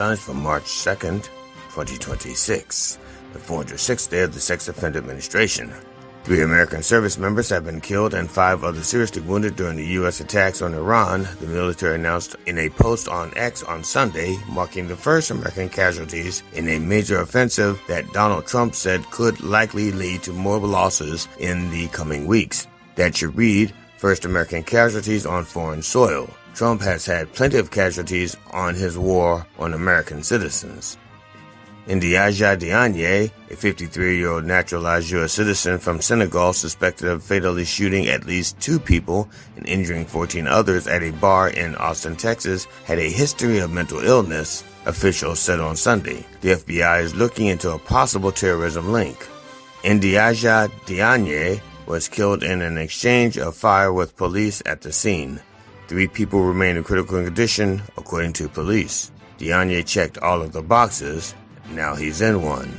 For March 2nd, 2026, the 406th day of the Sex Offender Administration. 3 American service members have been killed and 5 others seriously wounded during the U.S. attacks on Iran, the military announced in a post on X on Sunday, marking the first American casualties in a major offensive that Donald Trump said could likely lead to more losses in the coming weeks. That should read, first American casualties on foreign soil. Trump has had plenty of casualties on his war on American citizens. Ndiaja Diagne, a 53-year-old naturalized U.S. citizen from Senegal suspected of fatally shooting at least 2 people and injuring 14 others at a bar in Austin, Texas, had a history of mental illness, officials said on Sunday. The FBI is looking into a possible terrorism link. Ndiaja Diagne was killed in an exchange of fire with police at the scene. 3 people remain in critical condition, according to police. Diagne checked all of the boxes. Now he's in one.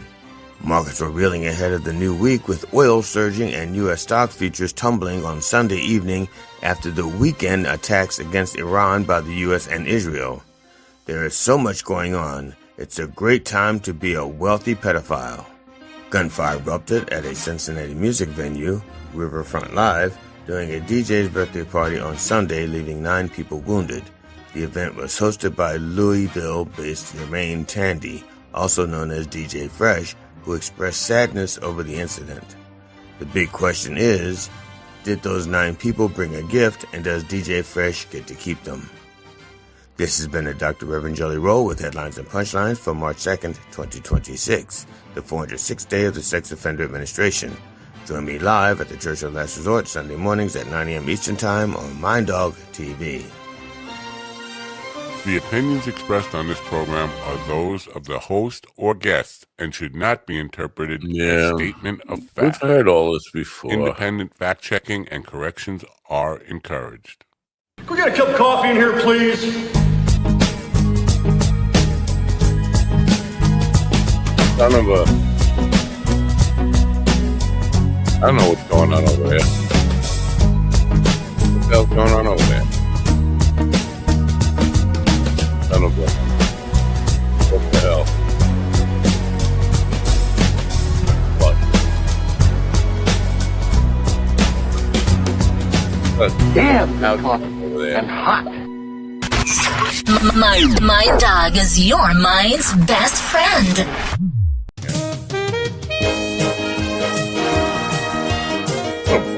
Markets were reeling ahead of the new week with oil surging and U.S. stock futures tumbling on Sunday evening after the weekend attacks against Iran by the U.S. and Israel. There is so much going on. It's a great time to be a wealthy pedophile. Gunfire erupted at a Cincinnati music venue, Riverfront Live, during a DJ's birthday party on Sunday, leaving 9 people wounded. The event was hosted by Louisville-based Jermaine Tandy, also known as DJ Fresh, who expressed sadness over the incident. The big question is, did those 9 people bring a gift, and does DJ Fresh get to keep them? This has been a Dr. Reverend Jelly Roll with headlines and punchlines for March 2nd, 2026, the 406th day of the Sex Offender Administration. Join me live at the Church of Last Resort Sunday mornings at 9 a.m. Eastern Time on Mind Dog TV. The opinions expressed on this program are those of the host or guest and should not be interpreted as a statement of fact. We've heard all this before. Independent fact-checking and corrections are encouraged. Can we get a cup of coffee in here, please? Son of a... I don't know what's going on over there. What the hell's going on over there? Son of a... What the hell? What? Damn, over there. and hot. My dog is your mind's best friend.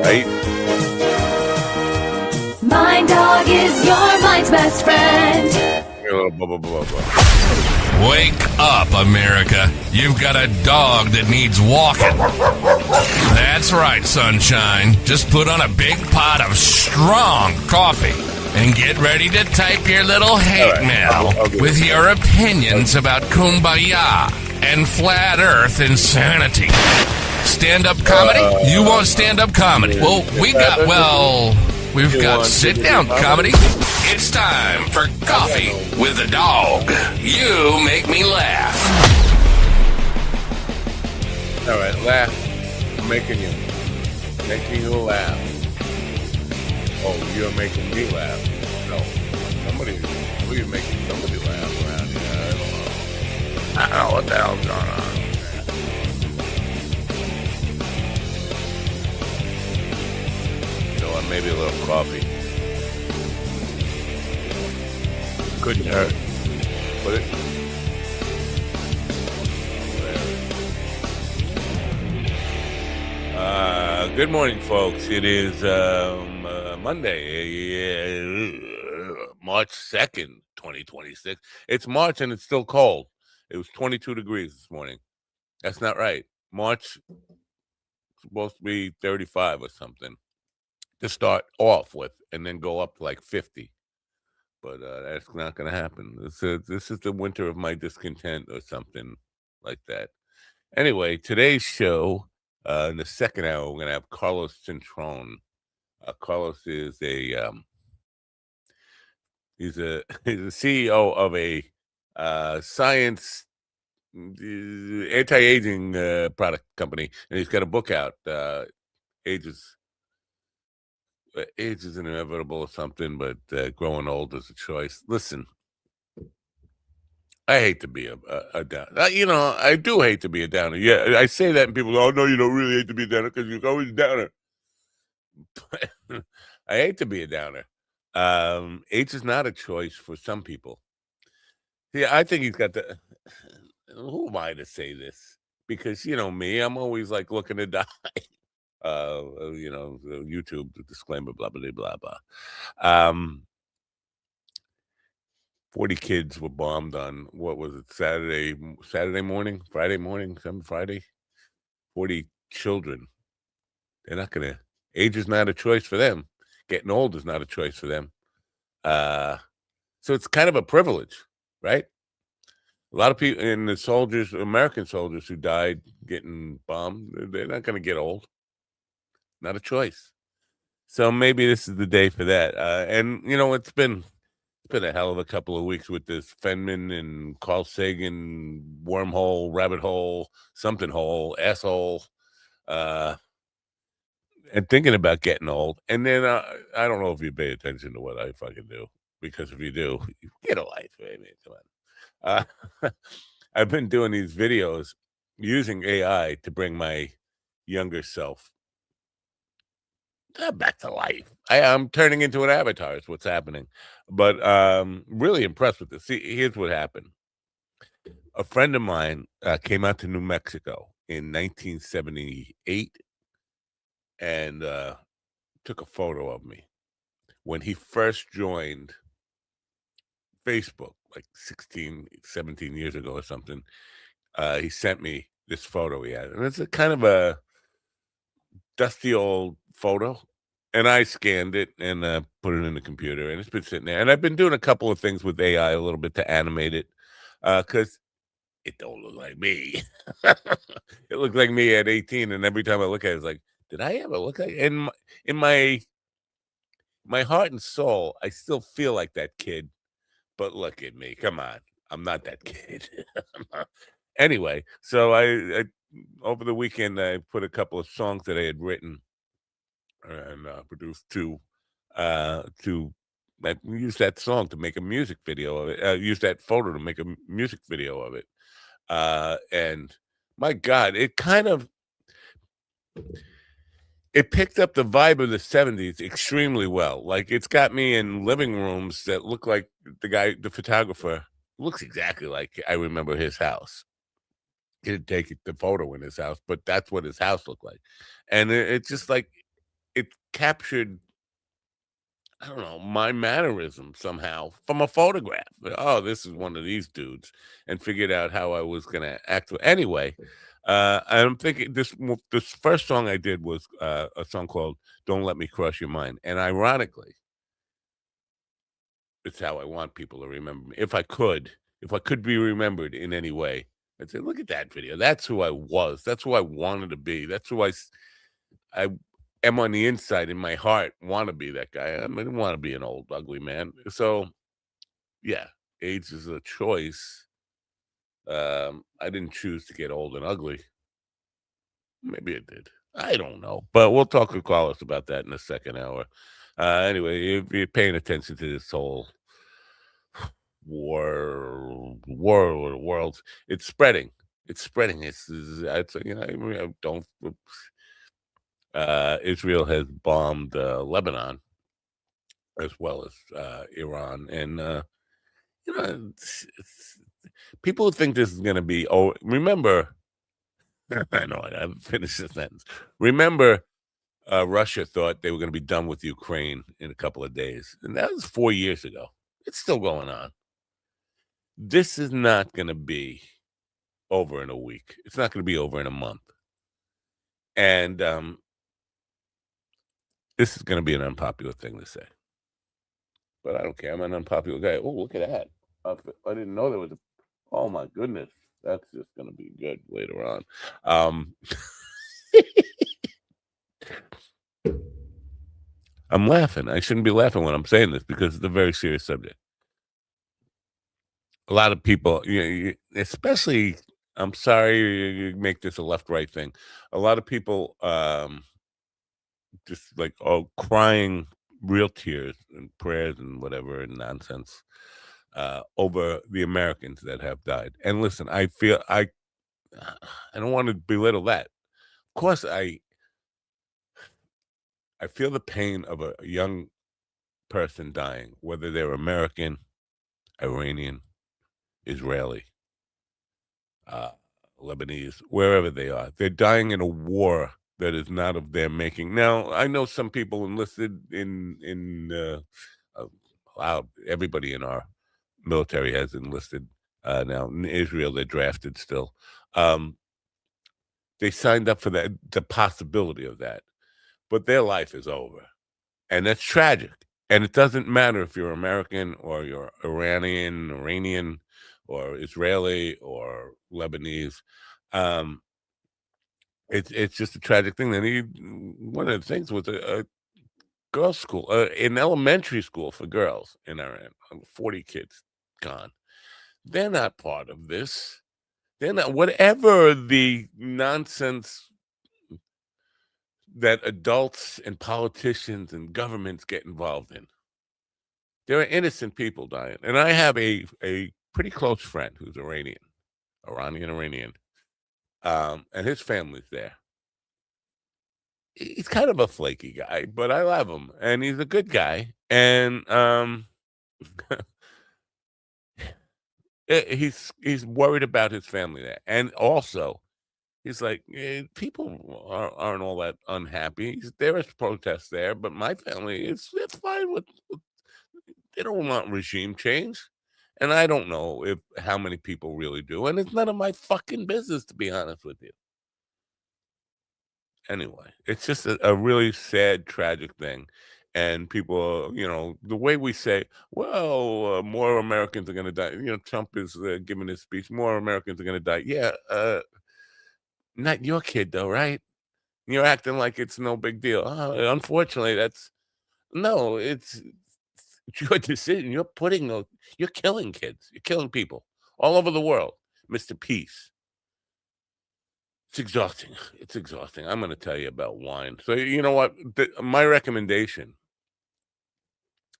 Right? My dog is your mind's best friend. Blah, blah, blah, blah. Wake up, America. You've got a dog that needs walking. That's right, sunshine. Just put on a big pot of strong coffee and get ready to type your little hate mail with your opinions about kumbaya and flat earth insanity. Stand-up comedy? You want stand-up comedy? Well, we've got sit-down comedy. It's time for Coffee with a Dog. You make me laugh. All right, laugh. I'm making you laugh. Oh, you're making me laugh. No, you're making somebody laugh around here. I don't know what the hell's going on. Maybe a little coffee. Couldn't hurt. Put it. Good morning, folks. It is Monday, March 2nd, 2026. It's March and it's still cold. It was 22 degrees this morning. That's not right. March is supposed to be 35 or something to start off with, and then go up to like 50. But that's not going to happen. This is the winter of my discontent or something like that. Anyway, today's show, in the second hour, we're going to have Carlos Cintron. Carlos is he's a CEO of a science anti-aging product company, and he's got a book out, Age is inevitable or something, but growing old is a choice. Listen, I hate to be a downer. You know, I do hate to be a downer. Yeah, I say that and people go, oh, no, you don't really hate to be a downer because you're always a downer. I hate to be a downer. Age is not a choice for some people. Yeah, I think he's got the. Who am I to say this? Because you know me, I'm always like looking to die. You know, YouTube disclaimer, blah blah blah blah. 40 kids were bombed on what was it? Saturday morning, Friday morning, some Friday. 40 children. They're not gonna. Age is not a choice for them. Getting old is not a choice for them. So it's kind of a privilege, right? A lot of people in the soldiers, American soldiers who died getting bombed, they're not going to get old. Not a choice. So maybe this is the day for that. And you know, it's been a hell of a couple of weeks with this Fenman and Carl Sagan wormhole, rabbit hole, something hole, asshole, and thinking about getting old. And then I don't know if you pay attention to what I fucking do, because if you do, get a life, baby. Come on. I've been doing these videos using AI to bring my younger self back to life. I'm turning into an avatar is what's happening. But really impressed with this. See, here's what happened. A friend of mine came out to New Mexico in 1978 and took a photo of me when he first joined Facebook, like 16, 17 years ago or something. He sent me this photo he had. And it's a kind of a dusty old photo. And I scanned it and put it in the computer, and it's been sitting there. And I've been doing a couple of things with AI a little bit to animate it, because it don't look like me. It looked like me at 18, and every time I look at it, it's like, did I ever look like? And in my heart and soul, I still feel like that kid. But look at me, come on, I'm not that kid. Anyway, so I over the weekend I put a couple of songs that I had written and produced to I use that song to make a music video of it. Use that photo to make a music video of it. And my God, it picked up the vibe of the 70s extremely well. Like, it's got me in living rooms that look like the photographer looks exactly like I remember his house. He didn't take the photo in his house, but that's what his house looked like. And it's just like it captured, I don't know, my mannerism somehow from a photograph. Oh, this is one of these dudes, and figured out how I was going to act. Anyway, I'm thinking this first song I did was a song called "Don't Let Me Cross Your Mind," and ironically, it's how I want people to remember me. If I could be remembered in any way, I'd say, look at that video. That's who I was. That's who I wanted to be. That's who I am on the inside in my heart. Want to be that guy. I didn't want to be an old ugly man. So yeah, age is a choice. I didn't choose to get old and ugly. Maybe it did. I don't know. But we'll talk with Carlos about that in the second hour. Anyway, if you're paying attention to this whole world, it's spreading. It's spreading. It's you know, don't. Israel has bombed Lebanon as well as Iran, and you know, people think this is going to be. Oh, remember. I know I haven't finished the sentence. Remember, Russia thought they were going to be done with Ukraine in a couple of days, and that was 4 years ago. It's still going on. This is not going to be over in a week. It's not going to be over in a month, and this is going to be an unpopular thing to say, but I don't care. I'm an unpopular guy. Oh, look at that! I didn't know there was a. Oh my goodness, that's just going to be good later on. I'm laughing. I shouldn't be laughing when I'm saying this because it's a very serious subject. A lot of people, especially, I'm sorry, you make this a left-right thing. A lot of people just like, crying real tears and prayers and whatever and nonsense over the Americans that have died. And listen, I don't want to belittle that. Of course, I feel the pain of a young person dying, whether they're American, Iranian, Israeli, Lebanese, wherever they are. They're dying in a war that is not of their making. Now, I know some people enlisted everybody in our military has enlisted now. In Israel, they're drafted still. They signed up for the possibility of that, but their life is over, and that's tragic. And it doesn't matter if you're American or you're Iranian, or Israeli or Lebanese. It's just a tragic thing. One of the things was a girls' school, an elementary school for girls in Iran. 40 kids gone. They're not part of this. They're not, whatever the nonsense that adults and politicians and governments get involved in. There are innocent people dying. And I have a pretty close friend who's Iranian, and his family's there. He's kind of a flaky guy, but I love him, and he's a good guy. And he's worried about his family there, and also he's like, people aren't all that unhappy. There is protests there, but my family it's fine with. They don't want regime change, and I don't know how many people really do, and it's none of my fucking business, to be honest with you. Anyway, it's just a really sad, tragic thing. And people, the way we say, well, more Americans are going to die. Trump is giving his speech, more Americans are going to die. Yeah, not your kid, though, right? You're acting like it's no big deal. Unfortunately, it's your decision. You're killing kids. You're killing people all over the world, Mr. Peace. It's exhausting. It's exhausting. I'm going to tell you about wine. So you know what? My recommendation,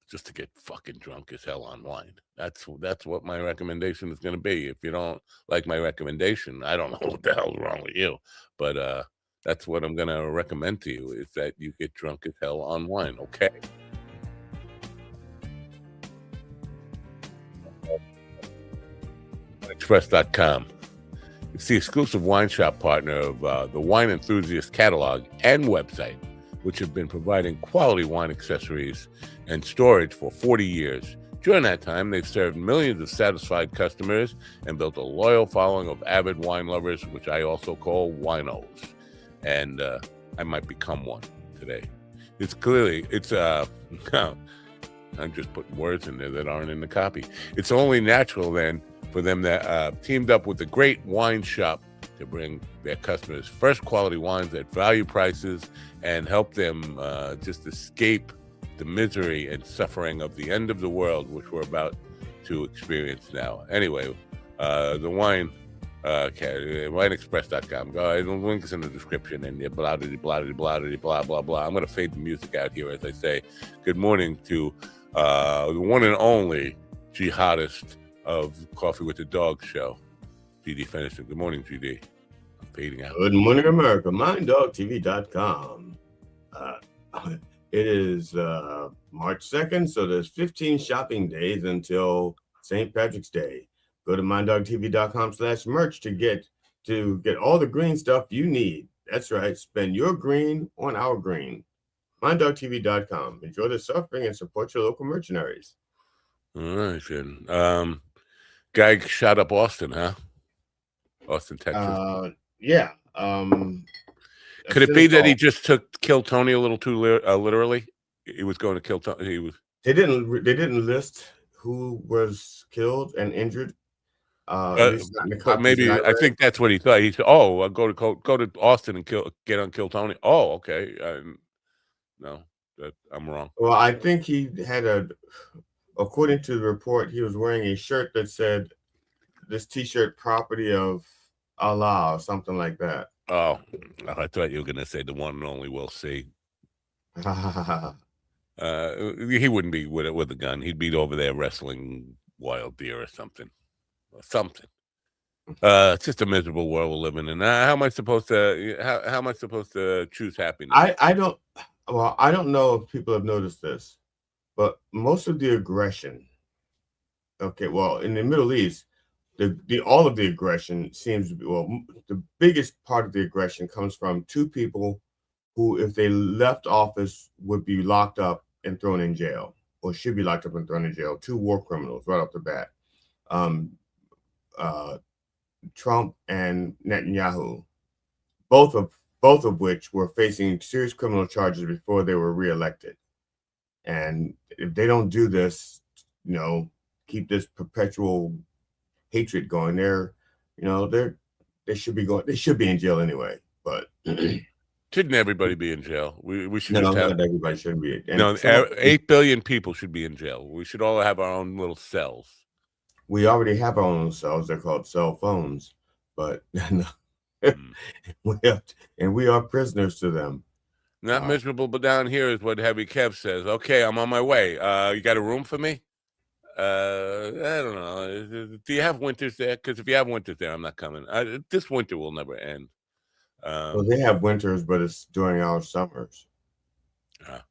just to get fucking drunk as hell on wine. That's what my recommendation is going to be. If you don't like my recommendation, I don't know what the hell's wrong with you. But that's what I'm going to recommend to you, is that you get drunk as hell on wine, okay? Express.com. It's the exclusive wine shop partner of the Wine Enthusiast catalog and website, which have been providing quality wine accessories and storage for 40 years. During that time, they've served millions of satisfied customers and built a loyal following of avid wine lovers, which I also call winos. And I might become one today. I'm just putting words in there that aren't in the copy. It's only natural then for them that teamed up with the great wine shop to bring their customers first quality wines at value prices and help them just escape the misery and suffering of the end of the world, which we're about to experience now. Anyway, the wine, wineexpress.com. The link is in the description, and blah, blah, blah, blah, blah, blah, blah. I'm going to fade the music out here as I say good morning to the one and only jihadist of Coffee with the Dog show, GD Fenniston. Good morning, GD. I'm fading out. Good morning, America. MindDogTV.com. It is March 2nd, so there's 15 shopping days until St. Patrick's Day. Go to MindDogTV.com/merch to get all the green stuff you need. That's right. Spend your green on our green. MindDogTV.com. Enjoy the suffering and support your local mercenaries. All right, then. Guy shot up Austin, huh? Austin, Texas. Yeah. Could it be that he just killed Tony a little too literally? He was going to kill Tony. They didn't list who was killed and injured. Maybe I think that's what he thought. He said, "Oh, I'll go to Austin and kill Tony." Oh, okay. No, I'm wrong. Well, I think he had according to the report, he was wearing a shirt that said, "This T-shirt, property of Allah," or something like that. Oh, I thought you were going to say the one and only Will C. He wouldn't be with a gun. He'd be over there wrestling wild deer or something. It's just a miserable world we're living in. How am I supposed to? How am I supposed to choose happiness? I don't. Well, I don't know if people have noticed this, but most of the aggression. Okay, well, in the Middle East, the all of the aggression seems to be, well, the biggest part of the aggression comes from two people who, if they left office, would be locked up and thrown in jail, or should be locked up and thrown in jail. Two war criminals right off the bat. Um, uh, Trump and Netanyahu, both of which were facing serious criminal charges before they were reelected. And if they don't do this, keep this perpetual hatred going, they should be in jail anyway. But shouldn't everybody be in jail? We should no, just have not everybody shouldn't be. And no, 8 billion people should be in jail. We should all have our own little cells. We already have our own cells. They're called cell phones, but we are prisoners to them. Not miserable, but down here is what Heavy Kev says. Okay, I'm on my way. You got a room for me? I don't know. Do you have winters there? Because if you have winters there, I'm not coming. This winter will never end. Well, they have winters, but it's during our summers.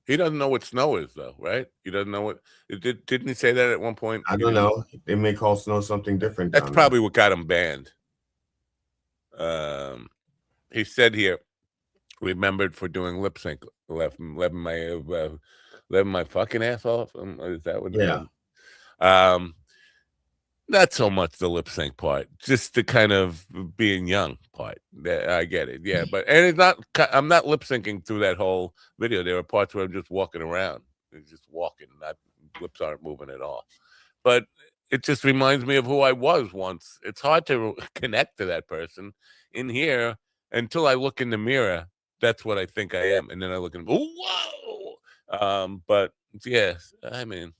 He doesn't know what snow is, though, right? He doesn't know what. Didn't he say that at one point? I don't know. They may call snow something different. That's probably what got him banned. He said here, remembered for doing lip sync, left my fucking ass off. Is that what? Yeah. Not so much the lip sync part, just the kind of being young part. I get it, yeah. But and it's not. I'm not lip syncing through that whole video. There are parts where I'm just walking around, just walking. Lips aren't moving at all. But it just reminds me of who I was once. It's hard to connect to that person in here until I look in the mirror. That's what I think I am, and then I look and whoa. But yes, I mean.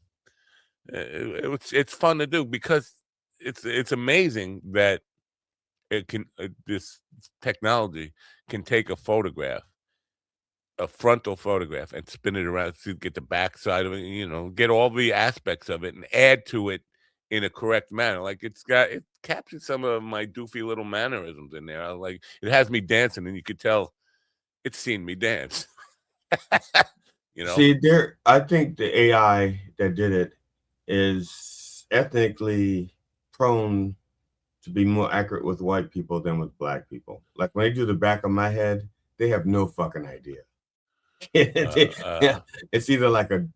It's fun to do because it's amazing that it can this technology can take a photograph, a frontal photograph, and spin it around to get the backside of it, get all the aspects of it and add to it in a correct manner. Like it captured some of my doofy little mannerisms in there. Like it has me dancing, and you could tell it's seen me dance. See, I think the AI that did it is ethnically prone to be more accurate with white people than with black people. Like when they do the back of my head, they have no fucking idea. It's either like a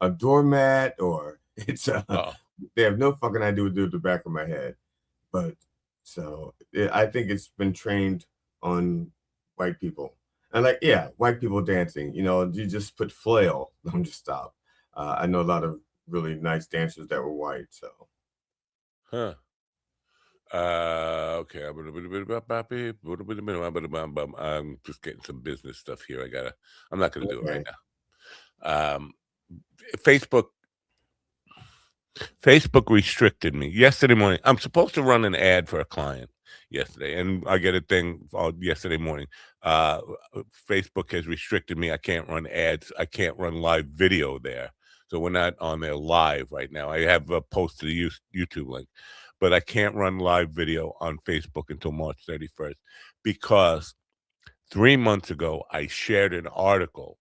doormat or it's they have no fucking idea what to do with the back of my head. But I think it's been trained on white people. And white people dancing, you just put flail. I'm just stop. I know a lot of really nice dancers that were white. So, okay. I'm just getting some business stuff here. I'm not gonna do it right now. Facebook restricted me yesterday morning. I'm supposed to run an ad for a client yesterday, and I get a thing yesterday morning. Facebook has restricted me. I can't run ads. I can't run live video there. So we're not on there live right now. I have posted a YouTube link, but I can't run live video on Facebook until March 31st because 3 months ago, I shared an article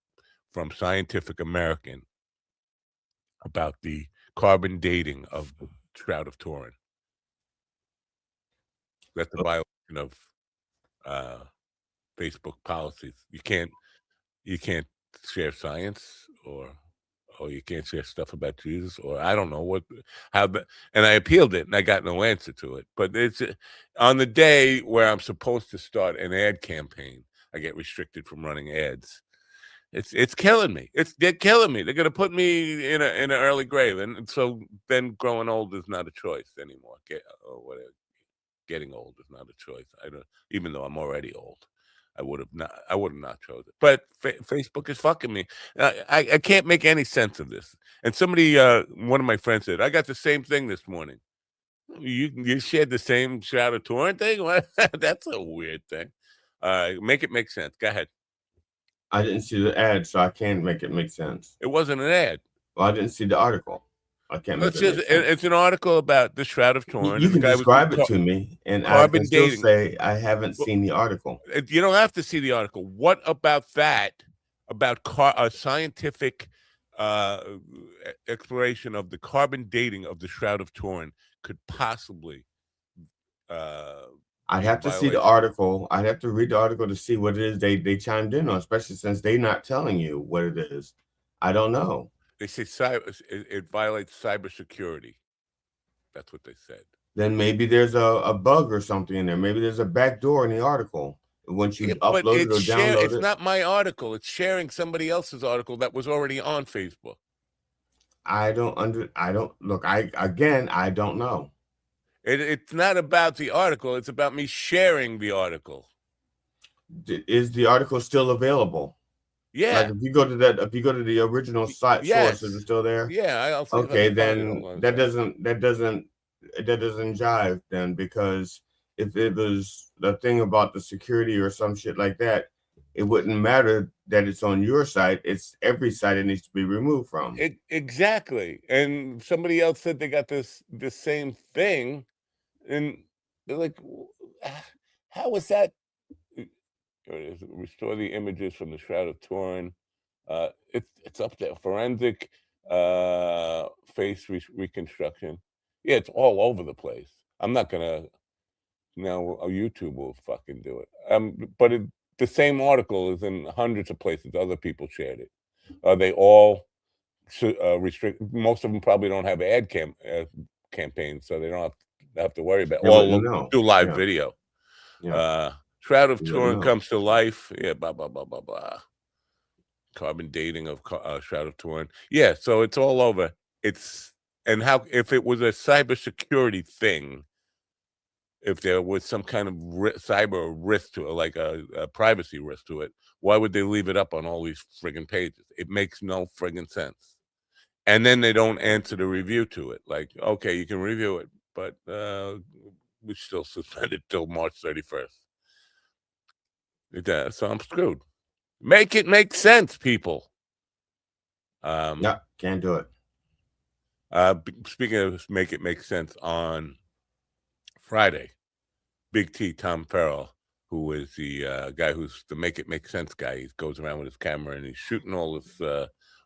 from Scientific American about the carbon dating of the Shroud of Turin. That's a violation of Facebook policies. You can't share science or you can't share stuff about Jesus, or I don't know and I appealed it and I got no answer to it. But it's on the day where I'm supposed to start an ad campaign, I get restricted from running ads. It's killing me. They're killing me. They're gonna put me in an early grave, and so then growing old is not a choice anymore. Getting old is not a choice. Even though I'm already old. I would have not chosen it. But Facebook is fucking me. I can't make any sense of this. And somebody, one of my friends said, I got the same thing this morning. You shared the same Shroud of Turin thing? That's a weird thing. Make it make sense. Go ahead. I didn't see the ad, so I can't make it make sense. It wasn't an ad. Well, I didn't see the article. I can't It's make just sense. it's an article about the Shroud of Turin. You And the can guy describe was it to me, and I can carbon still dating. say I haven't seen the article. You don't have to see the article. What about that? About a scientific exploration of the carbon dating of the Shroud of Turin could possibly I'd be in have to see the violation. article. I'd have to read the article to see what it is they chimed in on, especially since they're not telling you what it is. I don't know. They say it violates cybersecurity. That's what they said. Then maybe there's a bug or something in there. Maybe there's a back door in the article. Once you But upload it or download it's it. not my article. It's sharing somebody else's article that was already on Facebook. I don't look. I don't know. It's not about the article. It's about me sharing the article. Is the article still available? Yeah. Like if you go to the original site source, is it still there? Yeah, I'll see. Okay, if I can find then it. that doesn't jive then, because if it was the thing about the security or some shit like that, it wouldn't matter that it's on your site. It's every site it needs to be removed from. Exactly. And somebody else said they got this same thing, and they're like, how was that? Here it is. Restore the images from the Shroud of Turin. It's up there. Forensic face reconstruction. Yeah, it's all over the place. I'm not gonna now. YouTube will fucking do it. But the same article is in hundreds of places. Other people shared it. They all restrict. Most of them probably don't have ad campaigns, so they don't have to worry about. Or do live video. Yeah. Shroud of Turin comes to life. Yeah, blah blah blah blah blah. Carbon dating of Shroud of Turin. Yeah, so it's all over. And how if it was a cybersecurity thing, if there was some kind of cyber risk to it, like a privacy risk to it, why would they leave it up on all these friggin' pages? It makes no friggin' sense. And then they don't answer the review to it. Like, okay, you can review it, but we still suspended till March 31st. So I'm screwed. Make it make sense, people. Yeah, can't do it. Speaking of make it make sense, on Friday, Big T, Tom Farrell, who is the guy who's the make it make sense guy, he goes around with his camera and he's shooting all this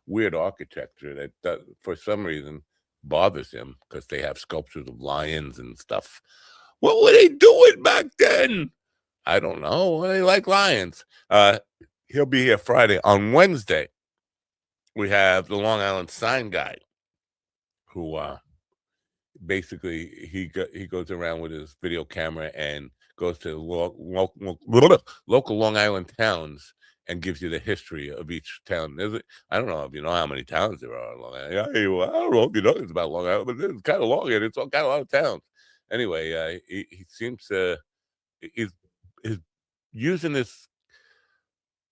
weird architecture that for some reason bothers him, because they have sculptures of lions and stuff. What were they doing back then? I don't know. They like lions. He'll be here Friday. On Wednesday, we have the Long Island sign guy, who basically he goes around with his video camera and goes to local Long Island towns and gives you the history of each town. I don't know if you know how many towns there are in Long Island. I don't know if you know it's about Long Island, but it's kind of long and it's all kind of a lot of towns. Anyway, he seems to is using this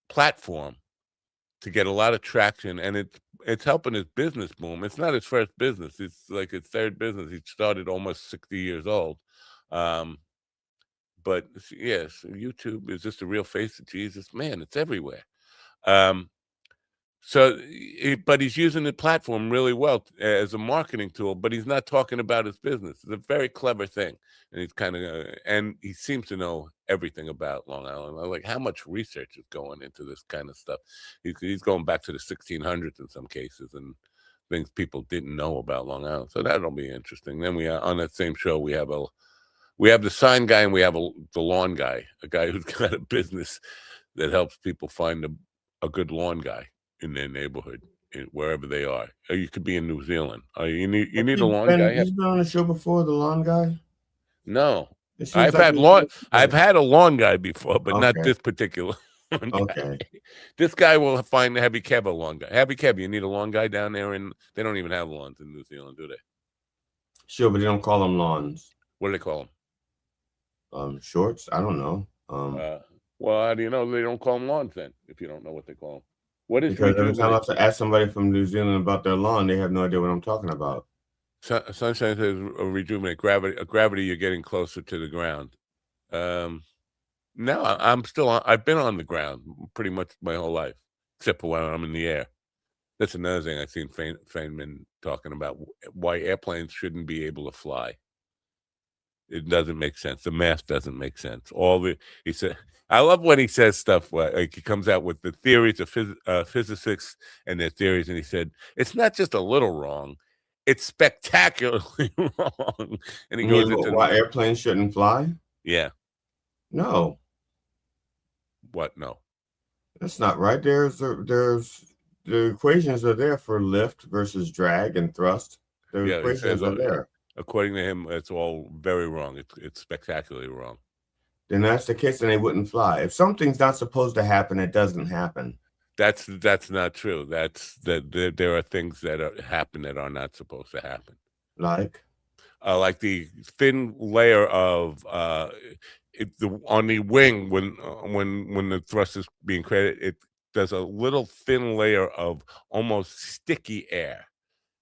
platform to get a lot of traction, and it's helping his business boom. It's not his first business; it's like his third business. He started almost 60 years old. But yes, YouTube is just a real face of Jesus. Man, it's everywhere. But he's using the platform really well as a marketing tool, but he's not talking about his business. It's a very clever thing. And he's and he seems to know everything about Long Island. I'm like, how much research is going into this kind of stuff? He's going back to the 1600s in some cases, and things people didn't know about Long Island. So that'll be interesting. Then on that same show, we have the sign guy, and we have the lawn guy, a guy who's got a business that helps people find a good lawn guy in their neighborhood, wherever they are. You could be in New Zealand. You need a lawn guy. He's been on the show before, the lawn guy? No. I've had a lawn guy before, but not this particular lawn guy. This guy will find Heavy Kev a lawn guy. Heavy Kev, you need a lawn guy down there, and they don't even have lawns in New Zealand, do they? Sure, but they don't call them lawns. What do they call them? Shorts? I don't know. Well, how do you know they don't call them lawns then, if you don't know what they call them? What is because every time I have to ask somebody from New Zealand about their lawn, they have no idea what I'm talking about. Sunshine says rejuvenate gravity. You're getting closer to the ground. No, I'm still on. I've been on the ground pretty much my whole life, except for when I'm in the air. That's another thing I've seen Feynman talking about, why airplanes shouldn't be able to fly. It doesn't make sense. The math doesn't make sense. He said, I love when he says stuff like he comes out with the theories of physicists and their theories, and he said it's not just a little wrong, it's spectacularly wrong. And he goes into why airplanes shouldn't fly. Yeah. No. What? No. That's not right. There's the equations are there for lift versus drag and thrust. The equations are there. According to him, it's all very wrong. It's spectacularly wrong. Then that's the case, and they wouldn't fly. If something's not supposed to happen, it doesn't happen. That's not true. There are things that happen that are not supposed to happen. Like the thin layer of on the wing when the thrust is being created, it does a little thin layer of almost sticky air,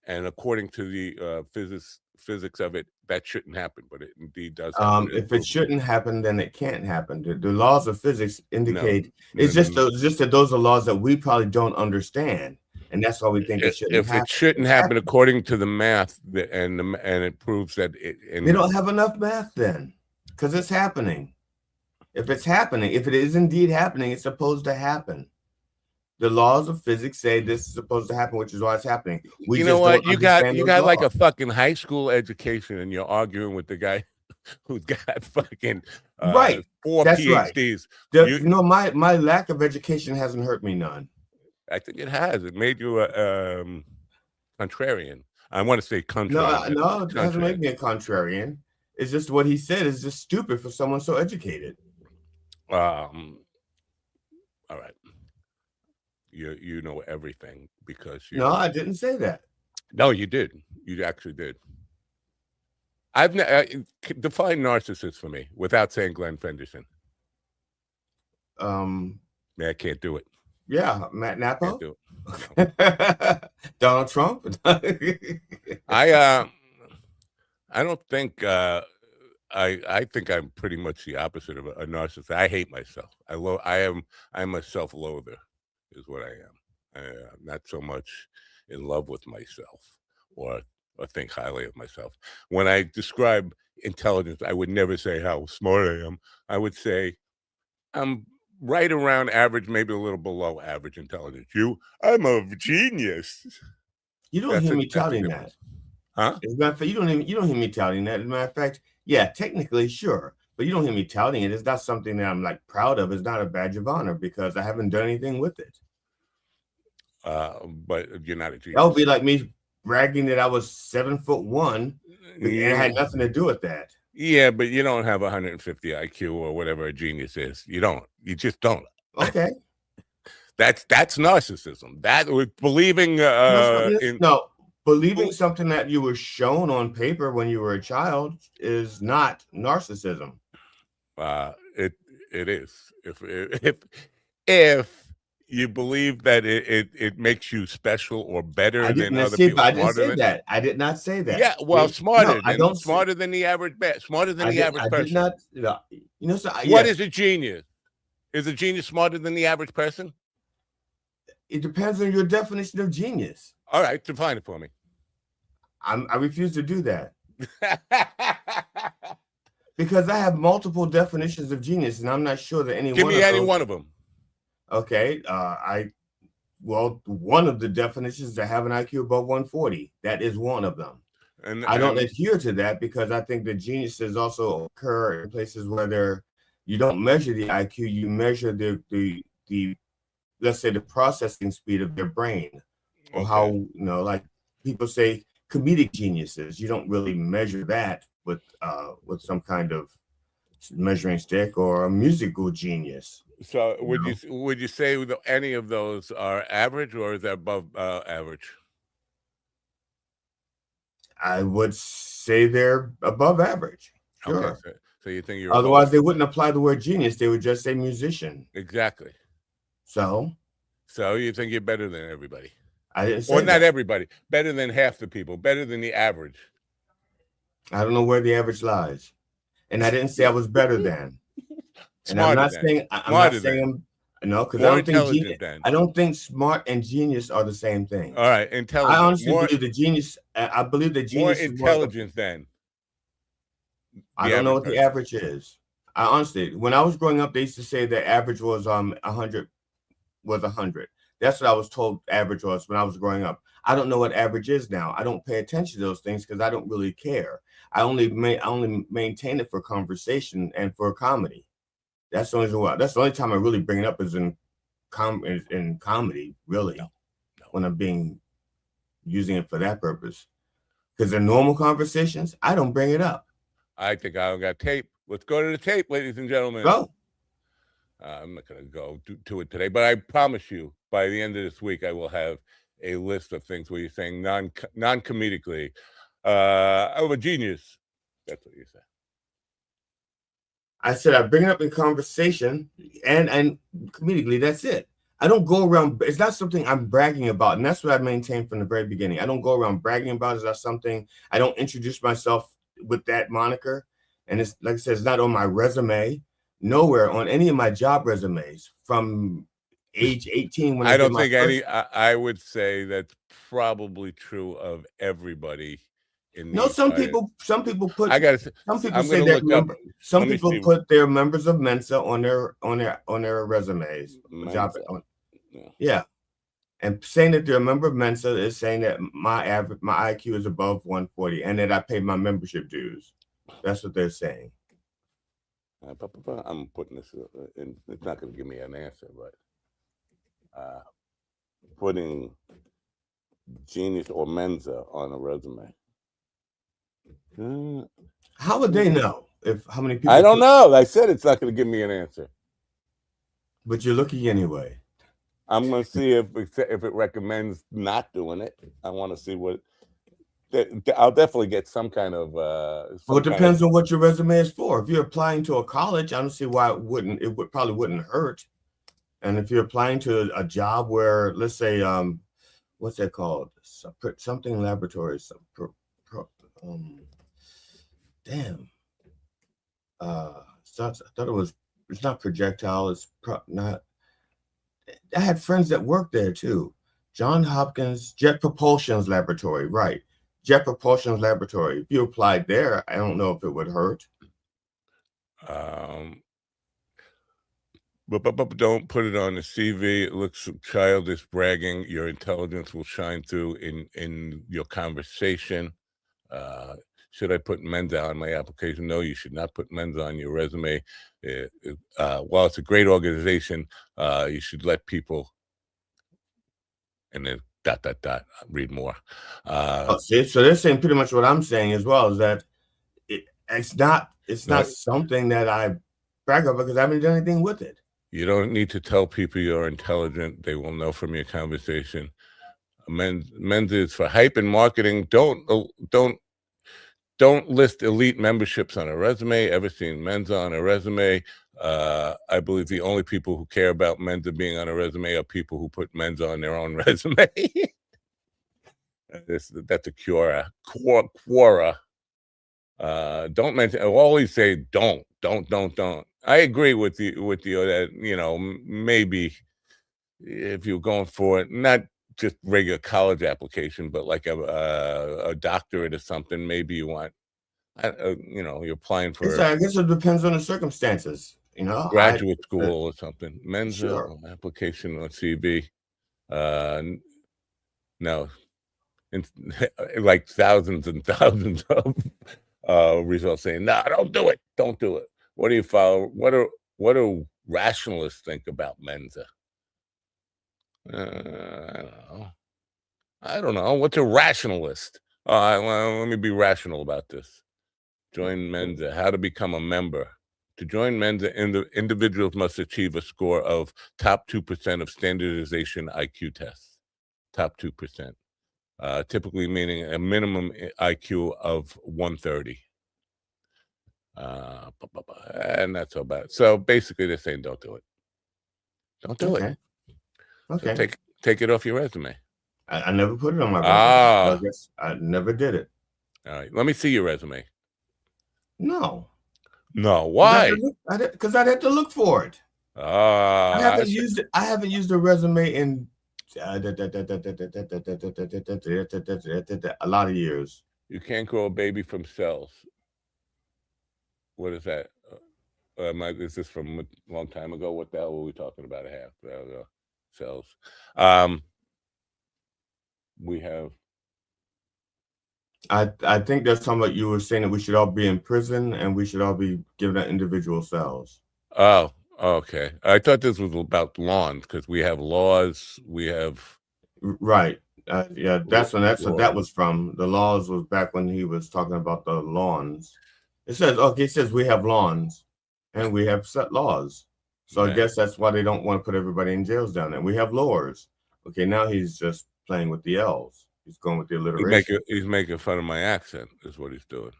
and according to the physics of it, that shouldn't happen, but it indeed does happen. If it shouldn't happen, then it can't happen. The laws of physics indicate just that those are laws that we probably don't understand, and that's why we think it shouldn't happen. If it shouldn't happen according to the math, and it proves that they don't have enough math then, because it's happening. If it's happening, if it is indeed happening, it's supposed to happen. The laws of physics say this is supposed to happen, which is why it's happening. You know what? You got like a fucking high school education, and you're arguing with the guy who's got fucking 4 PhDs. Right. My lack of education hasn't hurt me none. I think it has. It made you a contrarian. I want to say contrarian. No, it doesn't make me a contrarian. It's just what he said is just stupid for someone so educated. All right. You know everything because you. No, I didn't say that. No, you did. You actually did. Define narcissist for me without saying Glenn Fenderson. I can't do it. Yeah, Matt Napo. Can't do it. Donald Trump. I don't think. I think I'm pretty much the opposite of a narcissist. I hate myself. I'm a self-loather. Is what I am. I'm not so much in love with myself or think highly of myself. When I describe intelligence, I would never say how smart I am. I would say I'm right around average, maybe a little below average intelligence. I'm a genius. You don't hear me touting that. Huh? As a matter of fact, you don't hear me touting that. As a matter of fact, yeah, technically, sure. But you don't hear me touting it. It's not something that I'm like proud of. It's not a badge of honor because I haven't done anything with it. But you're not a genius. That would be like me bragging that I was 7'1", and it had nothing to do with that. Yeah, but you don't have 150 IQ or whatever a genius is. You don't. You just don't. Okay. That's narcissism. That was believing believing something that you were shown on paper when you were a child is not narcissism. It is. If you believe that it makes you special or better than other people. I didn't say that. I did not say that. Yeah, well, smarter than the average smarter than the average person. I did not. What is a genius? Is a genius smarter than the average person? It depends on your definition of genius. All right, define it for me. I refuse to do that. Because I have multiple definitions of genius, and I'm not sure that Give me any one of them. Okay, one of the definitions is to have an IQ above 140. That is one of them. And I don't adhere to that because I think that geniuses also occur in places where you don't measure the IQ, you measure the let's say the processing speed of their brain, or how like people say comedic geniuses. You don't really measure that with some kind of measuring stick, or a musical genius. So would you say any of those are average, or is that above average? I would say they're above average. Sure. Okay, so you think you're otherwise they wouldn't apply the word genius. They would just say musician. Exactly. So you think you're better than everybody? I didn't say not everybody. Better than half the people. Better than the average. I don't know where the average lies, and I didn't say I was better than. And I'm not saying No, because More intelligent then. I don't think smart and genius are the same thing. All right, intelligent. I honestly believe the genius. I believe the genius more is intelligence then. I don't know what the average is. I honestly, when I was growing up, they used to say the average was 100 was 100. That's what I was told average was when I was growing up. I don't know what average is now. I don't pay attention to those things because I don't really care. I only maintain it for conversation and for comedy. That's the only time I really bring it up is in comedy, really. No. When I'm using it for that purpose. Because in normal conversations, I don't bring it up. I think I got tape. Let's go to the tape, ladies and gentlemen. Go. I'm not going to go to it today, but I promise you, by the end of this week, I will have a list of things where you're saying non-comedically, I'm a genius. That's what you said. I said I bring it up in conversation and comedically, that's it. I don't go around, it's not something I'm bragging about. And that's what I maintained from the very beginning. I don't go around bragging about it. It's not something, I don't introduce myself with that moniker. And it's like I said, it's not on my resume, nowhere on any of my job resumes from age 18. When I don't think I would say that's probably true of everybody. Some people put. I gotta say, some people say that some people put their members of Mensa on their resumes. Yeah, and saying that they're a member of Mensa is saying that my IQ is above 140 and that I pay my membership dues. That's what they're saying. I'm putting this in. It's not going to give me an answer, but putting genius or Mensa on a resume. How would they know how many people? I don't know. I said it's not going to give me an answer. But you're looking anyway. I'm going to see if it recommends not doing it. I want to see what. I'll definitely get some kind of. Well, it depends on what your resume is for. If you're applying to a college, I don't see why it wouldn't. It probably wouldn't hurt. And if you're applying to a job where, let's say, what's that called? Something laboratory. Damn. I thought it was. It's not projectile. It's not. I had friends that worked there too. Johns Hopkins Jet Propulsion's laboratory, right? Jet Propulsion's laboratory. If you applied there, I don't know if it would hurt. But don't put it on the CV. It looks childish bragging. Your intelligence will shine through in your conversation. Should I put Mensa on my application? No, you should not put Mensa on your resume. While it's a great organization, you should let people, and then ... read more. So they're saying pretty much what I'm saying as well, is that it's not something that I brag about because I haven't done anything with it. You don't need to tell people you're intelligent. They will know from your conversation. Mensa is for hype and marketing. Don't list elite memberships on a resume. Ever seen Mensa on a resume? I believe the only people who care about Mensa being on a resume are people who put Mensa on their own resume. That's a Quora. Don't mention. I'll always say don't. I agree with you that maybe if you're going for it, not just regular college application, but like a doctorate or something, maybe you want, you're applying for. I guess it depends on the circumstances. Graduate school or something. Mensa application on CV. No, like thousands and thousands of results saying, "No, don't do it. Don't do it." What do you follow? What do rationalists think about Mensa? I don't know. What's a rationalist? Let me be rational about this. Join Mensa. How to become a member. To join Mensa, individuals must achieve a score of top 2% of standardization IQ tests. Top 2%. Typically meaning a minimum IQ of 130. And that's all bad. So basically they're saying don't do it. Don't do it. Okay. So take it off your resume. I never put it on my resume. So I guess I never did it. All right. Let me see your resume. No. No. Why? Because I'd have to look for it. I haven't used it. I haven't used a resume in a lot of years. You can't grow a baby from cells. What is that? Is this from a long time ago? What the hell were we talking about? Cells. We have. I think that's something like you were saying that we should all be in prison and we should all be given our individual cells. Oh, okay. I thought this was about lawns because we have laws. We have. Right. Yeah, that's when what that was from. The laws was back when he was talking about the lawns. It says, okay, it says we have lawns and we have set laws. So I guess that's why they don't want to put everybody in jails down there. We have laws. Okay, now he's just playing with the L's. He's going with the alliteration. He's making fun of my accent is what he's doing.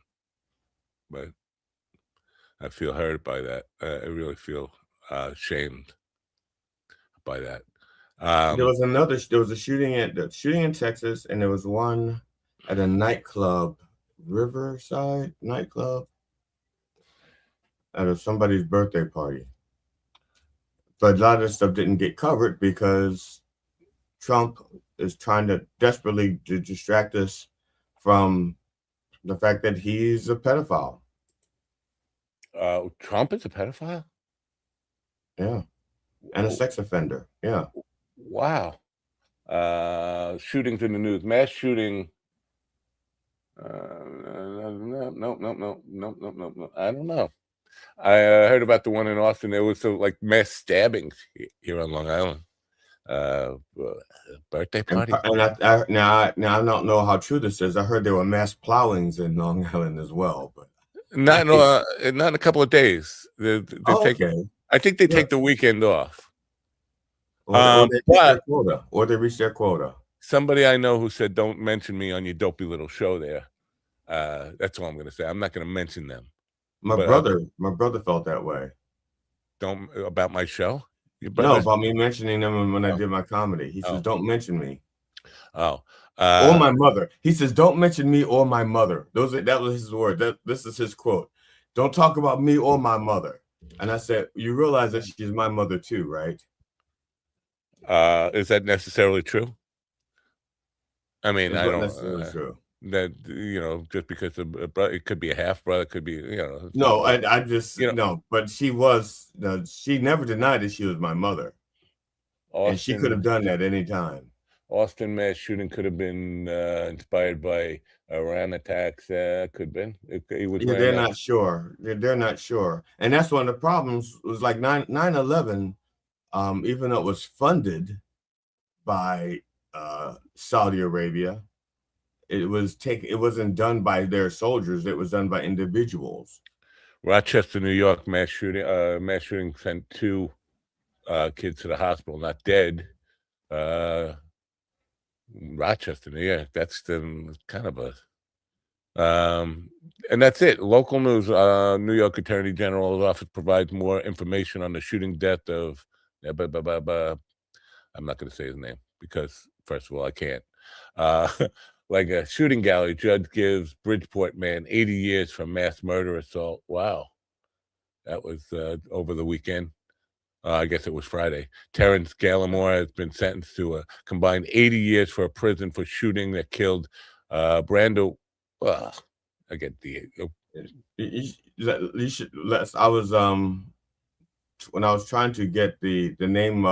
But I feel hurt by that. I really feel shamed by that. There was a shooting in Texas, and there was one at a nightclub, Riverside nightclub, at somebody's birthday party. But a lot of this stuff didn't get covered because Trump is trying to desperately distract us from the fact that he's a pedophile. Trump is a pedophile? Yeah. And a sex offender. Yeah. Wow. Shootings in the news. Mass shooting. No. I don't know. I heard about the one in Austin. There was like mass stabbings here on Long Island. Birthday party. And I don't know how true this is. I heard there were mass plowings in Long Island as well, but not in a couple of days. Okay. I think they take the weekend off. Or they reach their quota. Somebody I know who said, "Don't mention me on your dopey little show there." That's all I'm going to say. I'm not going to mention them. My brother felt that way. About my show? No, about me mentioning them when I did my comedy. He says, "Don't mention me." Oh. Or my mother. He says, "Don't mention me or my mother." That was his word. This is his quote. "Don't talk about me or my mother." And I said, "You realize that she's my mother too, right?" Is that necessarily true? I mean, I don't necessarily true. That just because it could be a half brother, could be No, I just no. But she was. She never denied that she was my mother, and she could have done that any time. Austin mass shooting could have been inspired by Iran attacks. Could have been. They're not sure. They're not sure, and that's one of the problems. Was like 9/11. Even though it was funded by Saudi Arabia, it wasn't done by their soldiers. It was done by individuals. Rochester, New York, mass shooting sent 2 kids to the hospital, not dead. Rochester, New York. That's kind of a. And that's it. Local news. New York Attorney General's office provides more information on the shooting death of. I'm not going to say his name because, first of all, I can't. Like a shooting gallery judge gives Bridgeport man 80 years for mass murder assault. Wow. That was over the weekend. I guess it was Friday. Terrence Gallimore has been sentenced to a combined 80 years for a prison for shooting that killed Brando. I get the. You should. I was when I was trying to get the name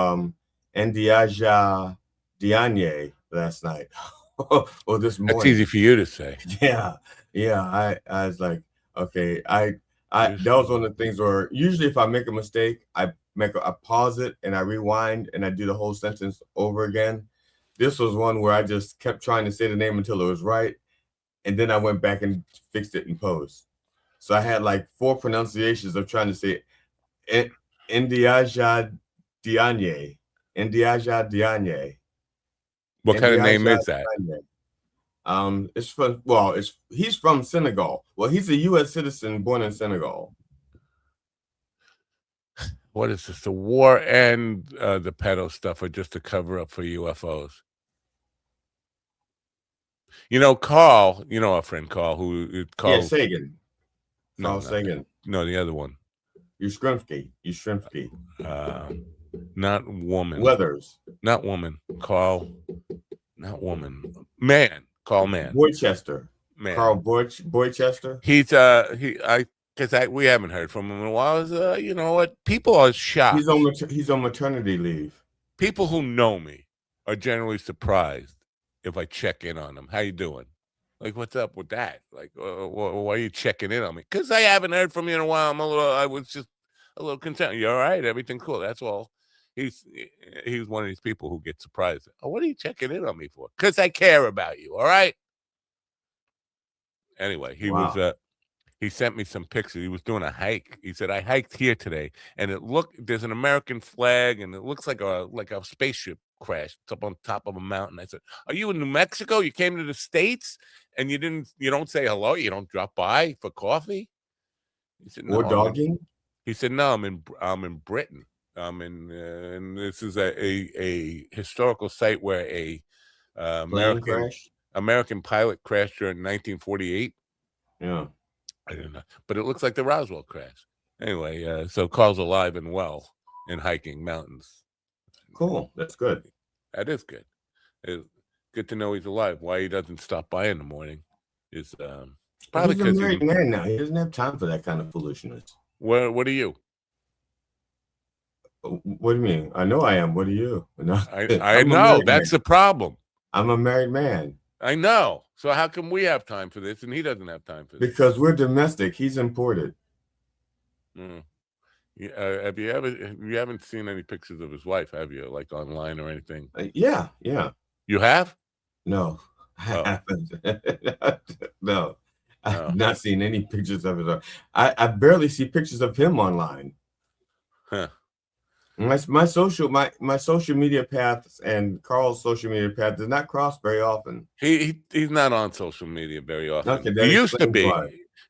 Ndiaja Diagne last night or this morning. That's easy for you to say. Yeah. I was like, okay. That was one of the things where usually if I make a mistake, I pause it and I rewind and I do the whole sentence over again. This was one where I just kept trying to say the name until it was right, and then I went back and fixed it in post. So I had like 4 pronunciations of trying to say it. Ndiaja Diagne. What kind of name is that? It's from he's from Senegal. Well, he's a U.S. citizen born in Senegal. What is this? The war and the pedo stuff are just a cover up for UFOs. Carl. Our friend Carl, Carl Sagan. No, Sagan. No, the other one. Yashtrinsky. Not woman. Weathers. Not woman. Carl. Not woman. Man. Carl Mann. Boychester. Man. Carl Boychester. He's because we haven't heard from him in a while. You know what? People are shocked. He's on maternity leave. People who know me are generally surprised if I check in on them. How you doing? Like, what's up with that? Like, why are you checking in on me? Because I haven't heard from you in a while. I was just a little concerned. You all right? Everything's cool. That's all. He's one of these people who get surprised. Oh, what are you checking in on me for? Because I care about you. All right. Anyway, he sent me some pictures. He was doing a hike. He said, I hiked here today, and there's an American flag, and it looks like a spaceship crashed. It's up on top of a mountain. I said, are you in New Mexico? You came to the States, and you don't say hello? You don't drop by for coffee? He said, no. Or dogging? He said, no, I'm in Britain. And this is a historical site where a American pilot crashed during 1948. Yeah. I don't know, but it looks like the Roswell crash. Anyway, so Carl's alive and well in hiking mountains. Cool. That's good. That is good. It's good to know he's alive. Why he doesn't stop by in the morning is probably because he's a married man now. He doesn't have time for that kind of foolishness. What are you? What do you mean? I know I am. What are you? No, I know. That's the problem. I'm a married man. I know. So how come we have time for this and he doesn't have time for this? Because we're domestic. He's imported. Mm. You haven't seen any pictures of his wife, have you? Like online or anything? Yeah. You have? No, I haven't. No, I've not seen any pictures of his wife. I barely see pictures of him online. Huh. My social media paths and Carl's social media path does not cross very often. He's not on social media very often. Okay, he used to be.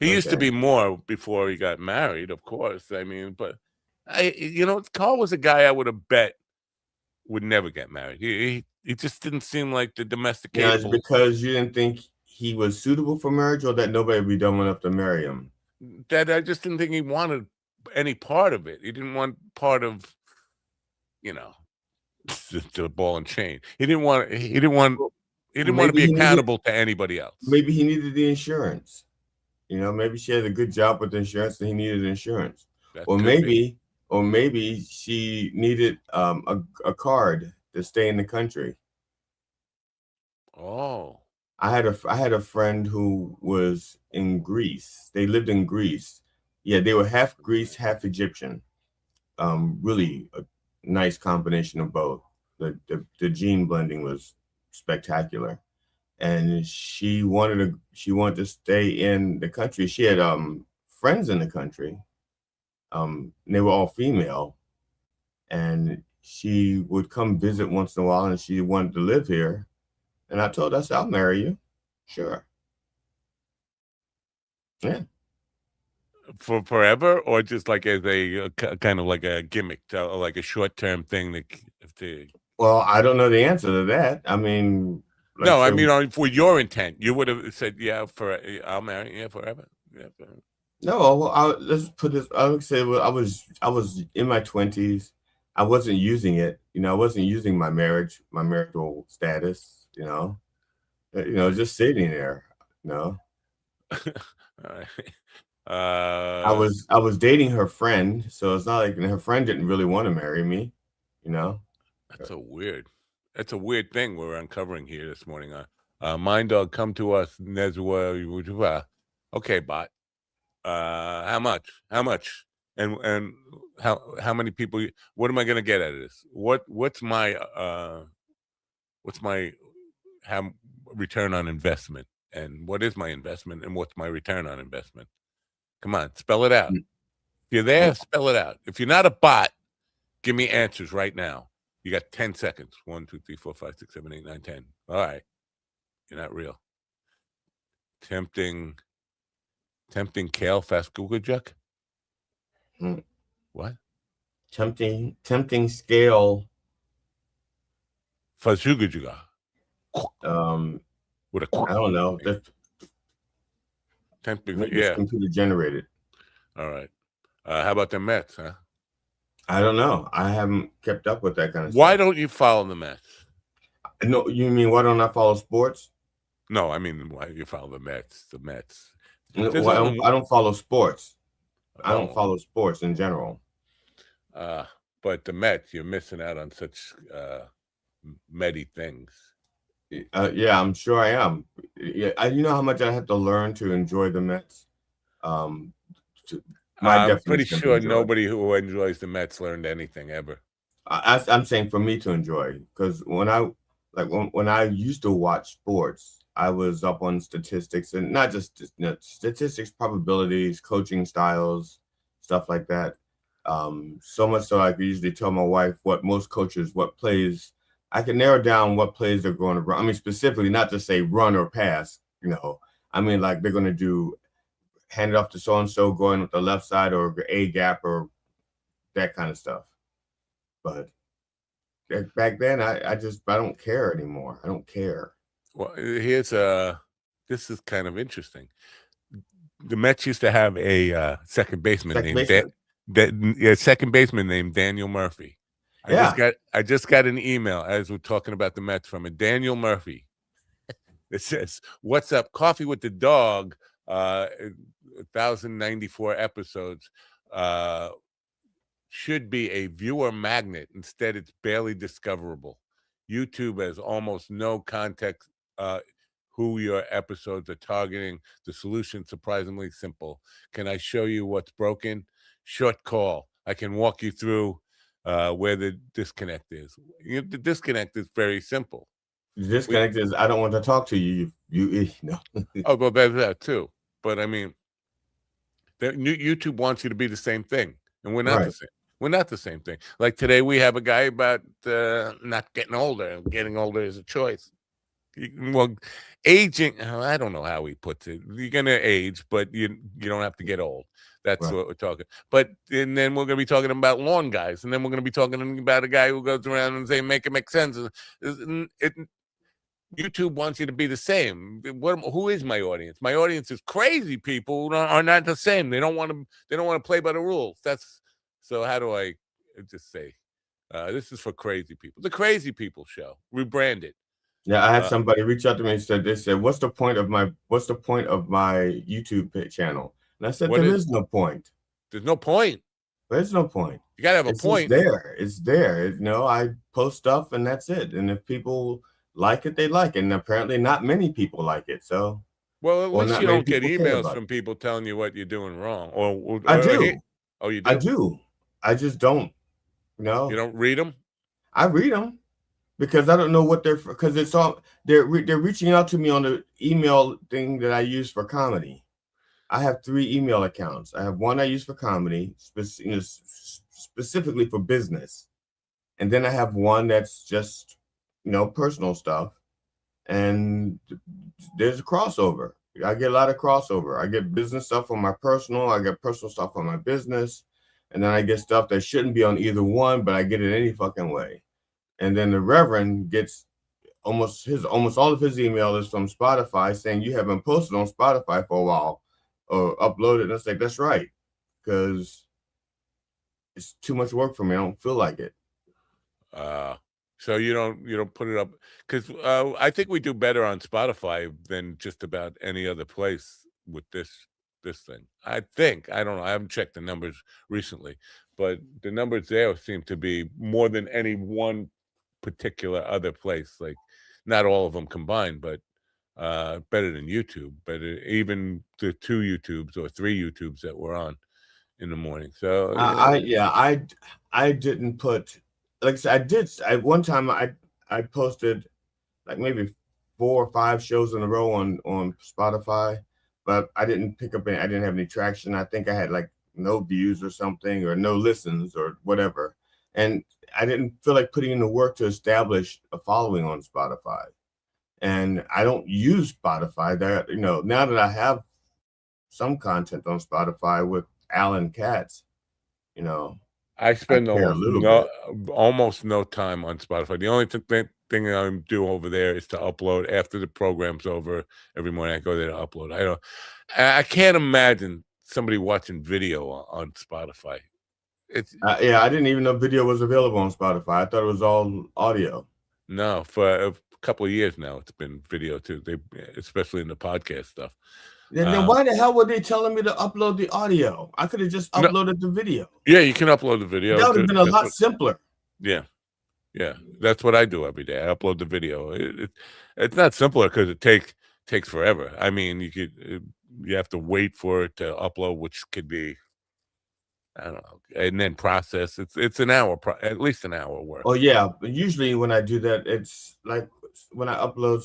He used to be more before he got married, of course. I mean, but Carl was a guy I would have bet would never get married. He just didn't seem like the domesticated. Yeah, it's because you didn't think he was suitable for marriage, or that nobody would be dumb enough to marry him. That I just didn't think he wanted any part of it. He didn't want part of, the ball and chain. He didn't want to be accountable to anybody else. Maybe he needed the insurance. Maybe she had a good job with insurance and he needed insurance. Or maybe she needed a card to stay in the country. Oh. I had a friend who was in Greece. They lived in Greece. Yeah, they were half Greece, half Egyptian. Really a nice combination of both. The gene blending was spectacular. And she wanted to stay in the country. She had friends in the country. They were all female. And she would come visit once in a while, and she wanted to live here. And I told her, I said, I'll marry you. Sure. Yeah. For forever, or just like as a kind of like a gimmick, like a short-term thing Well, I don't know the answer to that. I mean, I mean, for your intent, you would have said, "Yeah, I'll marry you forever." Yeah, forever. No, well, let's put this. I would say, well, I was in my 20s. I wasn't using it. I wasn't using my marital status. Just sitting there. All right. I was dating her friend, so it's not like her friend didn't really want to marry me. That's a weird thing we're uncovering here this morning. Mind Dog, come to us, Nezwa. Okay, bot. How much? And how many people? What am I going to get out of this? What's my return on investment? And what is my investment? And what's my return on investment? Come on, spell it out. If you're there, spell it out. If you're not a bot, give me answers right now. You got 10 seconds. 1, 2, 3, 4, 5, 6, 7, 8, 9, 10. All right. You're not real. Tempting kale fast gugajuk? What? Tempting scale. Fasugajuga. With a I don't know. Tempting, yeah. Computer generated. All right. How about the Mets, huh? I don't know. I haven't kept up with that kind of Why stuff. don't you follow the Mets? No, you mean why don't I follow sports? No, I mean, why do you follow the Mets? The Mets. Well, I don't follow sports. I don't Oh. follow sports in general. But the Mets, you're missing out on such Mety things. Yeah, I'm sure I am. Yeah, you know how much I have to learn to enjoy the Mets. I'm pretty sure nobody who enjoys the Mets learned anything ever. I'm saying for me to enjoy, because when I used to watch sports, I was up on statistics, and not just statistics, probabilities, coaching styles, stuff like that. So much so I could usually tell my wife what plays. I can narrow down what plays they're going to run. I mean, specifically, not to say run or pass. I mean, like they're going to do hand it off to so and so going with the left side or a gap or that kind of stuff. But back then, I don't care anymore. I don't care. Well, this is kind of interesting. The Mets used to have a second baseman second baseman named Daniel Murphy. I just got an email as we're talking about the Mets from a Daniel Murphy. It says, "What's up? Coffee with the Dog, 1,094 episodes. Should be a viewer magnet. Instead, it's barely discoverable. YouTube has almost no context who your episodes are targeting. The solution surprisingly simple. Can I show you what's broken? Short call. I can walk you through where the disconnect is. The disconnect is very simple. The disconnect is I don't want to talk to you. You know. Oh, well, there's that too. But I mean, YouTube wants you to be the same thing, and we're not the same. We're not the same thing. Like today, we have a guy about not getting older. Getting older is a choice. Well, aging, I don't know how he puts it. You're going to age, but you don't have to get old. That's what we're talking. And then we're going to be talking about lawn guys. And then we're going to be talking about a guy who goes around and say, make it make sense. YouTube wants you to be the same. Who is my audience? My audience is crazy people who are not the same. They don't want to play by the rules. So how do I just say, this is for crazy people. The Crazy People Show. Rebrand it. Yeah, I had somebody reach out to me and they said, what's the point of my YouTube channel? And I said, there is no point. There's no point. There's no point. You gotta have a point. It's there. I post stuff and that's it. And if people like it, they like it. And apparently not many people like it. So well, at least you don't get emails from people telling you what you're doing wrong. I do. Oh, you do? I do. I just don't. You don't read them? I read them. Because I don't know what because it's all they're reaching out to me on the email thing that I use for comedy. I have 3 email accounts. I have one I use for comedy, specifically for business, and then I have one that's just personal stuff. And there's a crossover. I get a lot of crossover. I get business stuff on my personal. I get personal stuff on my business, and then I get stuff that shouldn't be on either one, but I get it any fucking way. And then the Reverend gets almost all of his email is from Spotify saying you haven't posted on Spotify for a while or uploaded. And I say, that's right, because it's too much work for me. I don't feel like it. So you don't put it up because I think we do better on Spotify than just about any other place with this thing. I think. I don't know. I haven't checked the numbers recently, but the numbers there seem to be more than any one particular other place. Like not all of them combined, but better than YouTube. Better even the 2 YouTubes or 3 YouTubes that we're on in the morning. So I didn't put, like I said, one time I posted like maybe 4 or 5 shows in a row on Spotify, but I didn't pick up I didn't have any traction. I think I had like no views or something, or no listens or whatever. And I didn't feel like putting in the work to establish a following on Spotify. And I don't use Spotify. Now that I have some content on Spotify with Alan Katz, I spend almost no time on Spotify. The only thing I do over there is to upload after the program's over. Every morning I go there to upload. I can't imagine somebody watching video on Spotify. It's yeah, I didn't even know video was available on Spotify. I thought it was all audio. No, for a couple of years now, it's been video too. Especially in the podcast stuff. Then why the hell were they telling me to upload the audio? I could have just uploaded the video. Yeah, you can upload the video. That would have been a lot simpler. Yeah. That's what I do every day. I upload the video. It's not simpler because it takes forever. I mean, you have to wait for it to upload, which could be, I don't know, and then process. It's an hour, at least an hour work. Oh yeah, but usually when I do that, it's like when I upload,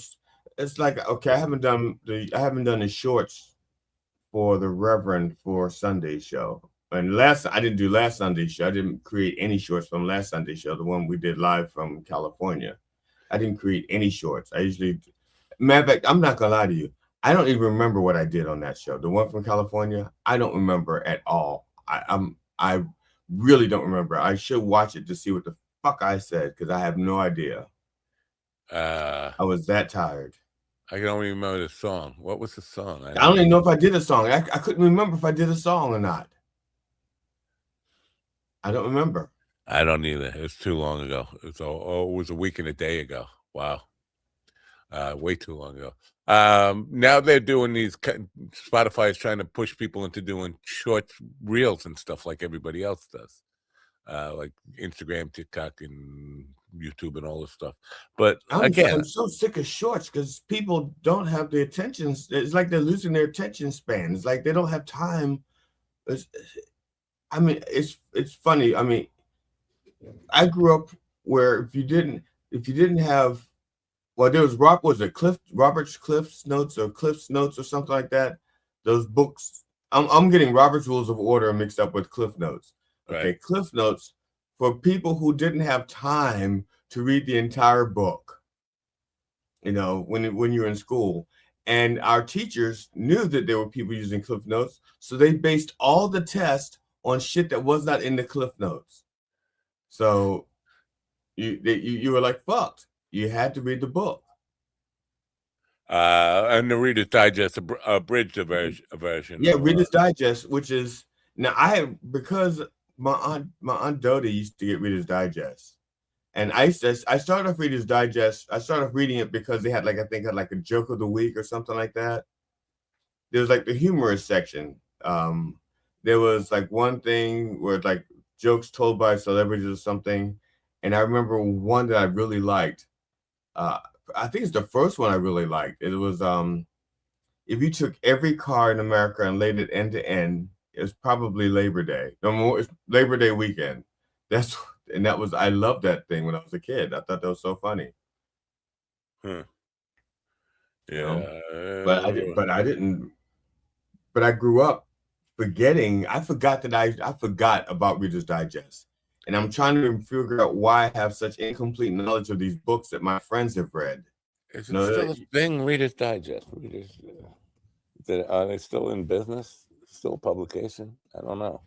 it's like, okay, I haven't done the shorts for the Reverend for Sunday show. And I didn't do last Sunday's show. I didn't create any shorts from last Sunday's show, the one we did live from California. I didn't create any shorts. Matter of fact, I'm not gonna lie to you. I don't even remember what I did on that show. The one from California, I don't remember at all. I really don't remember. I should watch it to see what the fuck I said, because I have no idea. I was that tired. I can only remember the song. What was the song? I don't even know if I did a song. I couldn't remember if I did a song or not. I don't remember. I don't either. It's too long ago. It was a week and a day ago. Wow. Way too long ago. Now they're doing these. Spotify is trying to push people into doing short reels and stuff like everybody else does, like Instagram, TikTok, and YouTube, and all this stuff. But I'm so sick of shorts because people don't have the attention. It's like they're losing their attention span. It's like they don't have time. It's funny. I mean, I grew up where if you didn't have, well, there was Robert's Cliff's Notes or something like that. Those books. I'm getting Robert's Rules of Order mixed up with Cliff Notes. Okay, right. Cliff Notes for people who didn't have time to read the entire book. You know, when you're in school, and our teachers knew that there were people using Cliff Notes, so they based all the tests on shit that was not in the Cliff Notes. So you were like fucked. You had to read the book. And the Reader's Digest, abridged version. Yeah, Reader's Digest, which is now because my aunt Dodie used to get Reader's Digest, and I started off Reader's Digest. I started off reading it because they had like a joke of the week or something like that. There was like the humorous section. There was like one thing where like jokes told by celebrities or something, and I remember one that I really liked. I think it's the first one I really liked. It was if you took every car in America and laid it end to end, it's probably Labor Day. No more, it's Labor Day weekend. I loved that thing when I was a kid. I thought that was so funny. Yeah. You know? But I grew up forgetting. I forgot about Reader's Digest. And I'm trying to figure out why I have such incomplete knowledge of these books that my friends have read. Is it still a thing, Reader's Digest? Are they still in business? Still a publication? I don't know.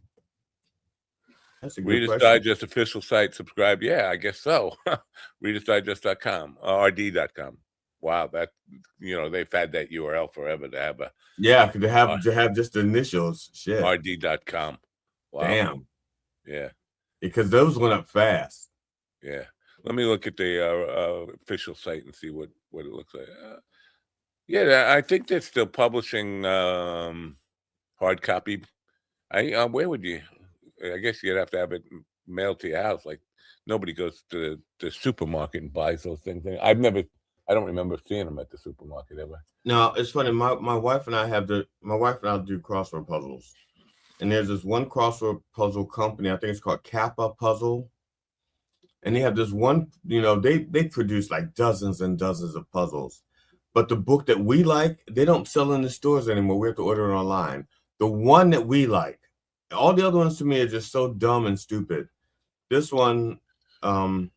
That's a good Reader's question. Digest official site, subscribe. Yeah, I guess so. ReadersDigest.com, RD.com. Wow, they've had that URL forever to have a. Yeah, to have just the initials. Shit. RD.com. Wow. Damn. Yeah. Because those went up fast. Yeah. Let me look at the official site and see what it looks like. Yeah, I think they're still publishing hard copy. Where would you? I guess you'd have to have it mailed to your house. Like nobody goes to the supermarket and buys those things. I don't remember seeing them at the supermarket ever. No, it's funny. My wife and I do crossword puzzles. And there's this one crossword puzzle company, I think it's called Kappa Puzzle. And they have this one, they produce like dozens and dozens of puzzles. But the book that we like, they don't sell in the stores anymore. We have to order it online. The one that we like, all the other ones to me are just so dumb and stupid. This one, I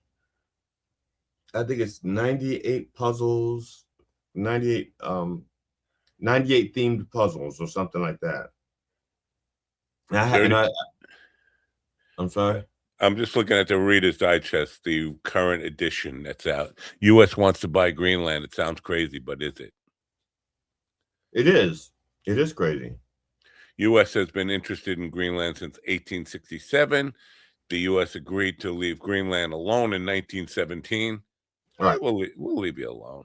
think it's 98 puzzles, 98 themed puzzles or something like that. I'm sorry. I'm just looking at the Reader's Digest, the current edition that's out. U.S. wants to buy Greenland. It sounds crazy, but is it? It is. It is crazy. U.S. has been interested in Greenland since 1867. The U.S. agreed to leave Greenland alone in 1917. Right. We'll leave you alone.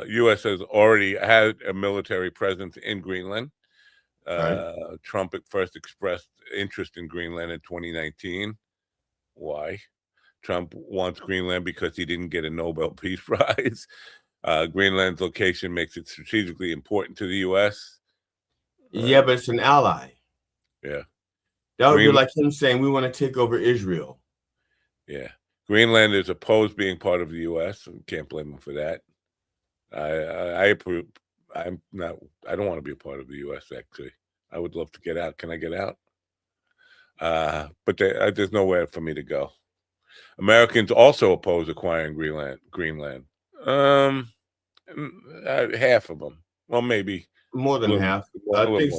U.S. has already had a military presence in Greenland. Trump at first expressed interest in Greenland in 2019. Why? Trump wants Greenland because he didn't get a Nobel Peace Prize. Greenland's location makes it strategically important to the U.S. Yeah, but it's an ally. Yeah. That would be like him saying, we want to take over Israel. Yeah. Greenland is opposed being part of the U.S. Can't blame him for that. I approve. I don't want to be a part of the U.S. actually. I would love to get out. Can I get out? But there's nowhere for me to go. Americans also oppose acquiring Greenland. Half of them. Well, maybe more than half. I think.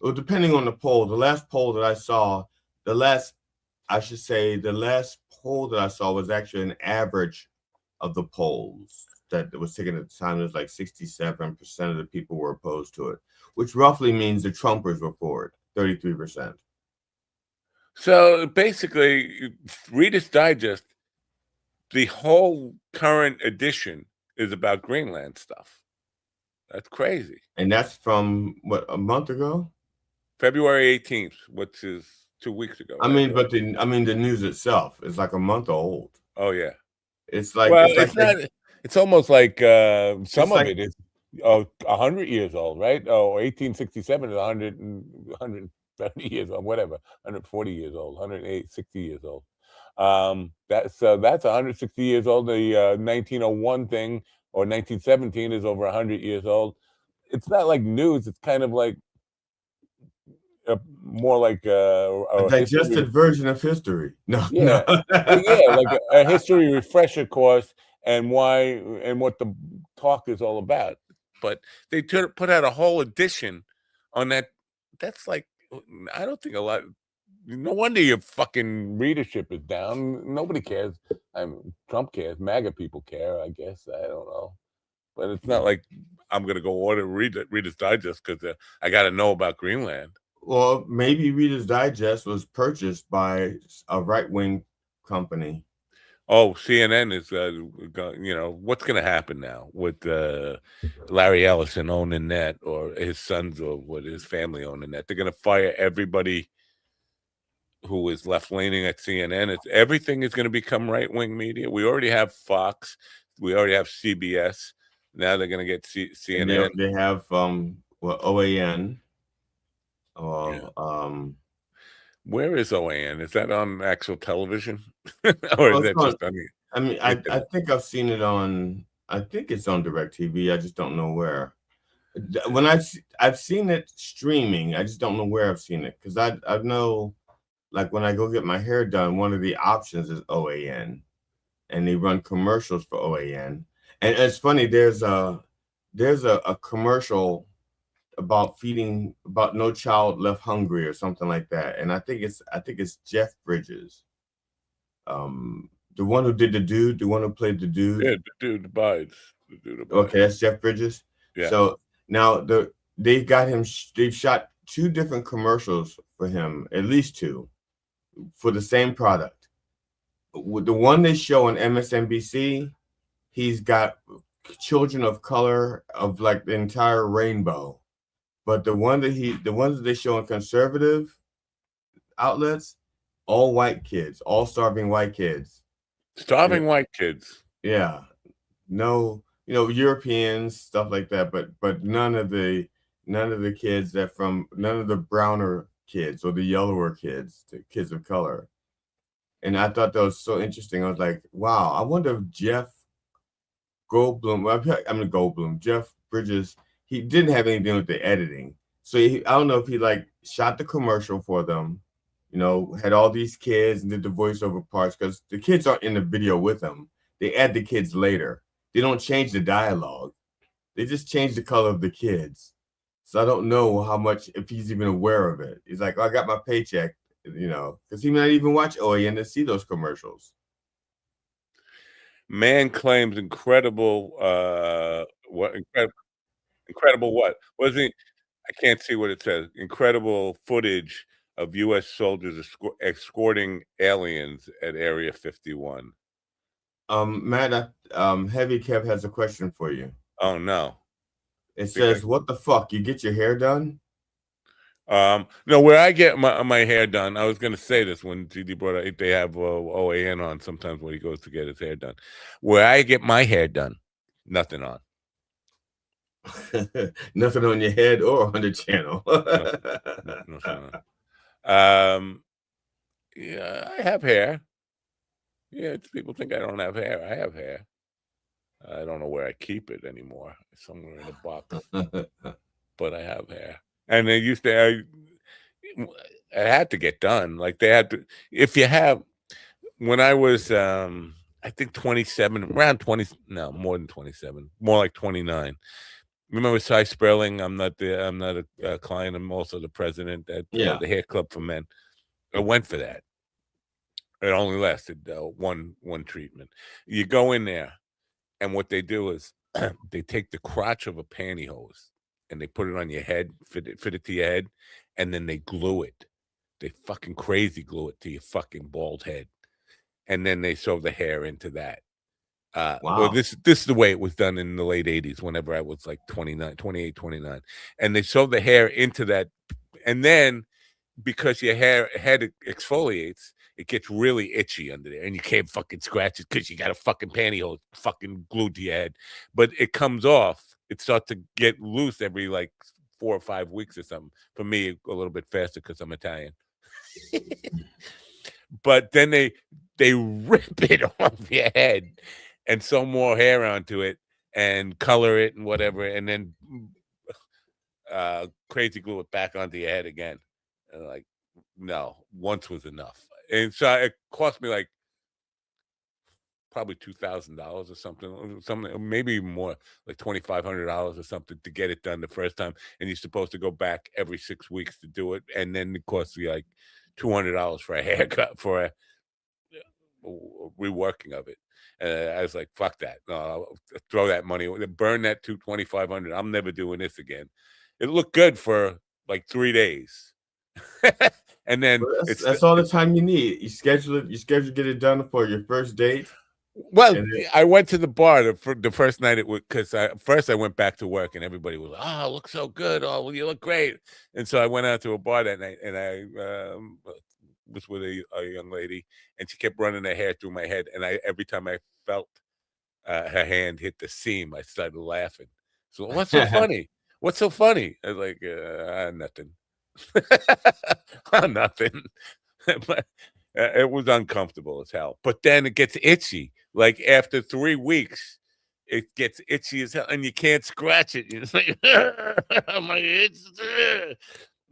Well, depending on the poll. The last poll that I saw, the last poll that I saw was actually an average of the polls that was taken at the time. It was like 67% of the people were opposed to it, which roughly means the Trumpers were for it, 33%. So basically, Reader's Digest, the whole current edition is about Greenland stuff. That's crazy. And that's from what, a month ago? February 18th, which is 2 weeks ago. I mean, but the news itself is like a month old. Oh yeah. It's like, well, it's almost like some of it is 100 years old, right? Oh, 1867 is 130 years old, whatever, 140 years old, 160 years old. That's 160 years old. The 1901 thing or 1917 is over 100 years old. It's not like news. It's kind of like more like a digested version of history. No, yeah, no. well, yeah, like a history refresher course and why and what the talk is all about. But they put out a whole edition on that. That's like, I don't think a lot. No wonder your fucking readership is down. Nobody cares. I mean, Trump cares. MAGA people care, I guess. I don't know. But it's not like I'm going to go order Reader's Digest because I got to know about Greenland. Well, maybe Reader's Digest was purchased by a right-wing company. Oh, CNN is, what's going to happen now with Larry Ellison owning that, or his sons, or what his family owning that? They're going to fire everybody who is left-leaning at CNN. Everything is going to become right-wing media. We already have Fox. We already have CBS. Now they're going to get CNN. And they have OAN. Where is OAN? Is that on actual television, or is that just on? I mean, I think I've seen it on. I think it's on DirecTV. I just don't know where. When I've seen it streaming, I just don't know where I've seen it, because I know, like when I go get my hair done, one of the options is OAN, and they run commercials for OAN. And it's funny. There's a commercial about no child left hungry or something like that, and I think it's Jeff Bridges, the one who did the one who played the dude. Yeah, the dude abides. Okay, that's Jeff Bridges. Yeah. So now they've got him. They've shot 2 different commercials for him, at least 2, for the same product. With the one they show on MSNBC, he's got children of color of like the entire rainbow. But the ones that they show in conservative outlets, all white kids, all starving white kids. Starving white kids. Yeah. No, Europeans, stuff like that, but none of the kids none of the browner kids or the yellower kids, the kids of color. And I thought that was so interesting. I was like, wow, I wonder if Jeff Bridges, he didn't have anything with the editing. So I don't know if he like shot the commercial for them, had all these kids and did the voiceover parts, because the kids aren't in the video with them. They add the kids later. They don't change the dialogue. They just change the color of the kids. So I don't know how much, if he's even aware of it. He's like, I got my paycheck, because he may not even watch OAN to see those commercials. Man claims incredible what? Was he? I can't see what it says. Incredible footage of U.S. soldiers escorting aliens at Area 51. Matt, Heavy Kev has a question for you. Oh no! It says, "What the fuck? You get your hair done?" No, where I get my hair done, I was going to say this when GD brought up, they have OAN on sometimes when he goes to get his hair done. Where I get my hair done, nothing on. Nothing on your head or on the channel. Nothing on. Yeah, I have hair. Yeah, people think I don't have hair. I have hair. I don't know where I keep it anymore. It's somewhere in a box. But I have hair. And they used to, I had to get done. Like they had to, if you have, when I was, I think 27, around 20, no, more than 27, more like 29. Remember Cy Sperling? I'm not a client. I'm also the president at the Hair Club for Men. I went for that. It only lasted one treatment. You go in there, and what they do is they take the crotch of a pantyhose and they put it on your head, fit it to your head, and then they glue it. They fucking crazy glue it to your fucking bald head, and then they sew the hair into that. Wow. Well, this is the way it was done in the late 80s, whenever I was like 28, 29. And they sew the hair into that, and then because your head exfoliates, it gets really itchy under there, and you can't fucking scratch it because you got a fucking pantyhose fucking glued to your head. But it comes off. It starts to get loose every like 4 or 5 weeks or something. For me, a little bit faster because I'm Italian. But then they rip it off your head and sew more hair onto it and color it and whatever, and then crazy glue it back onto your head again. And like, no, once was enough. And so it cost me like probably $2,000 or something, maybe even more, like $2,500 or something to get it done the first time. And you're supposed to go back every 6 weeks to do it, and then it costs you like $200 for a haircut, for a reworking of it. And I was like, fuck that. No, I'll throw that money, burn that $2,500. I'm never doing this again. It looked good for like 3 days. And then well, that's all the time you need. You schedule get it done for your first date. Well, I went to the bar the first night, because first I went back to work and everybody was like, "Oh, look so good! Oh, well, you look great!" And so I went out to a bar that night, and I was with a young lady, and she kept running her hair through my head, and every time I felt her hand hit the seam, I started laughing. So what's so funny? What's so funny? I was like, nothing. Nothing. But it was uncomfortable as hell. But then it gets itchy. Like after 3 weeks, it gets itchy as hell, and you can't scratch it. It's like,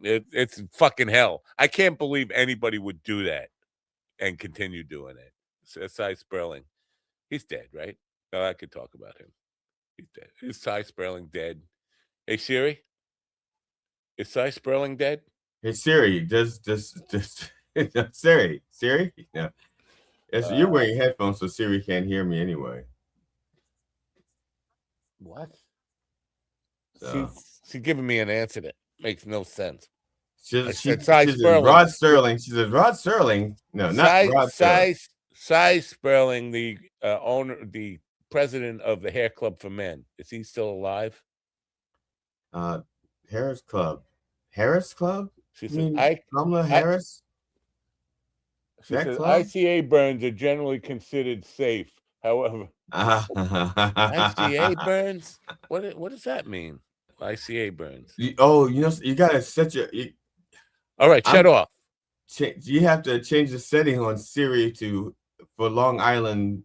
it's fucking hell. I can't believe anybody would do that and continue doing it. Cy Sperling, he's dead, right? No, I could talk about him. He's dead. Is Cy Sperling dead? Hey Siri, is Cy Sperling dead? Hey Siri, does Siri? Yeah. Yes, you're wearing headphones, so Siri can't hear me anyway. What? She's giving me an answer that makes no sense. She says Rod Sterling. She says Rod Sterling. No, not Rod Sterling. Cy Sperling, the owner, the president of the Hair Club for Men. Is he still alive? Harris Club. Harris Club? She said, Kamala Harris? She says, ICA burns are generally considered safe. However, ICA burns? What does that mean? ICA burns. You got to set your... All right, shut off. You have to change the setting on Siri for Long Island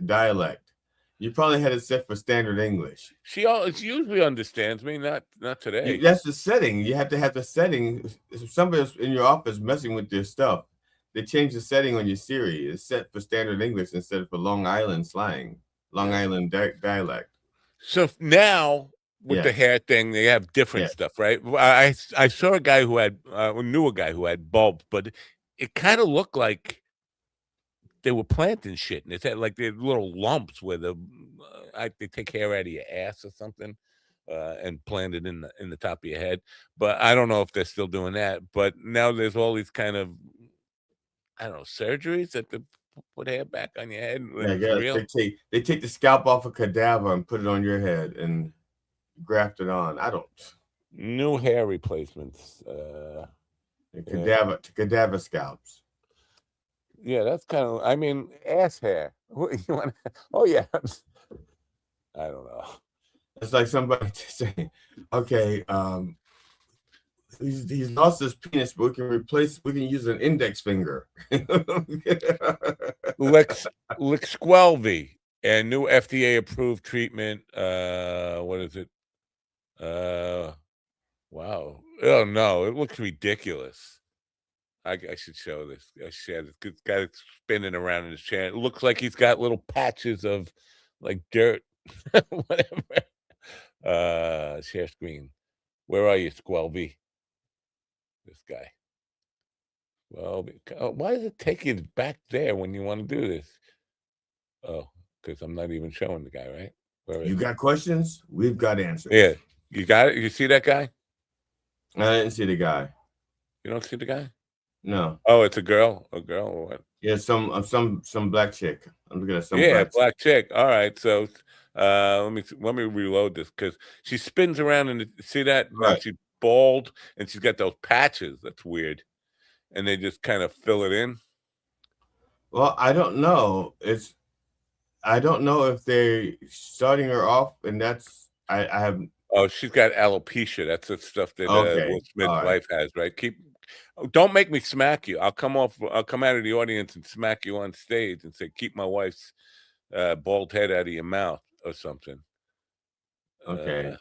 dialect. You probably had it set for standard English. She usually understands me, not today. That's the setting. You have to have the setting. If somebody's in your office messing with your stuff, they change the setting on your Siri. It's set for standard English instead of for Long Island slang, Long Island dialect. So now with the hair thing, they have different stuff, right? I saw a guy who knew a guy who had bulbs, but it kind of looked like they were planting shit, and it had like the little lumps where they take hair out of your ass or something. and planted in the top of your head. But I don't know if they're still doing that. But now there's all these kind of, I don't know, surgeries that they put hair back on your head. Yeah, For real. they take the scalp off a cadaver and put it on your head and graft it on. I don't. New hair replacements. Cadaver scalps. Yeah, that's kind of. I mean, ass hair. You want? Oh yeah. I don't know. It's like somebody saying, "Okay, he's lost his penis, but we can use an index finger." Lixquelvi, a new FDA approved treatment. What is it? Wow. Oh no, it looks ridiculous. I should show this. I should. This guy spinning around in his chair. It looks like he's got little patches of like dirt, whatever. Share screen. Where are you, Squelby? This guy. Well, why does it take you back there when you want to do this? Oh, because I'm not even showing the guy, right? You got questions? We've got answers. Yeah, you got it. You see that guy? I didn't see the guy. You don't see the guy? No. Oh, it's a girl. A girl or what? Yeah, some black chick. I'm looking at some. Yeah, black chick. All right, so let me reload this because she spins around and see that right. She's bald and she's got those patches. That's weird, and they just kind of fill it in. Well, I don't know. I don't know if they're starting her off, and that's I have. Oh, she's got alopecia. That's the stuff that Will Smith's wife has, right? Don't make me smack you. I'll come out of the audience and smack you on stage and say, "Keep my wife's bald head out of your mouth," or something. Okay.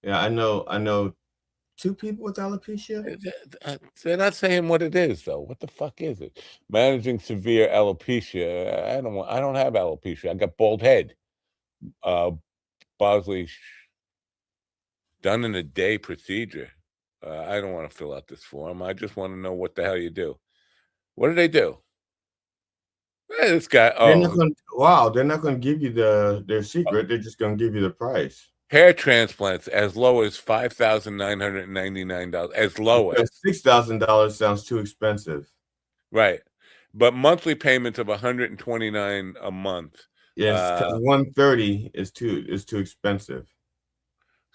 Yeah, I know 2 people with alopecia. They're not saying what it is, though. What the fuck is it? Managing severe alopecia. I don't have alopecia. I got bald head. Bosley, done in a day procedure. I don't want to fill out this form. I just want to know what the hell you do. What do they do? Hey, this guy. They're not going to give you their secret. They're just going to give you the price. Hair transplants as low as $5,999. As low as $6,000 sounds too expensive. Right, but monthly payments of $129 a month. Yes, $130 is too expensive.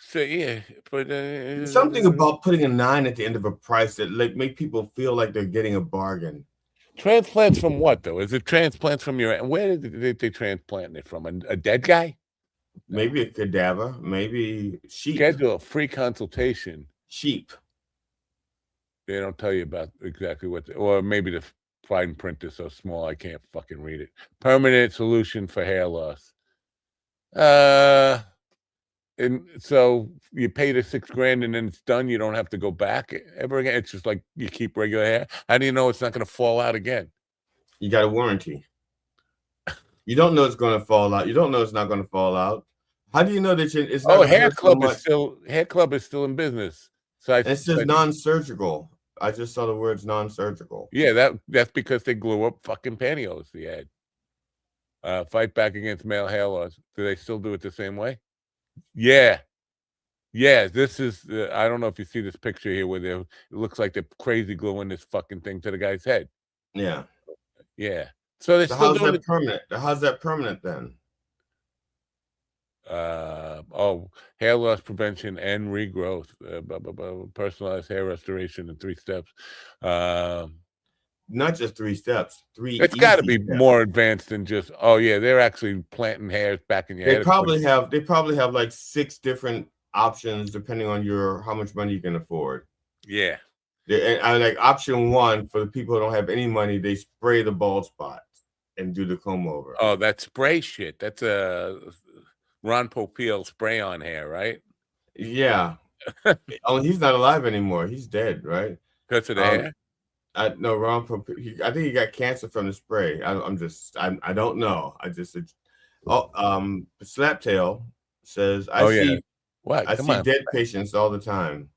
So yeah, but something about putting a 9 at the end of a price that make people feel like they're getting a bargain. Transplants from what though? Is it transplants from your? Where did they transplant it from? A dead guy? Maybe a cadaver. Maybe sheep. Schedule a free consultation. Sheep. They don't tell you about exactly what, or maybe the fine print is so small I can't fucking read it. Permanent solution for hair loss. And so you pay the $6,000 and then it's done. You don't have to go back ever again. It's just like you keep regular hair. How do you know it's not going to fall out again? You got a warranty. You don't know it's going to fall out. You don't know it's not going to fall out. How do you know that it's not? Hair Club is still in business. So it says non-surgical. I just saw the words non-surgical. Yeah, that's because they glue up fucking pantyhose. The ad. Fight back against male hair loss. Do they still do it the same way? Yeah. This is. I don't know if you see this picture here where it looks like they're crazy gluing this fucking thing to the guy's head. Yeah. So they're still doing it permanent. How's that permanent then? Hair loss prevention and regrowth, personalized hair restoration in 3 steps. Not just 3 steps. It's got to be more advanced than just. Oh yeah, they're actually planting hairs back in your head. They probably have like 6 different options depending on how much money you can afford. Yeah. And I like option 1 for the people who don't have any money. They spray the bald spot and do the comb over. Oh, that spray shit. That's a Ron Popeil spray on hair, right? Yeah. Oh, he's not alive anymore. He's dead, right? Because of the hair? No, Ron Popeil. I think he got cancer from the spray. I don't know. Slaptail says I see dead patients all the time.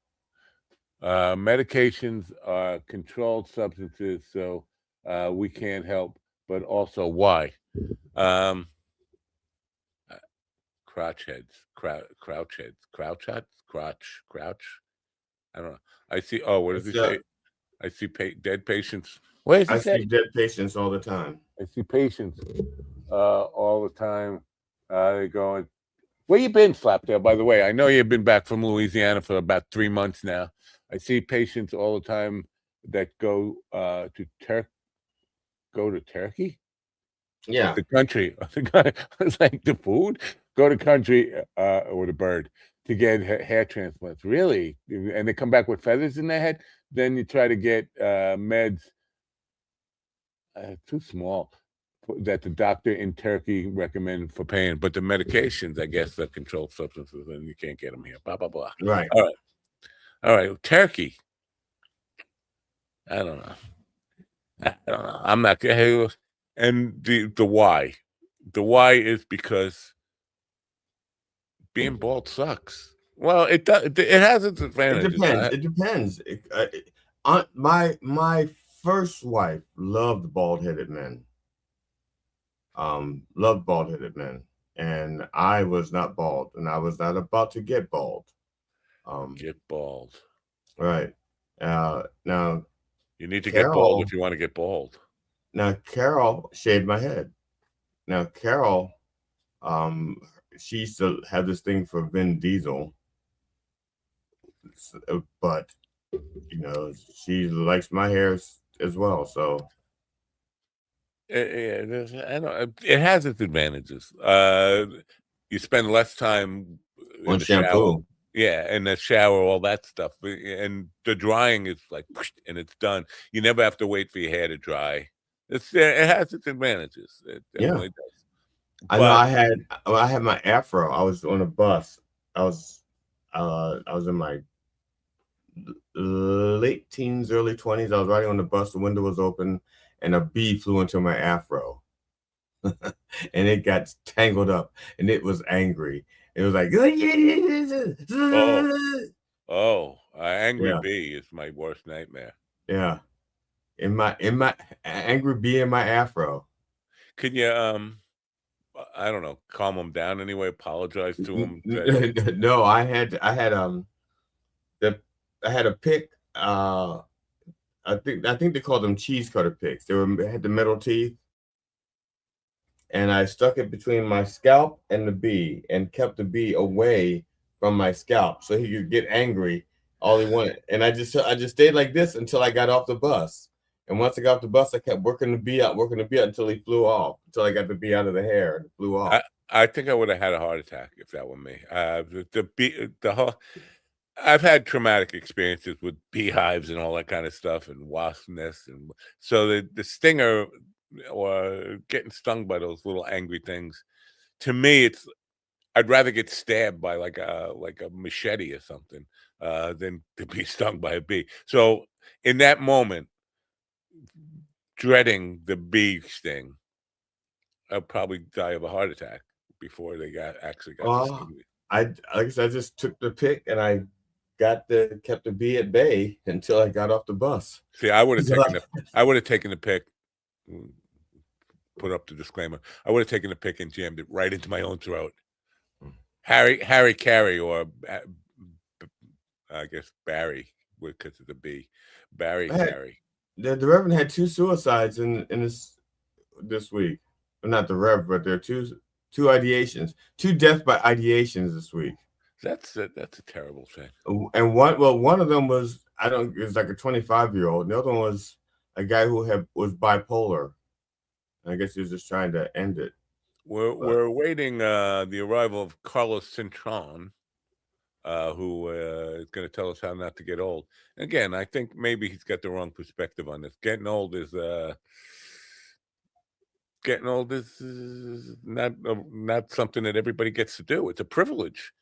Medications are controlled substances, so we can't help. But also, why? Crotch heads, crouch heads, crouch. I don't know. I see. Oh, what does he say? I see dead patients. What does he say? I see dead patients all the time. I see patients all the time. They're going, where you been, Flaptail, by the way? I know you've been back from Louisiana for about 3 months now. I see patients all the time that go to Turkey? Yeah. The country. It's like the food? Go to country or the bird to get hair transplants. Really? And they come back with feathers in their head? Then you try to get meds too small that the doctor in Turkey recommended for pain, but the medications, I guess, are controlled substances, and you can't get them here. Blah blah blah. Right. All right. Turkey. I don't know. I'm not. And the why, is because being bald sucks. Well, it does. It has its advantages. It depends. My first wife loved bald-headed men. Loved bald-headed men, and I was not bald, and I was not about to get bald. Get bald. Right. Now you need to get bald if you want to get bald. Now Carol shaved my head. Now Carol, she used to have this thing for Vin Diesel, but she likes my hair as well. So I know it has its advantages. You spend less time on shampoo. Shower. Yeah, in the shower, all that stuff, and the drying is like, and it's done. You never have to wait for your hair to dry. It has its advantages. It definitely does. I know. I had my afro. I was on a bus. I was in my late teens, early 20s. I was riding on the bus. The window was open, and a bee flew into my afro, and it got tangled up, and it was angry. It was like, angry bee is my worst nightmare. Yeah, in my angry bee in my afro. Can you I don't know, calm them down anyway? Apologize to them? No, I had a pick. I think they called them cheese cutter picks. They had the metal teeth. And I stuck it between my scalp and the bee and kept the bee away from my scalp so he could get angry all he wanted. And I just stayed like this until I got off the bus. And once I got off the bus, I kept working the bee out until he flew off, until I got the bee out of the hair and it flew off. I think I would have had a heart attack if that were me. I've had traumatic experiences with beehives and all that kind of stuff and wasp nests, and so the stinger or getting stung by those little angry things, to me, I'd rather get stabbed by like a machete or something than to be stung by a bee. So in that moment, dreading the bee sting, I'll probably die of a heart attack before they actually got to sting me. I just took the pick and I kept the bee at bay until I got off the bus. See, I would have taken the pick. Put up the disclaimer. I would have taken the pick and jammed it right into my own throat. Harry Carey, or I guess Barry, because of the B. Barry Carey. The Reverend had 2 suicides in this week. Well, not the Rev, but there are two ideations, 2 deaths by ideations this week. That's a terrible thing. And one of them was it was like a 25-year-old. The other one was a guy who was bipolar. I guess he was just trying to end it. We're awaiting the arrival of Carlos Cintron, who is going to tell us how not to get old. Again, I think maybe he's got the wrong perspective on this. Getting old is not something that everybody gets to do. It's a privilege.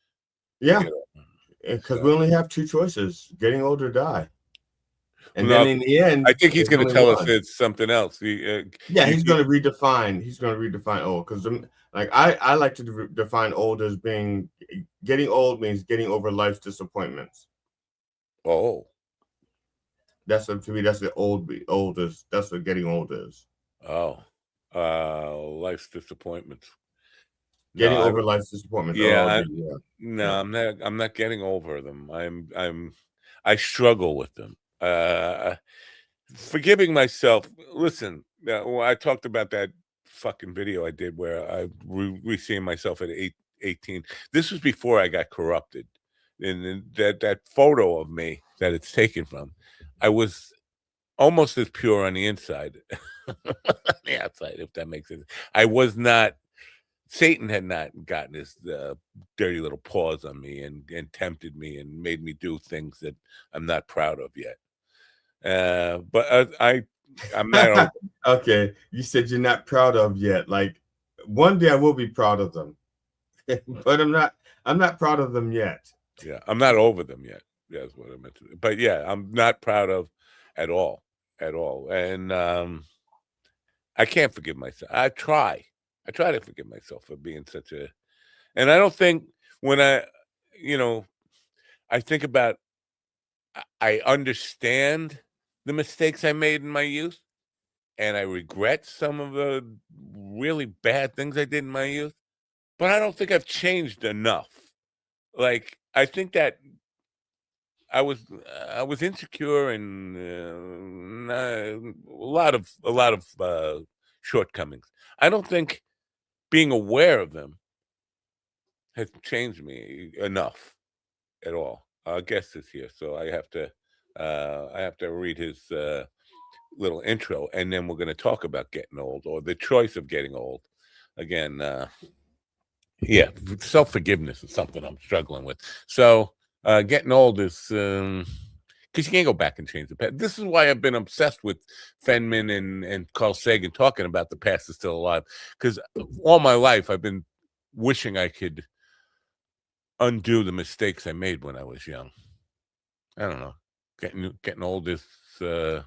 Yeah, because we only have 2 choices: getting old or die. And then in the end, I think he's going to tell us it's something else. He's going to redefine. He's going to redefine old, because I like to define old as getting old means getting over life's disappointments. Oh, to me, that's the oldest. That's what getting old is. Oh, life's disappointments. Getting No, over life's disappointments. yeah, Yeah. no, I'm not getting over them. I struggle with them. Forgiving myself. Listen, well, I talked about that fucking video I did where I re-seeing myself at 18. This was before I got corrupted. And that photo of me that it's taken from, I was almost as pure on the inside, on the outside, if that makes sense. I was not. Satan had not gotten his dirty little paws on me and tempted me and made me do things that I'm not proud of yet. But I'm not. Okay, you said you're not proud of yet. Like one day I will be proud of them, but I'm not. I'm not proud of them yet. Yeah, I'm not over them yet. Yeah, that's what I meant to. But yeah, I'm not proud of at all, and I can't forgive myself. I try to forgive myself for being such a. And I don't think when you know, I think about. I understand the mistakes I made in my youth, and I regret some of the really bad things I did in my youth. But I don't think I've changed enough. Like I think that I was insecure and a lot of shortcomings. I don't think being aware of them has changed me enough at all. Our guest is here, so I have to read his little intro, and then we're going to talk about getting old or the choice of getting old. Again, yeah, self forgiveness is something I'm struggling with. So getting old is because you can't go back and change the past. This is why I've been obsessed with Feynman and Carl Sagan talking about the past is still alive. Because all my life I've been wishing I could undo the mistakes I made when I was young. I don't know. Getting old is.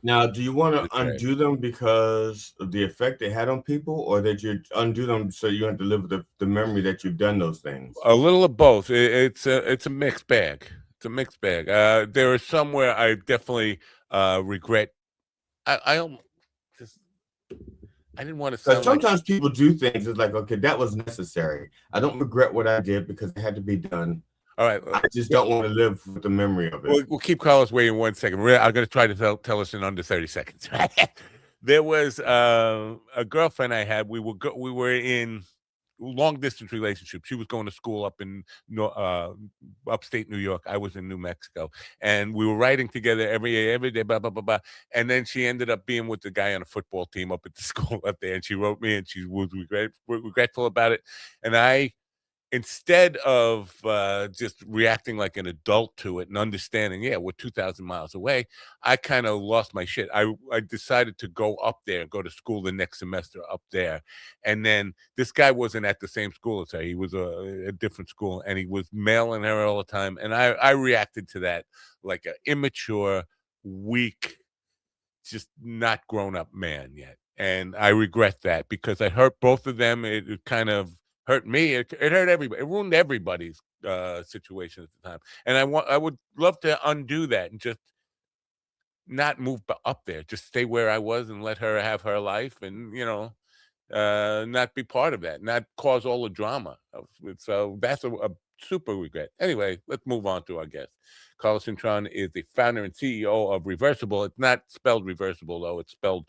Now, do you want to undo them because of the effect they had on people, or that you undo them so you have to live with the memory that you've done those things? A little of both. It's a mixed bag. It's a mixed bag. There are some where I definitely regret. I just I didn't want to sound sometimes like. People do things. It's like, okay, that was necessary. I don't regret what I did because it had to be done. All right. I just don't want to live with the memory of it. We'll keep Carlos waiting 1 second. I'm going to try to tell us in under 30 seconds. There was a girlfriend I had. We were in long distance relationship. She was going to school up in upstate New York. I was in New Mexico, and we were riding together every day, blah blah blah blah. And then she ended up being with the guy on a football team up at the school up there. And she wrote me, and she was regretful about it. And instead of just reacting like an adult to it and understanding, yeah, we're 2,000 miles away, I kind of lost my shit. I decided to go up there and go to school the next semester up there. And then this guy wasn't at the same school as her. He was a different school, and he was mailing her all the time. And I reacted to that like an immature, weak, just not grown up man yet. And I regret that because I hurt both of them. It kind of hurt me. It hurt everybody. It ruined everybody's situation at the time. And I would love to undo that and just not move up there. Just stay where I was and let her have her life, and not be part of that, not cause all the drama. So that's a super regret. Anyway, let's move on to our guest. Carlos Cintron is the founder and CEO of Reversible. It's not spelled reversible though; it's spelled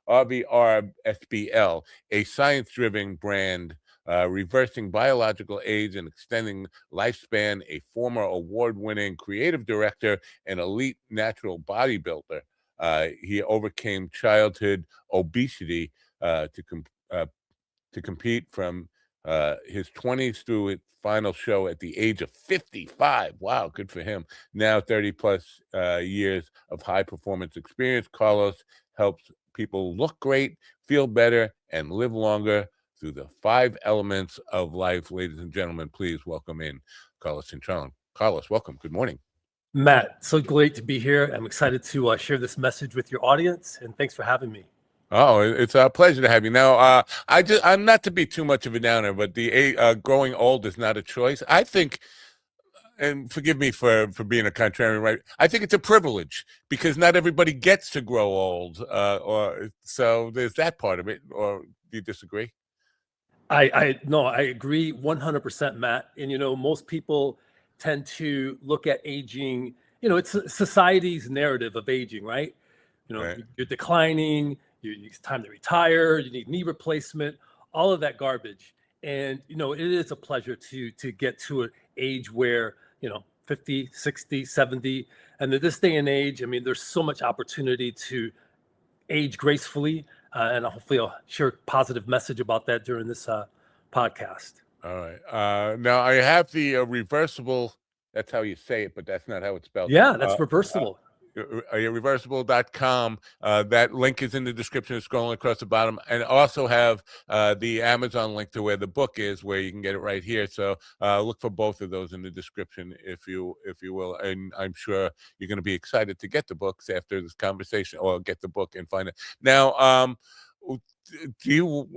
RVRSBL, a science-driven brand reversing biological age and extending lifespan. A former award-winning creative director and elite natural bodybuilder. He overcame childhood obesity to compete from his 20s through its final show at the age of 55. Wow, good for him. Now 30 plus years of high performance experience, Carlos helps people look great, feel better, and live longer through the 5 elements of life. Ladies and gentlemen, please welcome in Carlos Cintron. Carlos, welcome. Good morning. Matt, so great to be here. I'm excited to share this message with your audience, and thanks for having me. Oh, it's a pleasure to have you. Now, I'm not to be too much of a downer, but the growing old is not a choice. I think, and forgive me for being a contrarian, right? I think it's a privilege because not everybody gets to grow old, or so there's that part of it. Or do you disagree? I agree 100%, Matt. And, most people tend to look at aging, it's society's narrative of aging, right? Right. You're declining, it's time to retire, you need knee replacement, all of that garbage. And, it is a pleasure to get to an age where, 50, 60, 70. And at this day and age, I mean, there's so much opportunity to age gracefully. And hopefully I'll share a positive message about that during this podcast. All right. Now I have the reversible. That's how you say it, but that's not how it's spelled. Yeah, that's reversible. Reversible.com. That link is in the description, scrolling across the bottom, and also have the Amazon link to where the book is, where you can get it right here. So look for both of those in the description, if you will. And I'm sure you're going to be excited to get the books after this conversation, or get the book and find it. Now, do you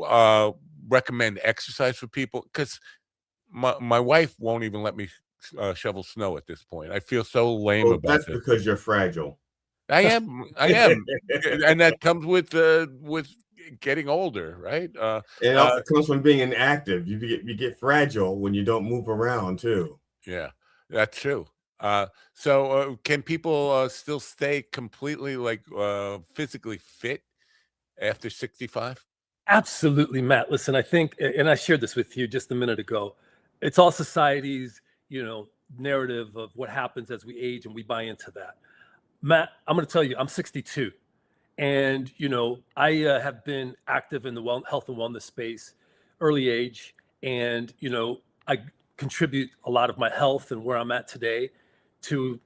recommend exercise for people? Because my wife won't even let me shovel snow at this point. I feel so lame about That's it. because you're fragile. I am, and that comes with getting older, right? It also comes from being inactive. You get fragile when you don't move around too. Yeah, that's true. So can people still stay completely physically fit after 65? Absolutely, Matt. Listen, I think, and I shared this with you just a minute ago, it's all society's, narrative of what happens as we age, and we buy into that. Matt, I'm going to tell you, I'm 62, and, I have been active in the health and wellness space early age, and, I contribute a lot of my health and where I'm at today to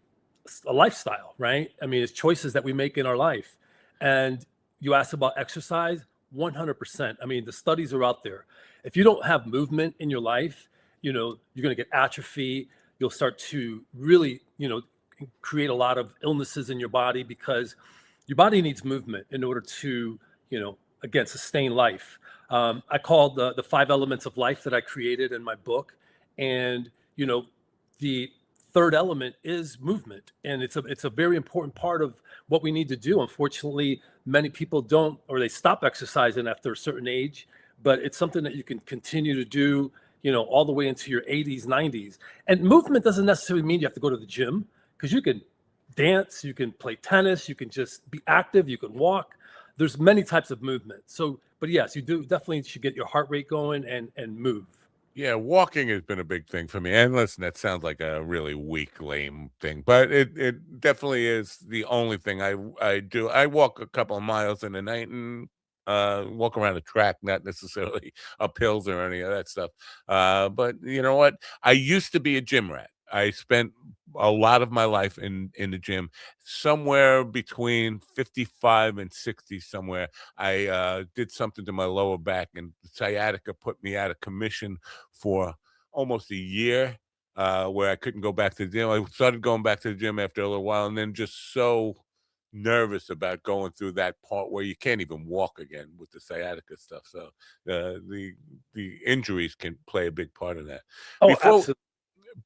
a lifestyle, right? I mean, it's choices that we make in our life. And you asked about exercise, 100%. I mean, the studies are out there. If you don't have movement in your life, you're going to get atrophy. You'll start to really, create a lot of illnesses in your body, because your body needs movement in order to, again, sustain life. I call the 5 elements of life that I created in my book. And, the third element is movement. And it's a very important part of what we need to do. Unfortunately, many people don't, or they stop exercising after a certain age, but it's something that you can continue to do, all the way into your 80s, 90s. And movement doesn't necessarily mean you have to go to the gym, because you can dance, you can play tennis, you can just be active, you can walk. There's many types of movement. So, but yes, you definitely should get your heart rate going and move. Yeah, walking has been a big thing for me. And listen, that sounds like a really weak, lame thing, but it definitely is the only thing I do. I walk a couple of miles in the night and walk around the track, not necessarily up hills or any of that stuff. But you know what? I used to be a gym rat. I spent a lot of my life in the gym, somewhere between 55 and 60 somewhere. I did something to my lower back, and sciatica put me out of commission for almost a year, where I couldn't go back to the gym. I started going back to the gym after a little while, and then just so nervous about going through that part where you can't even walk again with the sciatica stuff. So the injuries can play a big part of that. Oh, absolutely.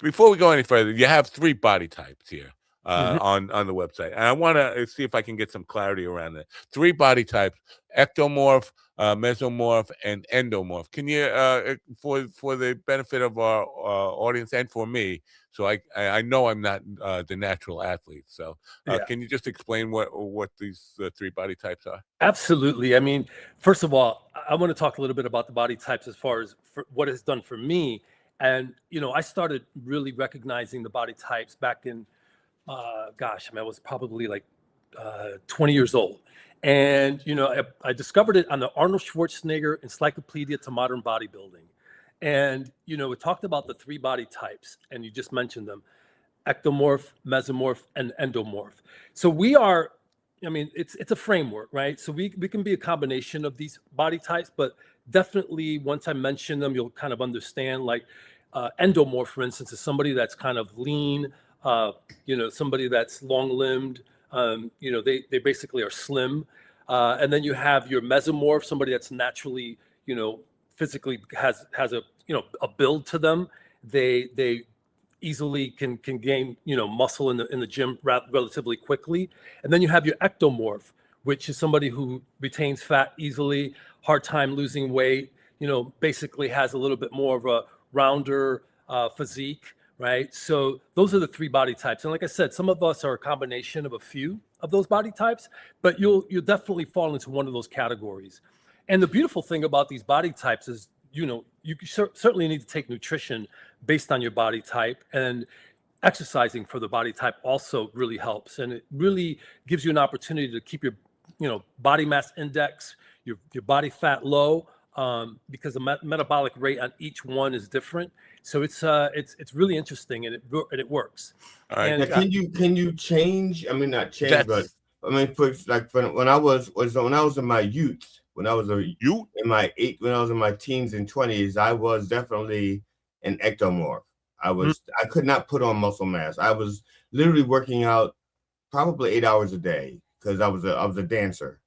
Before we go any further, you have 3 body types here Mhm. on the website, and I want to see if I can get some clarity around that. 3 body types: ectomorph, mesomorph, and endomorph. Can you, for the benefit of our audience and for me, so I know I'm not the natural athlete. So Yeah. can you just explain what these 3 body types are? Absolutely. I mean, first of all, I want to talk a little bit about the body types as far as what it's done for me. And, I started really recognizing the body types back in, I was probably like 20 years old. And, I discovered it on the Arnold Schwarzenegger Encyclopedia to Modern Bodybuilding. And, it talked about the 3 body types, and you just mentioned them: ectomorph, mesomorph, and endomorph. So we are, it's a framework, right? So we can be a combination of these body types, but definitely once I mention them, you'll kind of understand. Like endomorph, for instance, is somebody that's kind of lean, somebody that's long-limbed. They basically are slim. And then you have your mesomorph, somebody that's naturally, physically has a build to them. They easily can gain muscle in the gym relatively quickly. And then you have your ectomorph, which is somebody who retains fat easily, hard time losing weight, basically has a little bit more of a rounder physique, right? So those are the 3 body types. And like I said, some of us are a combination of a few of those body types, but you'll definitely fall into one of those categories. And the beautiful thing about these body types is, you certainly need to take nutrition based on your body type, and exercising for the body type also really helps. And it really gives you an opportunity to keep your, body mass index, your body fat low, because the metabolic rate on each one is different. So it's really interesting, and it works. All right. And now, can you change? I mean, not change, but I mean, when I was in my youth, when I was in my teens and 20s, I was definitely an ectomorph. I could not put on muscle mass. I was literally working out probably 8 hours a day because I was a dancer,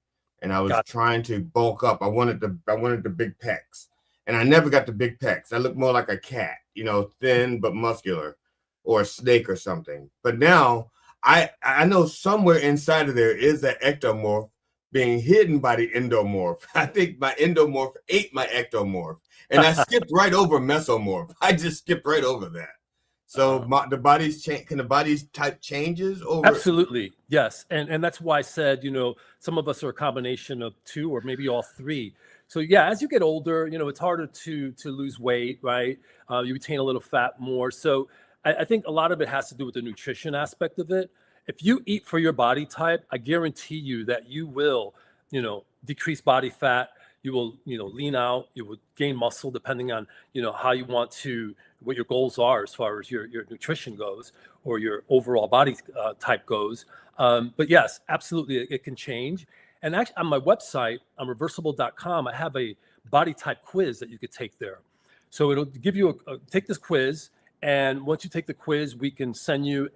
and I was trying to bulk up. I wanted the big pecs, and I never got the big pecs. I looked more like a cat, thin but muscular, or a snake or something. But now I know somewhere inside of there is that ectomorph being hidden by the endomorph. I think my endomorph ate my ectomorph, and I skipped right over mesomorph. I just skipped right over that. So the body's can the body's type changes over? Absolutely, yes, and that's why I said, some of us are a combination of 2 or maybe all 3. So yeah, as you get older, it's harder to lose weight, right? You retain a little fat more. So I think a lot of it has to do with the nutrition aspect of it. If you eat for your body type, I guarantee you that you will, decrease body fat. You will, lean out. You will gain muscle, depending on, how you want to, what your goals are as far as your nutrition goes, or your overall body type goes. But yes, absolutely, it can change. And actually, on my website, on reversible.com, I have a body type quiz that you could take there. So it'll give you take this quiz, and once you take the quiz, we can send you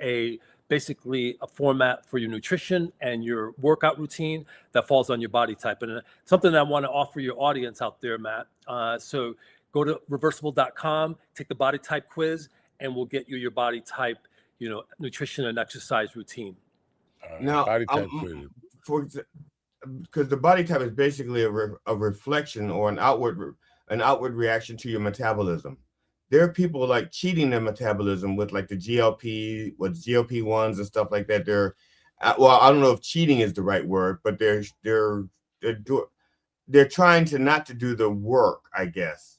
basically a format for your nutrition and your workout routine that falls on your body type. And something that I want to offer your audience out there, Matt. So go to reversible.com, take the body type quiz, and we'll get you your body type, nutrition and exercise routine. Now, body type quiz. Because the body type is basically a reflection or an outward reaction to your metabolism. There are people like cheating their metabolism with like the GLP-1s and stuff like that. I don't know if cheating is the right word, but they're trying to not to do the work, I guess,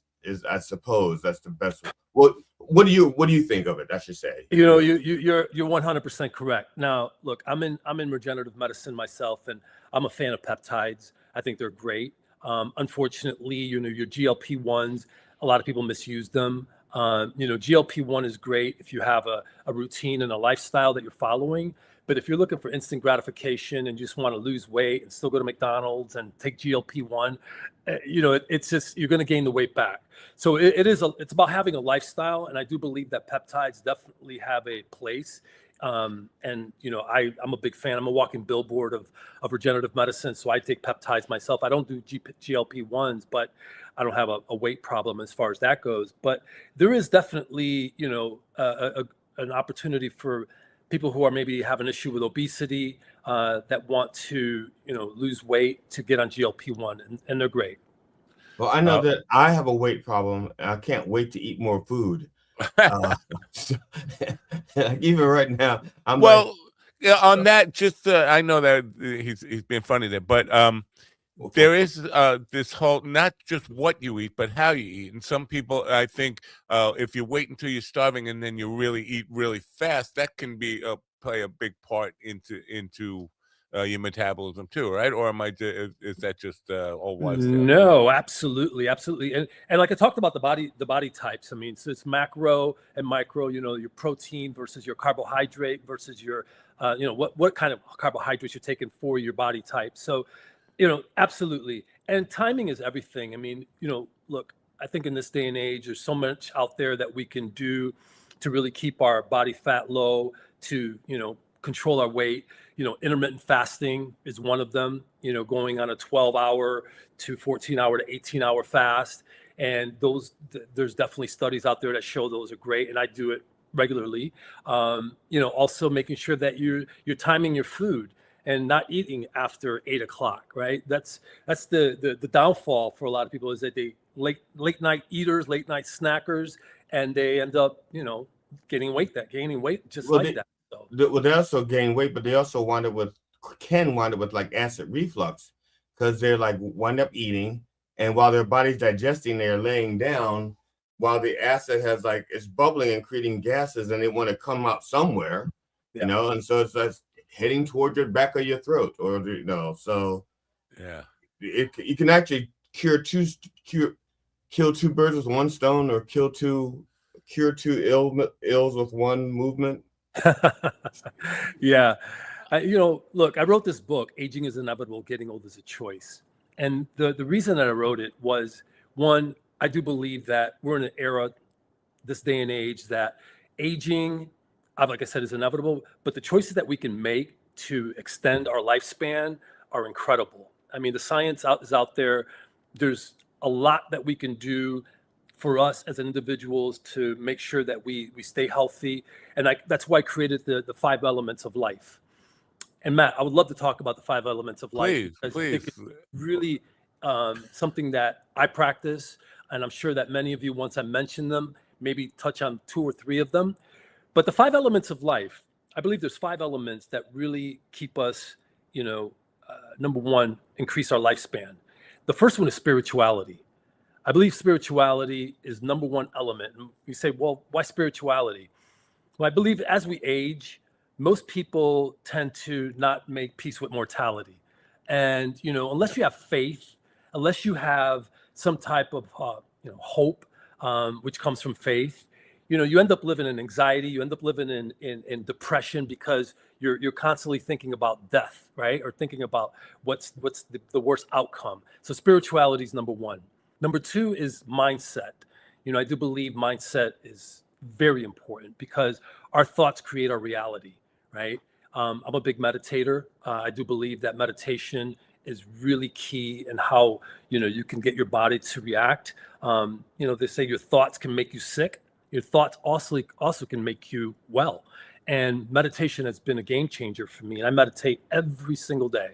I suppose that's the best. What do you think of it? I should say. You're 100% correct. Now, look, I'm in regenerative medicine myself, and I'm a fan of peptides. I think they're great. Unfortunately, your GLP-1s, a lot of people misuse them. GLP-1 is great if you have a routine and a lifestyle that you're following. But if you're looking for instant gratification and you just want to lose weight and still go to McDonald's and take GLP-1, it's just, you're going to gain the weight back. So it's about having a lifestyle. And I do believe that peptides definitely have a place. I'm a big fan. I'm a walking billboard of regenerative medicine. So I take peptides myself. I don't do GLP-1s, but I don't have a weight problem as far as that goes. But there is definitely, an opportunity for people who are maybe have an issue with obesity that want to, lose weight to get on GLP-1, and they're great. Well, I know that I have a weight problem, and I can't wait to eat more food. Even right now, on that, just I know that he's been funny there, but there is this whole, not just what you eat, but how you eat. And some people, I think, if you wait until you're starving and then you really eat really fast, that can be play a big part into your metabolism too, right? Or is that just old wives' tale? No, absolutely. And like I talked about the body types. I mean, so it's macro and micro. Your protein versus your carbohydrate versus your what kind of carbohydrates you're taking for your body type. So, absolutely. And timing is everything. I mean, look, I think in this day and age, there's so much out there that we can do to really keep our body fat low, to, control our weight. Intermittent fasting is one of them, going on a 12-hour to 14-hour to 18-hour fast. And there's definitely studies out there that show those are great. And I do it regularly. Also making sure that you're timing your food and not eating after 8 o'clock, right? That's the downfall for a lot of people, is that they late night eaters, late night snackers, and they end up, gaining weight just Well, like that. So. They also gain weight, but they also can wind up with like acid reflux, because they're like wind up eating, and while their body's digesting, they're laying down while the acid it's bubbling and creating gases, and they want to come out somewhere, and so it's like heading toward the back of your throat, or so yeah, you can actually kill two birds with one stone, or cure two ills with one movement. Yeah. Look, I wrote this book, Aging is Inevitable, Getting Old is a Choice. And the reason that I wrote it was, one, I do believe that we're in an era, this day and age, that aging, like I said, is inevitable, but the choices that we can make to extend our lifespan are incredible. I mean, the science is out there. There's a lot that we can do for us as individuals to make sure that we stay healthy. And that's why I created the 5 elements of life. And Matt, I would love to talk about the 5 elements of life. Please. I think it's really something that I practice. And I'm sure that many of you, once I mention them, maybe touch on 2 or 3 of them. But the 5 elements of life, I believe there's 5 elements that really keep us, number one, increase our lifespan. The first one is spirituality. I believe spirituality is number 1 element. And you say, well, why spirituality? Well, I believe as we age, most people tend to not make peace with mortality. And, unless you have faith, unless you have some type of, hope, which comes from faith, you end up living in anxiety, you end up living in depression, because you're constantly thinking about death, right? Or thinking about what's the worst outcome. So spirituality is number 1. Number 2 is mindset. I do believe mindset is very important, because our thoughts create our reality, right? I'm a big meditator. I do believe that meditation is really key in how, you can get your body to react. They say your thoughts can make you sick. Your thoughts also can make you well. And meditation has been a game changer for me. And I meditate every single day.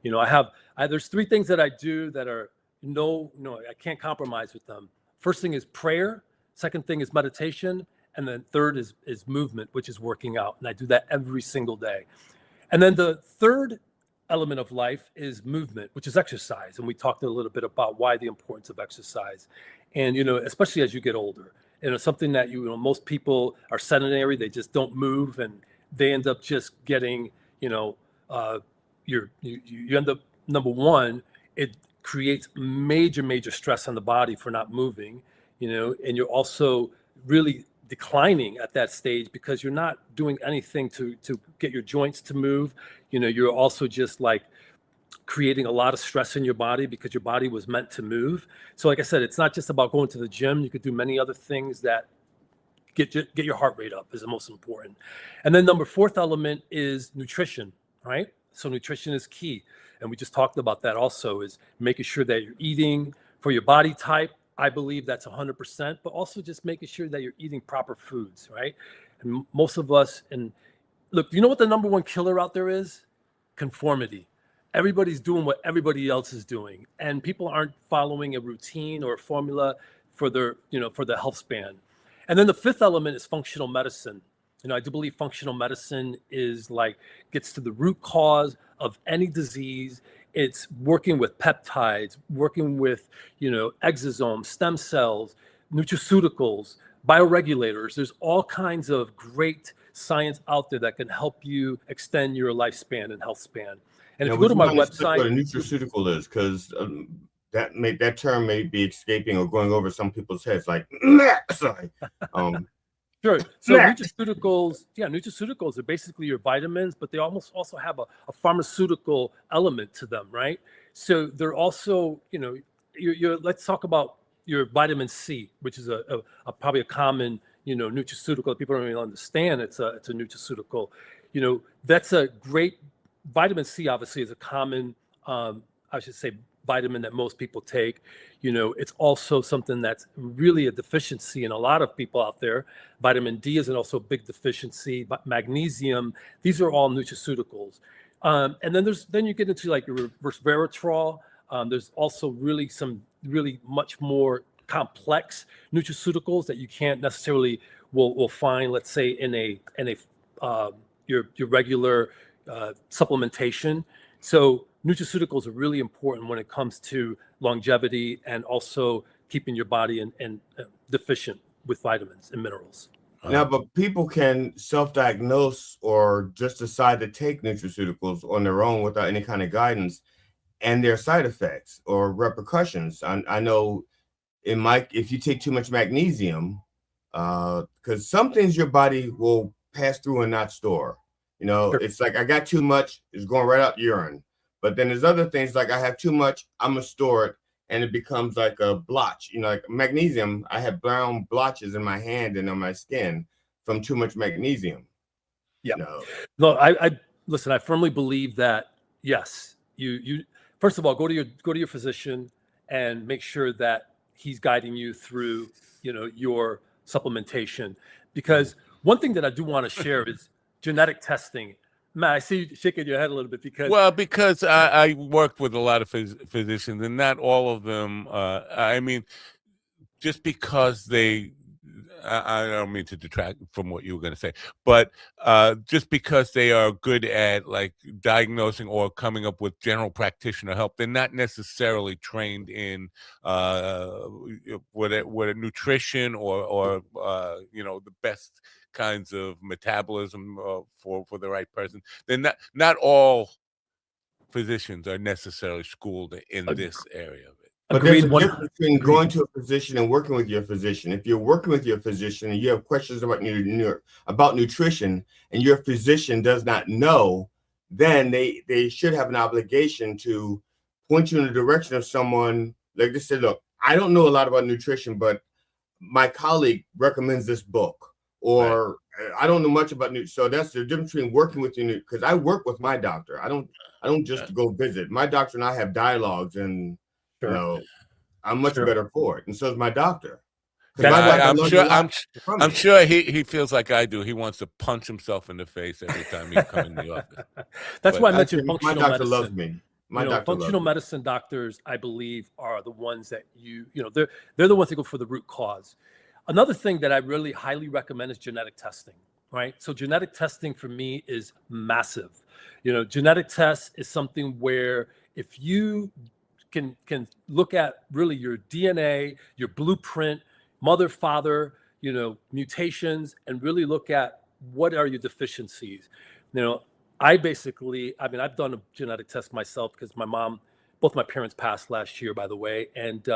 There's 3 things that I do that are, I can't compromise with them. First thing is prayer. Second thing is meditation. And then third is movement, which is working out. And I do that every single day. And then the third element of life is movement, which is exercise. And we talked a little bit about why the importance of exercise. And, especially as you get older, something that, most people are sedentary, they just don't move, and they end up just getting, you end up, number 1, it creates major stress on the body for not moving, and you're also really declining at that stage, because you're not doing anything to get your joints to move. You're also just like creating a lot of stress in your body, because your body was meant to move. So like I said, it's not just about going to the gym. You could do many other things that get your heart rate up, is the most important. And then number 4th element is nutrition, right? So nutrition is key. And we just talked about that also, is making sure that you're eating for your body type. I believe that's 100%, but also just making sure that you're eating proper foods, right? And most of us, and look, you know what the number 1 killer out there is? Conformity. Everybody's doing what everybody else is doing, and people aren't following a routine or a formula for their, for the health span. And then the 5th element is functional medicine. I do believe functional medicine gets to the root cause of any disease. It's working with peptides, working with, exosomes, stem cells, nutraceuticals, bioregulators. There's all kinds of great science out there that can help you extend your lifespan and health span. And if you go to my website, what a nutraceutical is, because that term may be escaping or going over some people's heads. Like, sorry. Sure. So nutraceuticals are basically your vitamins, but they almost also have a pharmaceutical element to them, right? So they're also, let's talk about your vitamin C, which is probably a common, nutraceutical that people don't really understand. It's a nutraceutical. That's a great. Vitamin C obviously is a common, vitamin that most people take. It's also something that's really a deficiency in a lot of people out there. Vitamin D is also a big deficiency. Magnesium, these are all nutraceuticals. And then you get into like your resveratrol. There's also really some really much more complex nutraceuticals that you can't necessarily will find, let's say, in a your regular supplementation. So nutraceuticals are really important when it comes to longevity and also keeping your body and deficient with vitamins and minerals. Now, but people can self-diagnose or just decide to take nutraceuticals on their own without any kind of guidance, and their side effects or repercussions. I know if you take too much magnesium, because some things your body will pass through and not store. Sure. It's like I got too much, it's going right out urine. But then there's other things like I have too much, I'm gonna store it, and it becomes like a blotch. Like magnesium, I have brown blotches in my hand and on my skin from too much magnesium. Yeah. No, I listen, I firmly believe that yes, you first of all go to your physician and make sure that he's guiding you through, your supplementation. Because one thing that I do want to share is genetic testing. Matt, I see you shaking your head a little bit because I worked with a lot of physicians, and not all of them. I mean, just because I don't mean to detract from what you were going to say, but just because they are good at like diagnosing or coming up with general practitioner help, they're not necessarily trained in what a nutrition or the best kinds of metabolism for the right person. They're not all physicians are necessarily schooled in this area of it. But there's a difference between going to a physician and working with your physician. If you're working with your physician and you have questions about nutrition and your physician does not know, then they should have an obligation to point you in the direction of someone like this. Say, look, I don't know a lot about nutrition, but my colleague recommends this book, or I don't know much about nutrition. So that's the difference between working with you, because I work with my doctor. I don't just go visit. My doctor and I have dialogues, and Sure. I'm much better for it, and so is my doctor. I'm sure he feels like I do. He wants to punch himself in the face every time you come in the office. That's why I mentioned functional medicine. My doctor loves me. Functional medicine doctors, I believe, are the ones that they're the ones that go for the root cause. Another thing that I really highly recommend is genetic testing. Right. So genetic testing for me is massive. Genetic tests is something where if you can look at really your DNA, your blueprint, mother, father, mutations, and really look at what are your deficiencies. I've done a genetic test myself because both my parents passed last year, by the way. And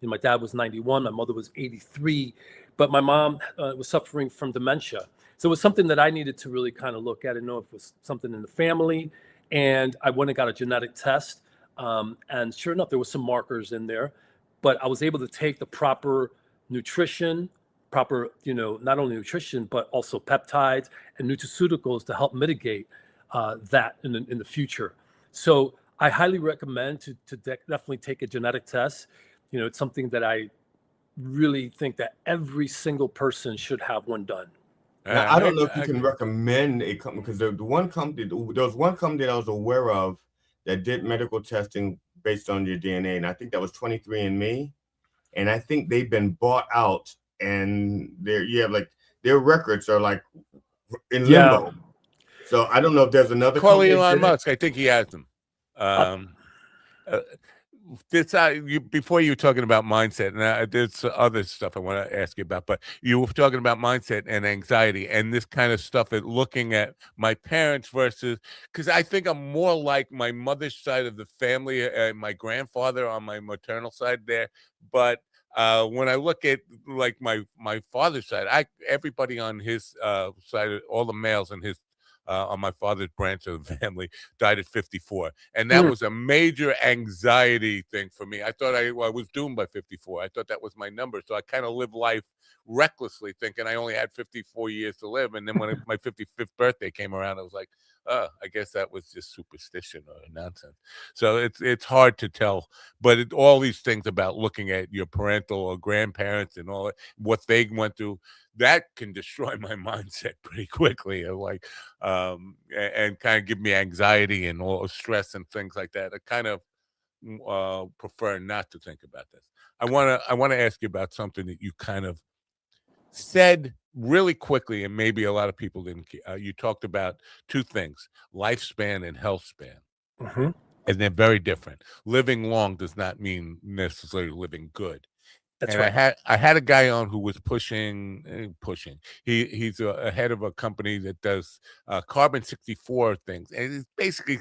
my dad was 91, my mother was 83, but my mom was suffering from dementia. So it was something that I needed to really kind of look at and know if it was something in the family. And I went and got a genetic test. And sure enough, there was some markers in there, but I was able to take the proper nutrition, not only nutrition, but also peptides and nutraceuticals to help mitigate that in the future. So I highly recommend to definitely take a genetic test. It's something that I really think that every single person should have one done. Now, I don't know if you can recommend a company, because there was one company that I was aware of that did medical testing based on your DNA, and I think that was 23andMe, and I think they've been bought out, and their records are like in limbo. So I don't know if there's another. Call Elon Musk. I think he has them. Before you were talking about mindset, and there's other stuff I want to ask you about, but you were talking about mindset and anxiety and this kind of stuff, and looking at my parents versus, because I think I'm more like my mother's side of the family, my grandfather on my maternal side there. But when I look at like my father's side, everybody on his side, all the males in his on my father's branch of the family died at 54. And that was a major anxiety thing for me. I thought I was doomed by 54. I thought that was my number. So I kind of lived life recklessly, thinking I only had 54 years to live. And then when my 55th birthday came around, I was like, I guess that was just superstition or nonsense. So it's hard to tell. But all these things about looking at your parental or grandparents and all what they went through, that can destroy my mindset pretty quickly, and kind of give me anxiety and all stress and things like that. It kind of prefer not to think about this. I want to ask you about something that you kind of said really quickly, and maybe a lot of people didn't. You talked about two things: lifespan and health span, and they're very different. Living long does not mean necessarily living good. That's And right. I had a guy on who was pushing. He's a head of a company that does carbon 64 things, and it's basically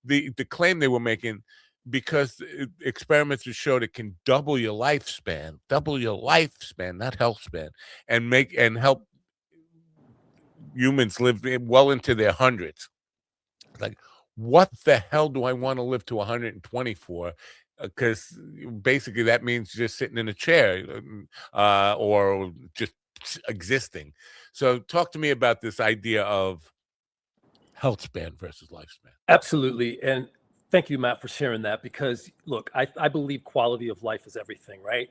the claim they were making, because experiments have showed it can double your lifespan, not health span, and help humans live well into their hundreds. Like, what the hell do I want to live to 120 for? Because basically that means just sitting in a chair or just existing. So talk to me about this idea of health span versus lifespan. Absolutely. And thank you, Matt, for sharing that, because look, I believe quality of life is everything, right?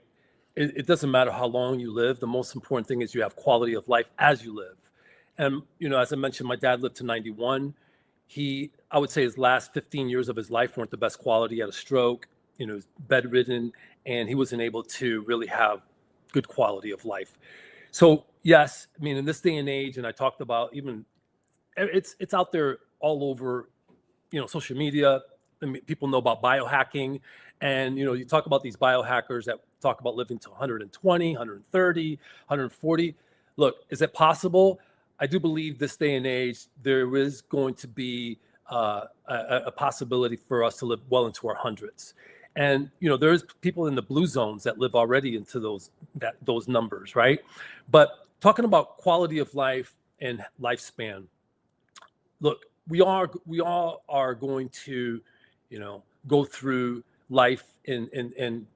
It doesn't matter how long you live. The most important thing is you have quality of life as you live. And, as I mentioned, my dad lived to 91. I would say his last 15 years of his life weren't the best quality. He had a stroke, he was bedridden, and he wasn't able to really have good quality of life. So yes, I mean, in this day and age, and I talked about even, it's out there all over, social media. I mean, people know about biohacking, and you talk about these biohackers that talk about living to 120, 130, 140. Look, is it possible? I do believe this day and age there is going to be a possibility for us to live well into our hundreds. And there's people in the blue zones that live already into those numbers, right? But talking about quality of life and lifespan, look, we all are going to, go through life and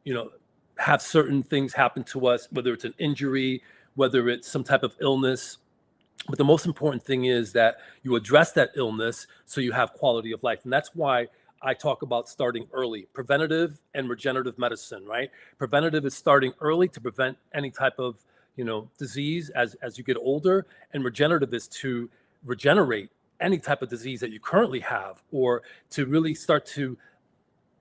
have certain things happen to us, whether it's an injury, whether it's some type of illness. But the most important thing is that you address that illness so you have quality of life. And that's why I talk about starting early, preventative and regenerative medicine, right? Preventative is starting early to prevent any type of, disease as you get older. And regenerative is to regenerate any type of disease that you currently have, or to really start to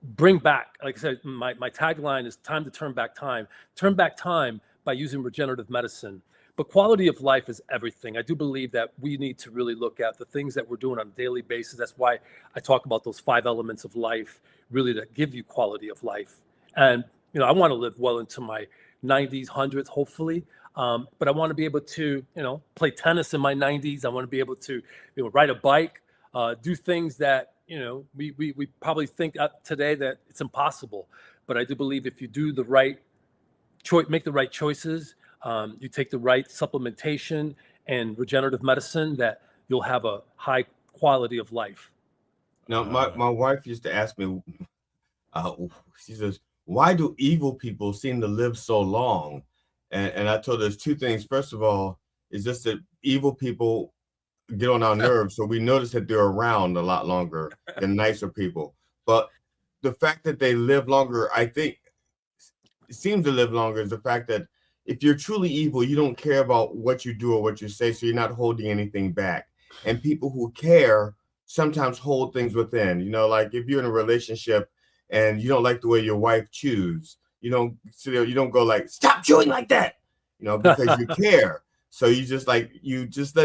bring back, like I said, my tagline is time to turn back time by using regenerative medicine. But quality of life is everything. I do believe that we need to really look at the things that we're doing on a daily basis. That's why I talk about those 5 elements of life, really, that give you quality of life. And, I want to live well into my 90s, 100s, hopefully. But I want to be able to, play tennis in my 90s. I want to be able to, ride a bike, do things that, we probably think today that it's impossible. But I do believe if you do the right choice, make the right choices, you take the right supplementation and regenerative medicine, that you'll have a high quality of life. Now, my wife used to ask me, she says, why do evil people seem to live so long? And I told her there's 2 things. First of all, it's just that evil people get on our nerves, so we notice that they're around a lot longer than nicer people. But the fact that they live longer, I think, seems to live longer, is the fact that if you're truly evil, you don't care about what you do or what you say, so you're not holding anything back. And people who care sometimes hold things within. Like if you're in a relationship and you don't like the way your wife chews, you don't go like, stop chewing like that, because you care. So you just let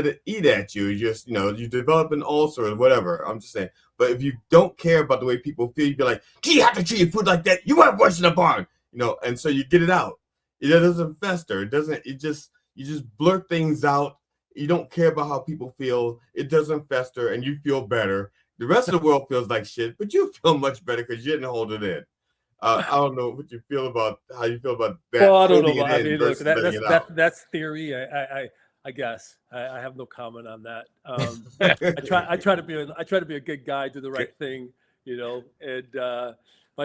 it eat at you. You just, you develop an ulcer or whatever. I'm just saying. But if you don't care about the way people feel, you'd be like, do you have to chew your food like that? You weren't washing the barn, and so you get it out. It doesn't fester. You just blurt things out. You don't care about how people feel. It doesn't fester, and you feel better. The rest of the world feels like shit, but you feel much better because you didn't hold it in. I don't know how you feel about that. Well, I don't know. I mean, look, that's theory. I guess I have no comment on that. I try to be a good guy, do the right thing, and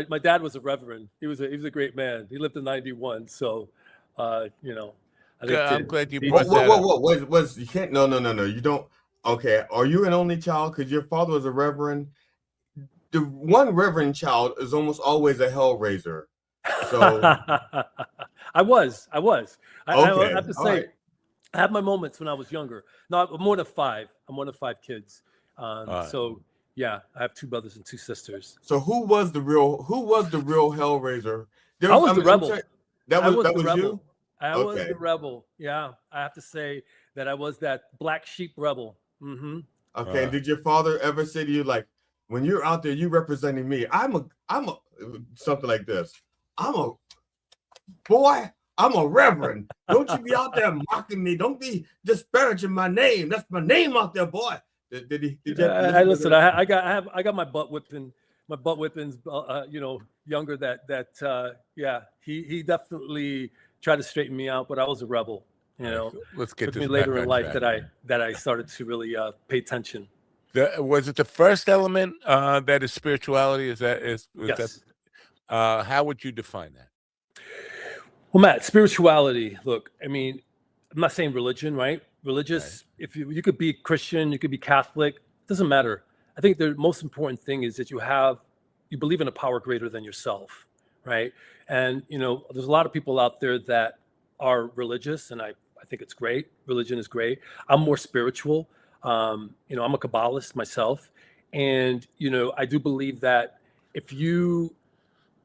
my dad was a reverend. He was a great man. He lived to 91. So, I think I'm glad you brought that up. What? You can't. No. You don't. Okay. Are you an only child? Because your father was a reverend. The one reverend child is almost always a hellraiser. So I was. Okay. I have to say, right. I had my moments when I was younger. No, I'm one of 5. I'm one of 5 kids. So Yeah, I have 2 brothers and 2 sisters. So who was the real Hellraiser? I was the rebel. That I was the rebel. you? I was Okay. the rebel. Yeah, I have to say that I was that black sheep rebel. Okay. Did your father ever say to you, like, when you're out there, you representing me? I'm a something like this. I'm a reverend. Don't you be out there mocking me. Don't be disparaging my name. That's my name out there, boy. Did you listen? I got my butt whipping. My butt whippings, younger. He definitely tried to straighten me out, but I was a rebel. Let's get took this me later back in on life track. that I started to really pay attention. Was it the first element that is spirituality? Is Yes. that? How would you define that? Well, Matt, spirituality. Look, I mean, I'm not saying religion, right? Religious. Right. If you could be Christian, you could be Catholic. It doesn't matter. I think the most important thing is that you believe in a power greater than yourself, right? And there's a lot of people out there that are religious, and I think it's great. Religion is great. I'm more spiritual. I'm a Kabbalist myself, and I do believe that if you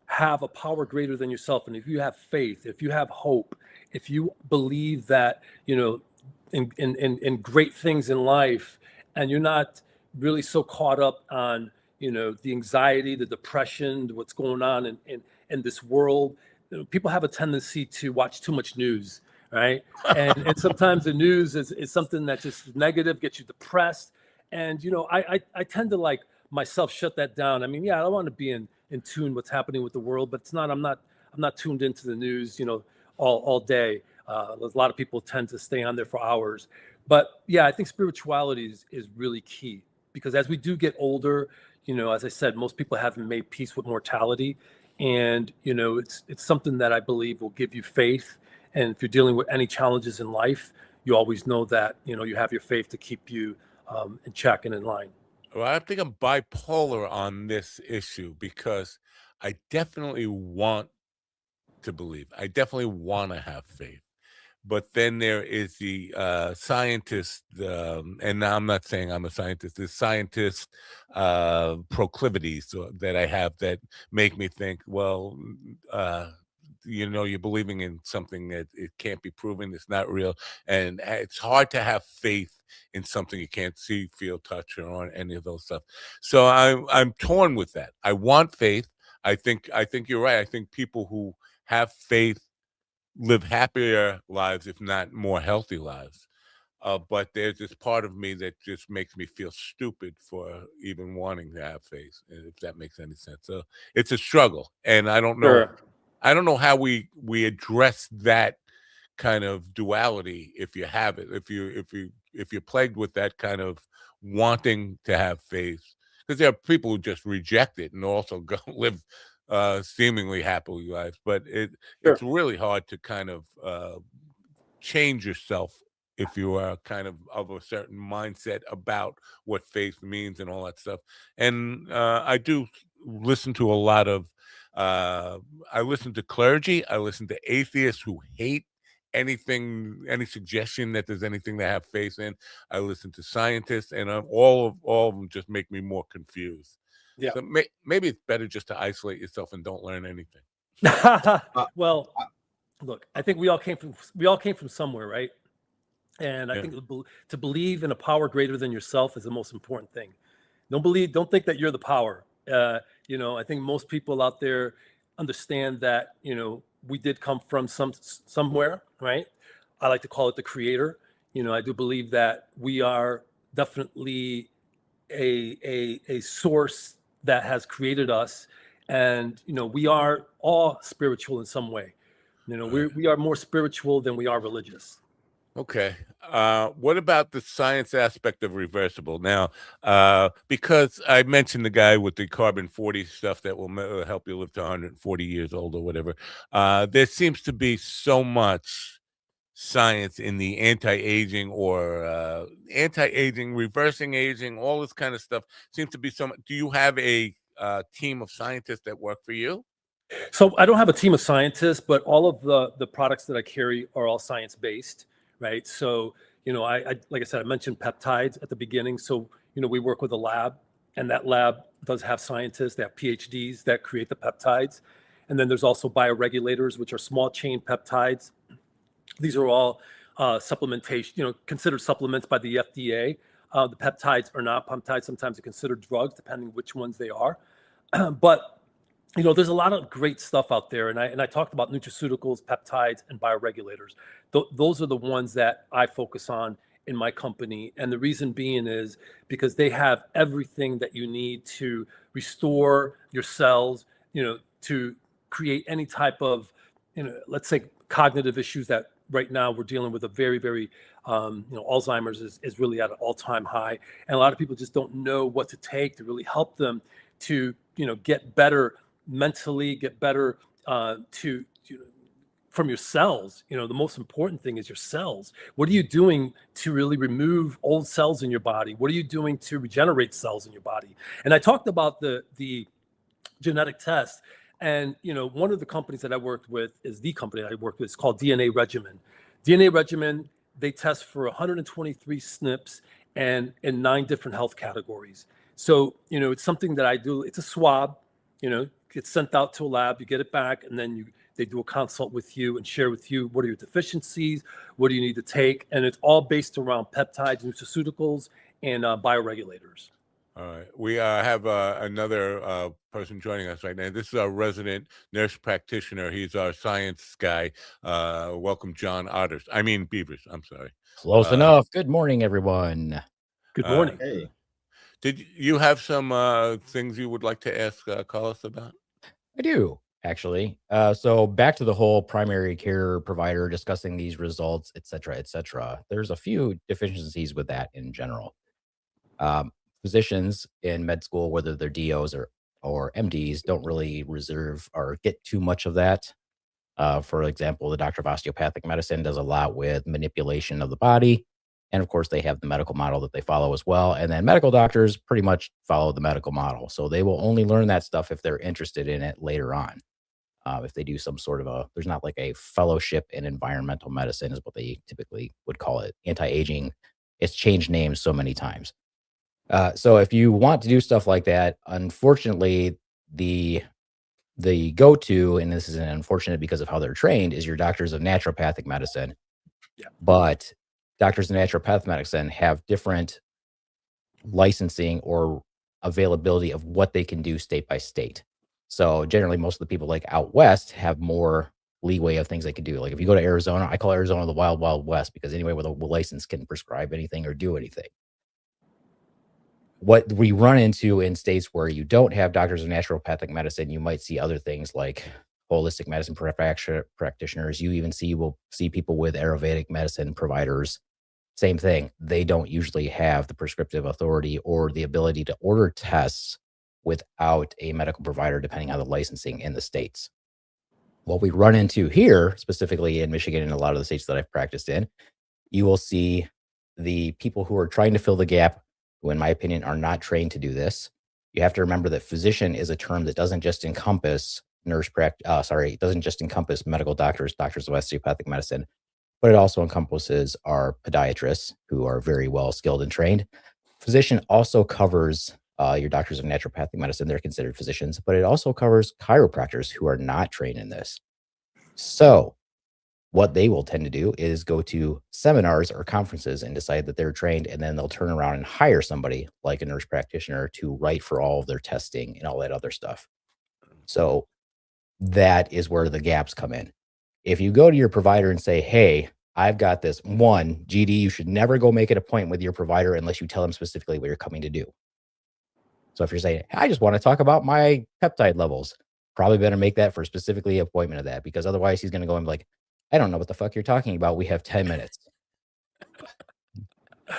have a power greater than yourself, and if you have faith, if you have hope, if you believe that in great things in life, and you're not really so caught up on the anxiety, the depression, what's going on in this world. People have a tendency to watch too much news, right? And sometimes the news is something that just negative, gets you depressed. And I tend to, like myself, shut that down. I mean, yeah, I want to be in tune what's happening with the world, but I'm not tuned into the news all day. A lot of people tend to stay on there for hours. But yeah, I think spirituality is really key, because as we do get older, as I said, most people haven't made peace with mortality. And, it's something that I believe will give you faith. And if you're dealing with any challenges in life, you always know that, you have your faith to keep you in check and in line. Well, I think I'm bipolar on this issue, because I definitely want to believe. I definitely want to have faith. But then there is the scientist, and I'm not saying I'm a scientist, the scientist proclivities that I have that make me think, well, you're believing in something that it can't be proven, it's not real. And it's hard to have faith in something you can't see, feel, touch, or on any of those stuff. So I'm torn with that. I want faith. I think you're right. I think people who have faith live happier lives, if not more healthy lives. But there's this part of me that just makes me feel stupid for even wanting to have faith, if that makes any sense. So it's a struggle, and I don't know. Sure. I don't know how we address that kind of duality if you have it. If you're plagued with that kind of wanting to have faith, because there are people who just reject it and also go live seemingly happily lives. But it's really hard to kind of change yourself if you are kind of a certain mindset about what faith means and all that stuff. And I do listen to a lot of I listen to clergy, I listen to atheists who hate any suggestion that there's anything to have faith in. I listen to scientists, and all of them just make me more confused. Yeah. So maybe it's better just to isolate yourself and don't learn anything. Well, look, I think we all came from somewhere, right? And I think to believe in a power greater than yourself is the most important thing. Don't think that you're the power. I think most people out there understand that, we did come from somewhere, right? I like to call it the creator. I do believe that we are definitely a source that has created us. And, we are all spiritual in some way. We are more spiritual than we are religious. Okay. What about the science aspect of reversible? Now, because I mentioned the guy with the carbon 40 stuff that will help you live to 140 years old or whatever, there seems to be so much science in the anti-aging or anti-aging, reversing aging, all this kind of stuff seems to be so much. Do you have a team of scientists that work for you? So I don't have a team of scientists, but all of the products that I carry are all science-based. Right. So, I like I said, I mentioned peptides at the beginning. So, we work with a lab, and that lab does have scientists, they have PhDs that create the peptides. And then there's also bioregulators, which are small chain peptides. These are all supplementation, considered supplements by the FDA. The peptides are not peptides. Sometimes they're considered drugs, depending which ones they are. But there's a lot of great stuff out there, and I talked about nutraceuticals, peptides, and bioregulators. Those are the ones that I focus on in my company, and the reason being is because they have everything that you need to restore your cells, to create any type of, let's say, cognitive issues that right now we're dealing with a very, very, Alzheimer's is really at an all-time high, and a lot of people just don't know what to take to really help them to, get better mentally, get better from your cells. The most important thing is your cells. What are you doing to really remove old cells in your body? What are you doing to regenerate cells in your body? And I talked about the genetic test. And, one of the companies that I worked with is it's called DNA Regimen. DNA Regimen, they test for 123 SNPs and in 9 different health categories. So, it's something that I do. It's a swab, gets sent out to a lab, you get it back, and then they do a consult with you and share with you what are your deficiencies, what do you need to take, and it's all based around peptides, nutraceuticals, and bioregulators. All right. We have another person joining us right now. This is our resident nurse practitioner. He's our science guy. Welcome, John Beavers. I'm sorry. Close enough. Good morning, everyone. Good morning. Hey. Did you have some things you would like to ask Carlos about? I do, actually. So back to the whole primary care provider discussing these results, et cetera. There's a few deficiencies with that in general. Physicians in med school, whether they're DOs or MDs, don't really reserve or get too much of that. For example, the doctor of osteopathic medicine does a lot with manipulation of the body. And of course, they have the medical model that they follow as well. And then medical doctors pretty much follow the medical model. So they will only learn that stuff if they're interested in it later on. If they do some sort of there's not like a fellowship in environmental medicine is what they typically would call it. Anti-aging. It's changed names so many times. So if you want to do stuff like that, unfortunately, the go-to, and this is unfortunate because of how they're trained, is your doctors of naturopathic medicine. Yeah. But doctors of naturopathic medicine have different licensing or availability of what they can do state by state. So generally, most of the people like out west have more leeway of things they can do. Like if you go to Arizona, I call Arizona the wild, wild west because anyway with a license can prescribe anything or do anything. What we run into in states where you don't have doctors of naturopathic medicine, you might see other things like holistic medicine practitioners. Will see people with Ayurvedic medicine providers. Same thing. They don't usually have the prescriptive authority or the ability to order tests without a medical provider, depending on the licensing in the states. What we run into here, specifically in Michigan and a lot of the states that I've practiced in, you will see the people who are trying to fill the gap, who in my opinion are not trained to do this. You have to remember that physician is a term that doesn't just encompass it doesn't just encompass medical doctors of osteopathic medicine, but it also encompasses our podiatrists who are very well skilled and trained. Physician also covers your doctors of naturopathic medicine. They're considered physicians, but it also covers chiropractors who are not trained in this. So what they will tend to do is go to seminars or conferences and decide that they're trained, and then they'll turn around and hire somebody like a nurse practitioner to write for all of their testing and all that other stuff. So that is where the gaps come in. If you go to your provider and say, hey, I've got this, GD, you should never go make an appointment with your provider unless you tell them specifically what you're coming to do. So if you're saying, I just want to talk about my peptide levels, probably better make that for specifically an appointment of that, because otherwise he's going to go and be like, I don't know what the fuck you're talking about. We have 10 minutes. You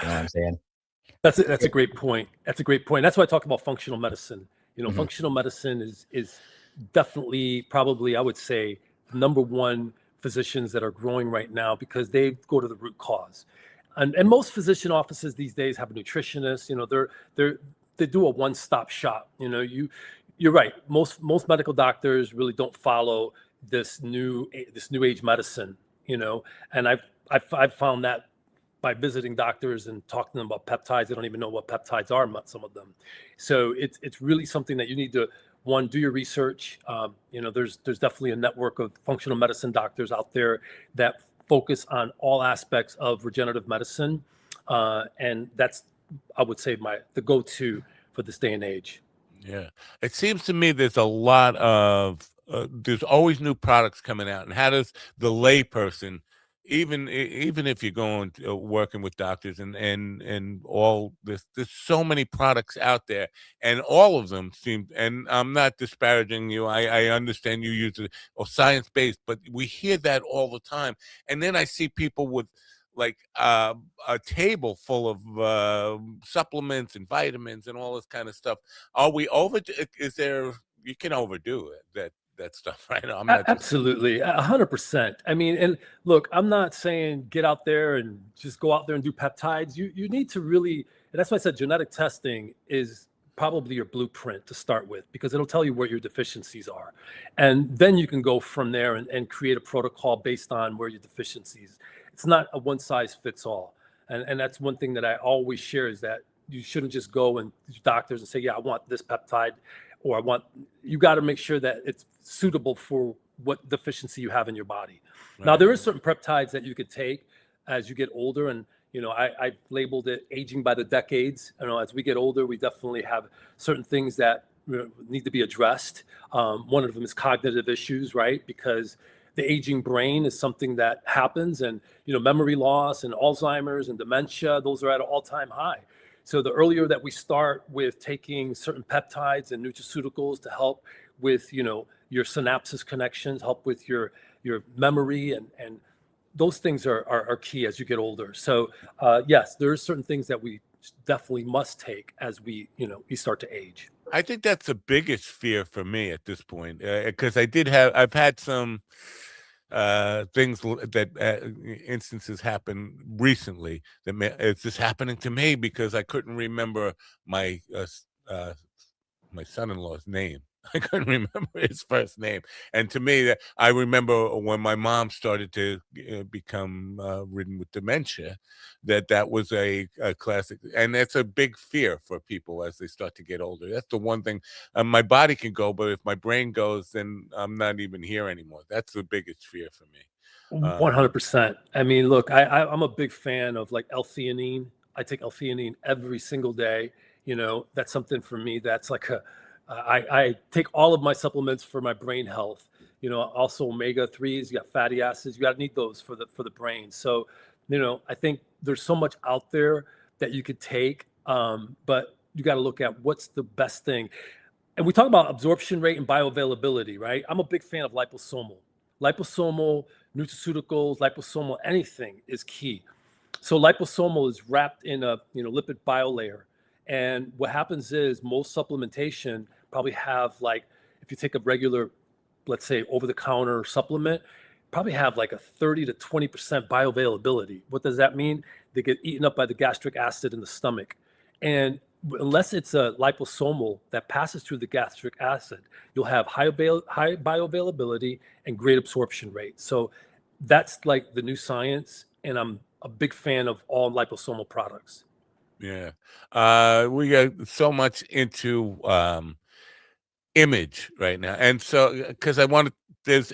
know what I'm saying? That's a great point. That's a great point. That's why I talk about functional medicine. Functional medicine is definitely probably, I would say, the number one physicians that are growing right now because they go to the root cause. And most physician offices these days have a nutritionist. They do a one-stop shop. You're right. Most medical doctors really don't follow this new age medicine. And I've found that by visiting doctors and talking to them about peptides. They don't even know what peptides are, some of them. So it's really something that you need to, one, do your research. There's definitely a network of functional medicine doctors out there that focus on all aspects of regenerative medicine. And that's, I would say, the go-to for this day and age. Yeah. It seems to me there's a lot of, there's always new products coming out. And how does the layperson, even if you're going working with doctors and all this, there's so many products out there, and all of them seem, and I'm not disparaging you, I understand you use it or science-based, but we hear that all the time. And then I see people with like a table full of supplements and vitamins and all this kind of stuff. Are we over? Is there? You can overdo it. That stuff, right? I'm not absolutely 100%. I mean, and look, I'm not saying get out there and just go out there and do peptides. You need to really, and that's why I said genetic testing is probably your blueprint to start with, because it'll tell you where your deficiencies are, and then you can go from there and create a protocol based on where your deficiencies. It's not a one size fits all, and that's one thing that I always share, is that you shouldn't just go and doctors and say, yeah, I want this peptide, or you got to make sure that it's suitable for what deficiency you have in your body. Right. Now, there are certain peptides that you could take as you get older, and I labeled it aging by the decades. As we get older, we definitely have certain things that need to be addressed. One of them is cognitive issues, right? Because the aging brain is something that happens, and memory loss and Alzheimer's and dementia, those are at an all-time high. So the earlier that we start with taking certain peptides and nutraceuticals to help with, your synapses connections, help with your memory, and those things are key as you get older. So yes, there are certain things that we definitely must take as we start to age. I think that's the biggest fear for me at this point, because I've had some things that instances happen recently that it's just happening to me because I couldn't remember my son-in-law's name. I couldn't remember his first name. And to me, I remember when my mom started to become ridden with dementia, that was a classic. And that's a big fear for people as they start to get older. That's the one thing. My body can go, but if my brain goes, then I'm not even here anymore. That's the biggest fear for me. 100%. I mean, look, I'm a big fan of like L-theanine. I take L-theanine every single day. That's something for me that's like I take all of my supplements for my brain health. Also omega-3s, you got fatty acids, you got to need those for the brain. So, I think there's so much out there that you could take, but you got to look at what's the best thing. And we talk about absorption rate and bioavailability, right? I'm a big fan of liposomal. Liposomal nutraceuticals, liposomal anything is key. So liposomal is wrapped in a lipid biolayer. And what happens is most supplementation probably have, like, if you take a regular, let's say over-the-counter supplement, probably have like a 30 to 20% bioavailability. What does that mean? They get eaten up by the gastric acid in the stomach. And unless it's a liposomal that passes through the gastric acid, you'll have high bioavailability and great absorption rate. So that's like the new science, and I'm a big fan of all liposomal products. Yeah. We got so much into image right now. And so, because there's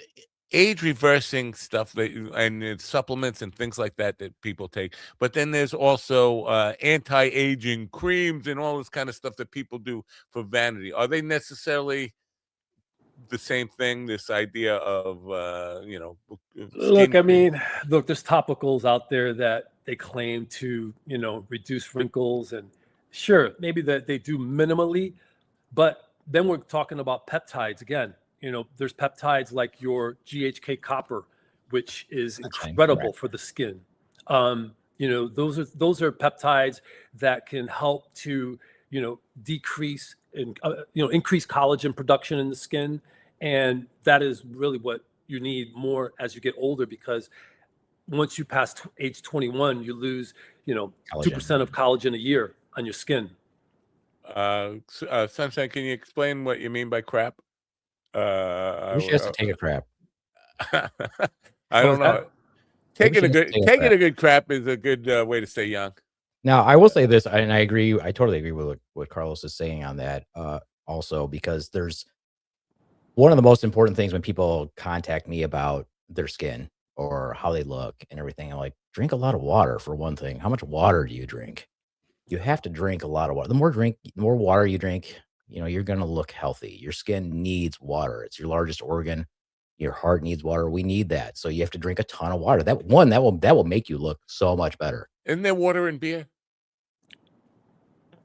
age reversing stuff and it's supplements and things like that people take. But then there's also anti-aging creams and all this kind of stuff that people do for vanity. Are they necessarily the same thing, this idea of, look, I mean, look, there's topicals out there that they claim to, reduce wrinkles, and sure, maybe that they do minimally, but then we're talking about peptides again. There's peptides like your GHK copper, which is incredible for the skin. Those are peptides that can help to, decrease and, increase collagen production in the skin. And that is really what you need more as you get older, because once you pass age 21, you lose, 2% of collagen a year on your skin. Sunshine, can you explain what you mean by crap? She has to take a crap. I don't know. Taking a good crap is a good way to stay young. Now, I will say this, and I agree. I totally agree with what Carlos is saying on that. Also, because there's one of the most important things when people contact me about their skin or how they look and everything. I'm like, drink a lot of water for one thing. How much water do you drink? You have to drink a lot of water. The more water you drink, you're going to look healthy. Your skin needs water. It's your largest organ. Your heart needs water. We need that. So you have to drink a ton of water. That will make you look so much better. Isn't there water in beer?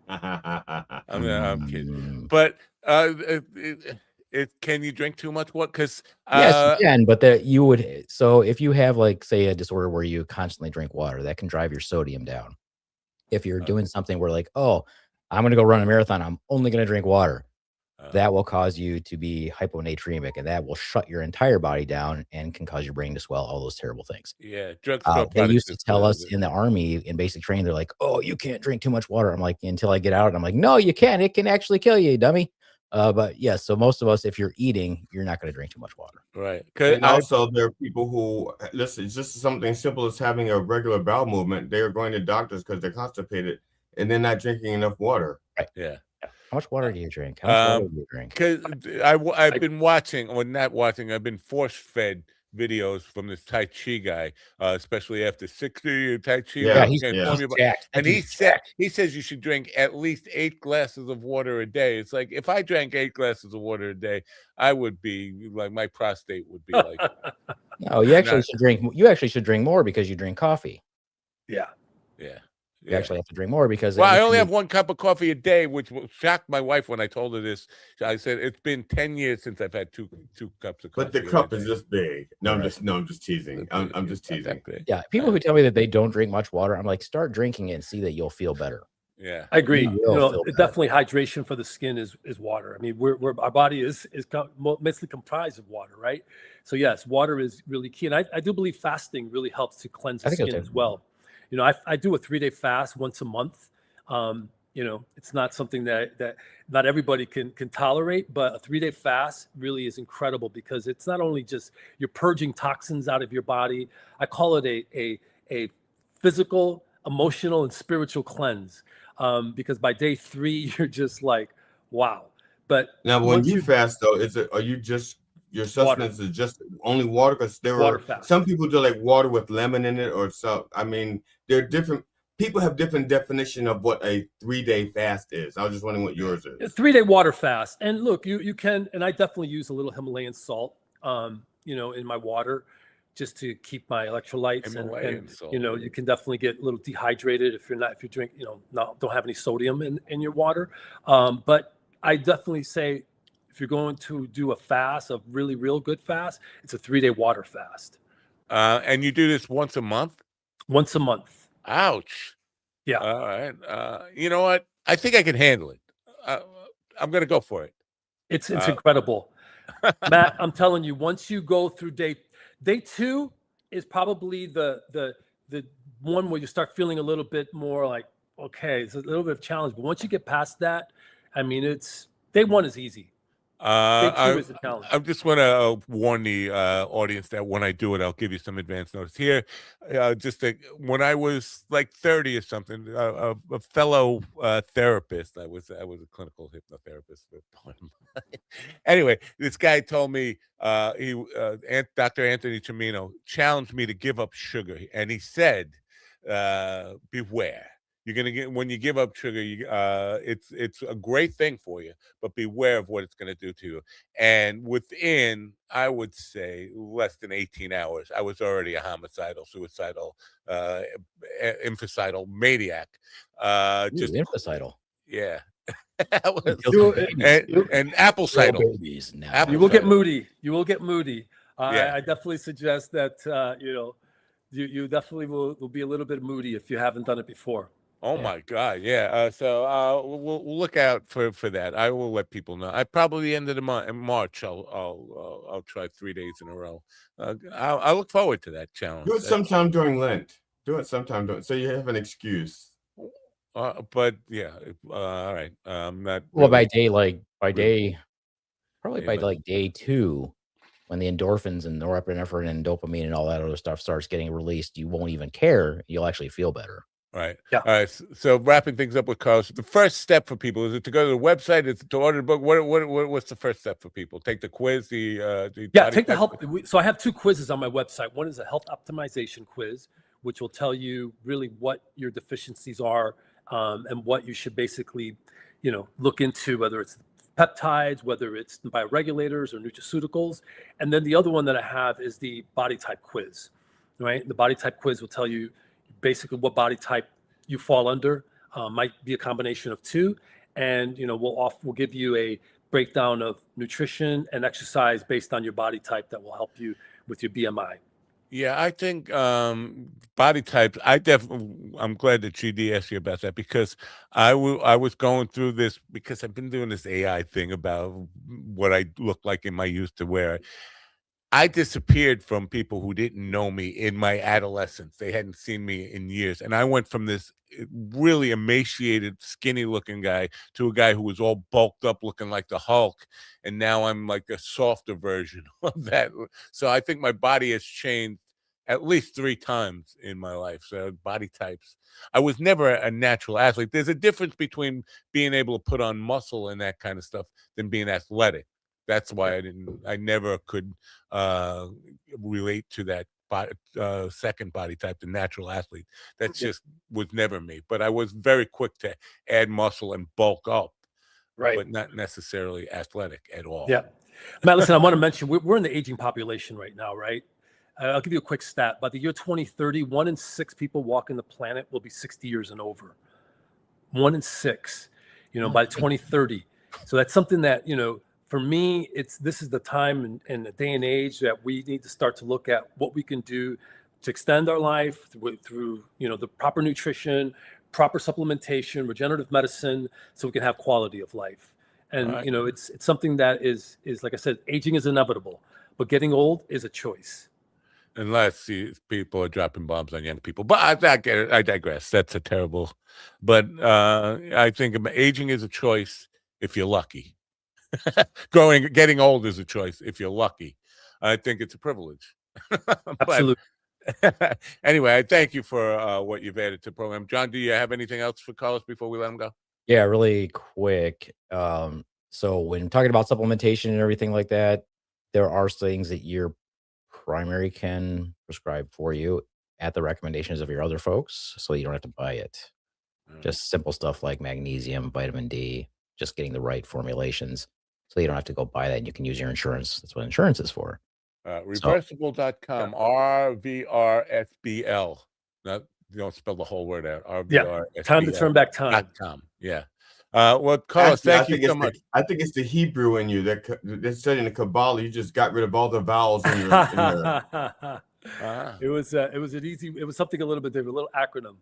I'm kidding. But can you drink too much water? Because yes, you can. But you would. So if you have, like, say, a disorder where you constantly drink water, that can drive your sodium down. If you're doing something where, like, oh, I'm going to go run a marathon, I'm only going to drink water, that will cause you to be hyponatremic, and that will shut your entire body down and can cause your brain to swell, all those terrible things. Yeah, they used to tell us in the Army, in basic training, they're like, oh, you can't drink too much water. I'm like, until I get out, I'm like, no, you can. It can actually kill you, dummy. But yeah, so most of us, if you're eating, you're not going to drink too much water. Right. And also, there are people who, listen, it's just something simple as having a regular bowel movement. They're going to doctors because they're constipated and they're not drinking enough water. Right. Yeah. How much water do you drink? How much water do you drink? Because I've been watching, or not watching, I've been force-fed videos from this Tai Chi guy, especially after 60 Tai Chi. Yeah, he's jacked. And he says you should drink at least 8 glasses of water a day. It's like, if I drank 8 glasses of water a day, I would be like, my prostate would be like. No, you actually should drink. You actually should drink more because you drink coffee. Yeah. Yeah. You actually have to drink more because. Well, I only have 1 cup of coffee a day, which shocked my wife when I told her this. I said it's been 10 years since I've had two cups of coffee. But the cup is this big. I'm just teasing. I'm just teasing. Yeah, people who tell me that they don't drink much water, I'm like, start drinking it and see that you'll feel better. Yeah, I agree. Definitely hydration for the skin is water. I mean, our body is mostly comprised of water, right? So yes, water is really key, and I do believe fasting really helps to cleanse the skin as well. I do a 3-day fast once a month. It's not something that not everybody can tolerate, but a 3-day fast really is incredible because it's not only just you're purging toxins out of your body. I call it a physical, emotional, and spiritual cleanse. Because by day 3, you're just like, wow. But now, when you fast, though, are you just your sustenance is just only water? Because there are some people do like water with lemon in it, or so. I mean, there are different people have different definition of what a 3-day fast is. I was just wondering what yours is. A 3-day water fast, and look, you can, and I definitely use a little Himalayan salt, in my water, just to keep my electrolytes, and you can definitely get a little dehydrated if you drink, don't have any sodium in your water. But I definitely say, if you're going to do a fast, a really real good fast, it's a 3-day water fast. And you do this once a month? Once a month. Ouch. Yeah. All right. You know what? I think I can handle it. I'm going to go for it. It's incredible. Matt, I'm telling you, once you go through day 2 is probably the one where you start feeling a little bit more like, okay, it's a little bit of challenge. But once you get past that, I mean, day 1 is easy. I just want to warn the audience that when I do it, I'll give you some advance notice here. When I was like 30 or something, a fellow therapist, I was a clinical hypnotherapist. Anyway, this guy told me Dr. Anthony Cimino challenged me to give up sugar, and he said, beware. You're gonna get, when you give up sugar, it's a great thing for you, but beware of what it's gonna do to you. And within, I would say, less than 18 hours, I was already a homicidal, suicidal, infanticidal maniac. Infanticidal. Yeah. and apple cider. You will get moody. You will get moody. I definitely suggest that you definitely will be a little bit moody if you haven't done it before. Oh my God, yeah. So we'll look out for that. I will let people know. I probably the end of the month in March. I'll try 3 days in a row. I look forward to that challenge. Do it sometime during Lent. So you have an excuse. But yeah, all right. Not well, by day 2, when the endorphins and norepinephrine and dopamine and all that other stuff starts getting released, you won't even care. You'll actually feel better. Right. Yeah. All right. So wrapping things up with Carlos, the first step for people, is it to go to the website? Is it to order the book? What's the first step for people? Take the quiz, Yeah, body take the type health. quiz? So I have 2 quizzes on my website. One is a health optimization quiz, which will tell you really what your deficiencies are, and what you should basically, look into, whether it's peptides, whether it's bioregulators or nutraceuticals. And then the other one that I have is the body type quiz, right? The body type quiz will tell you basically what body type you fall under. Might be a combination of 2, and we'll give you a breakdown of nutrition and exercise based on your body type that will help you with your BMI. Yeah, I think body types. I'm glad that GD asked you about that, because I was going through this, because I've been doing this AI thing about what I look like in my youth to wear. I disappeared from people who didn't know me in my adolescence. They hadn't seen me in years. And I went from this really emaciated, skinny looking guy to a guy who was all bulked up looking like the Hulk. And now I'm like a softer version of that. So I think my body has changed at least 3 times in my life. So body types. I was never a natural athlete. There's a difference between being able to put on muscle and that kind of stuff than being athletic. That's why I never could relate to that second body type, the natural athlete. That just was never me. But I was very quick to add muscle and bulk up, Right. but not necessarily athletic at all. Yeah. Matt, listen, I want to mention we're in the aging population right now, right? I'll give you a quick stat. By the year 2030, 1 in 6 people walking the planet will be 60 years and over. 1 in 6, by 2030. So that's something that, for me, this is the time and the day and age that we need to start to look at what we can do to extend our life through the proper nutrition, proper supplementation, regenerative medicine, so we can have quality of life. And Right. it's something that is like I said, aging is inevitable, but getting old is a choice. Unless people are dropping bombs on young people. But I digress. That's a terrible. But I think aging is a choice if you're lucky. Getting old is a choice if you're lucky. I think it's a privilege. Absolutely. But anyway, I thank you for what you've added to the program. John, do you have anything else for Carlos before we let him go? Yeah, really quick. So when talking about supplementation and everything like that, there are things that your primary can prescribe for you at the recommendations of your other folks, so you don't have to buy it. Just simple stuff like magnesium, vitamin D, just getting the right formulations, so you don't have to go buy that, and you can use your insurance. That's what insurance is for. Reversible.com, RVRSBL. You don't spell the whole word out. RVRSBL. Time to turn back time. Yeah. Well, Carlos, thank you so much. I think it's the Hebrew in you that said in the Kabbalah, you just got rid of all the vowels in your. It was something a little bit different, a little acronym.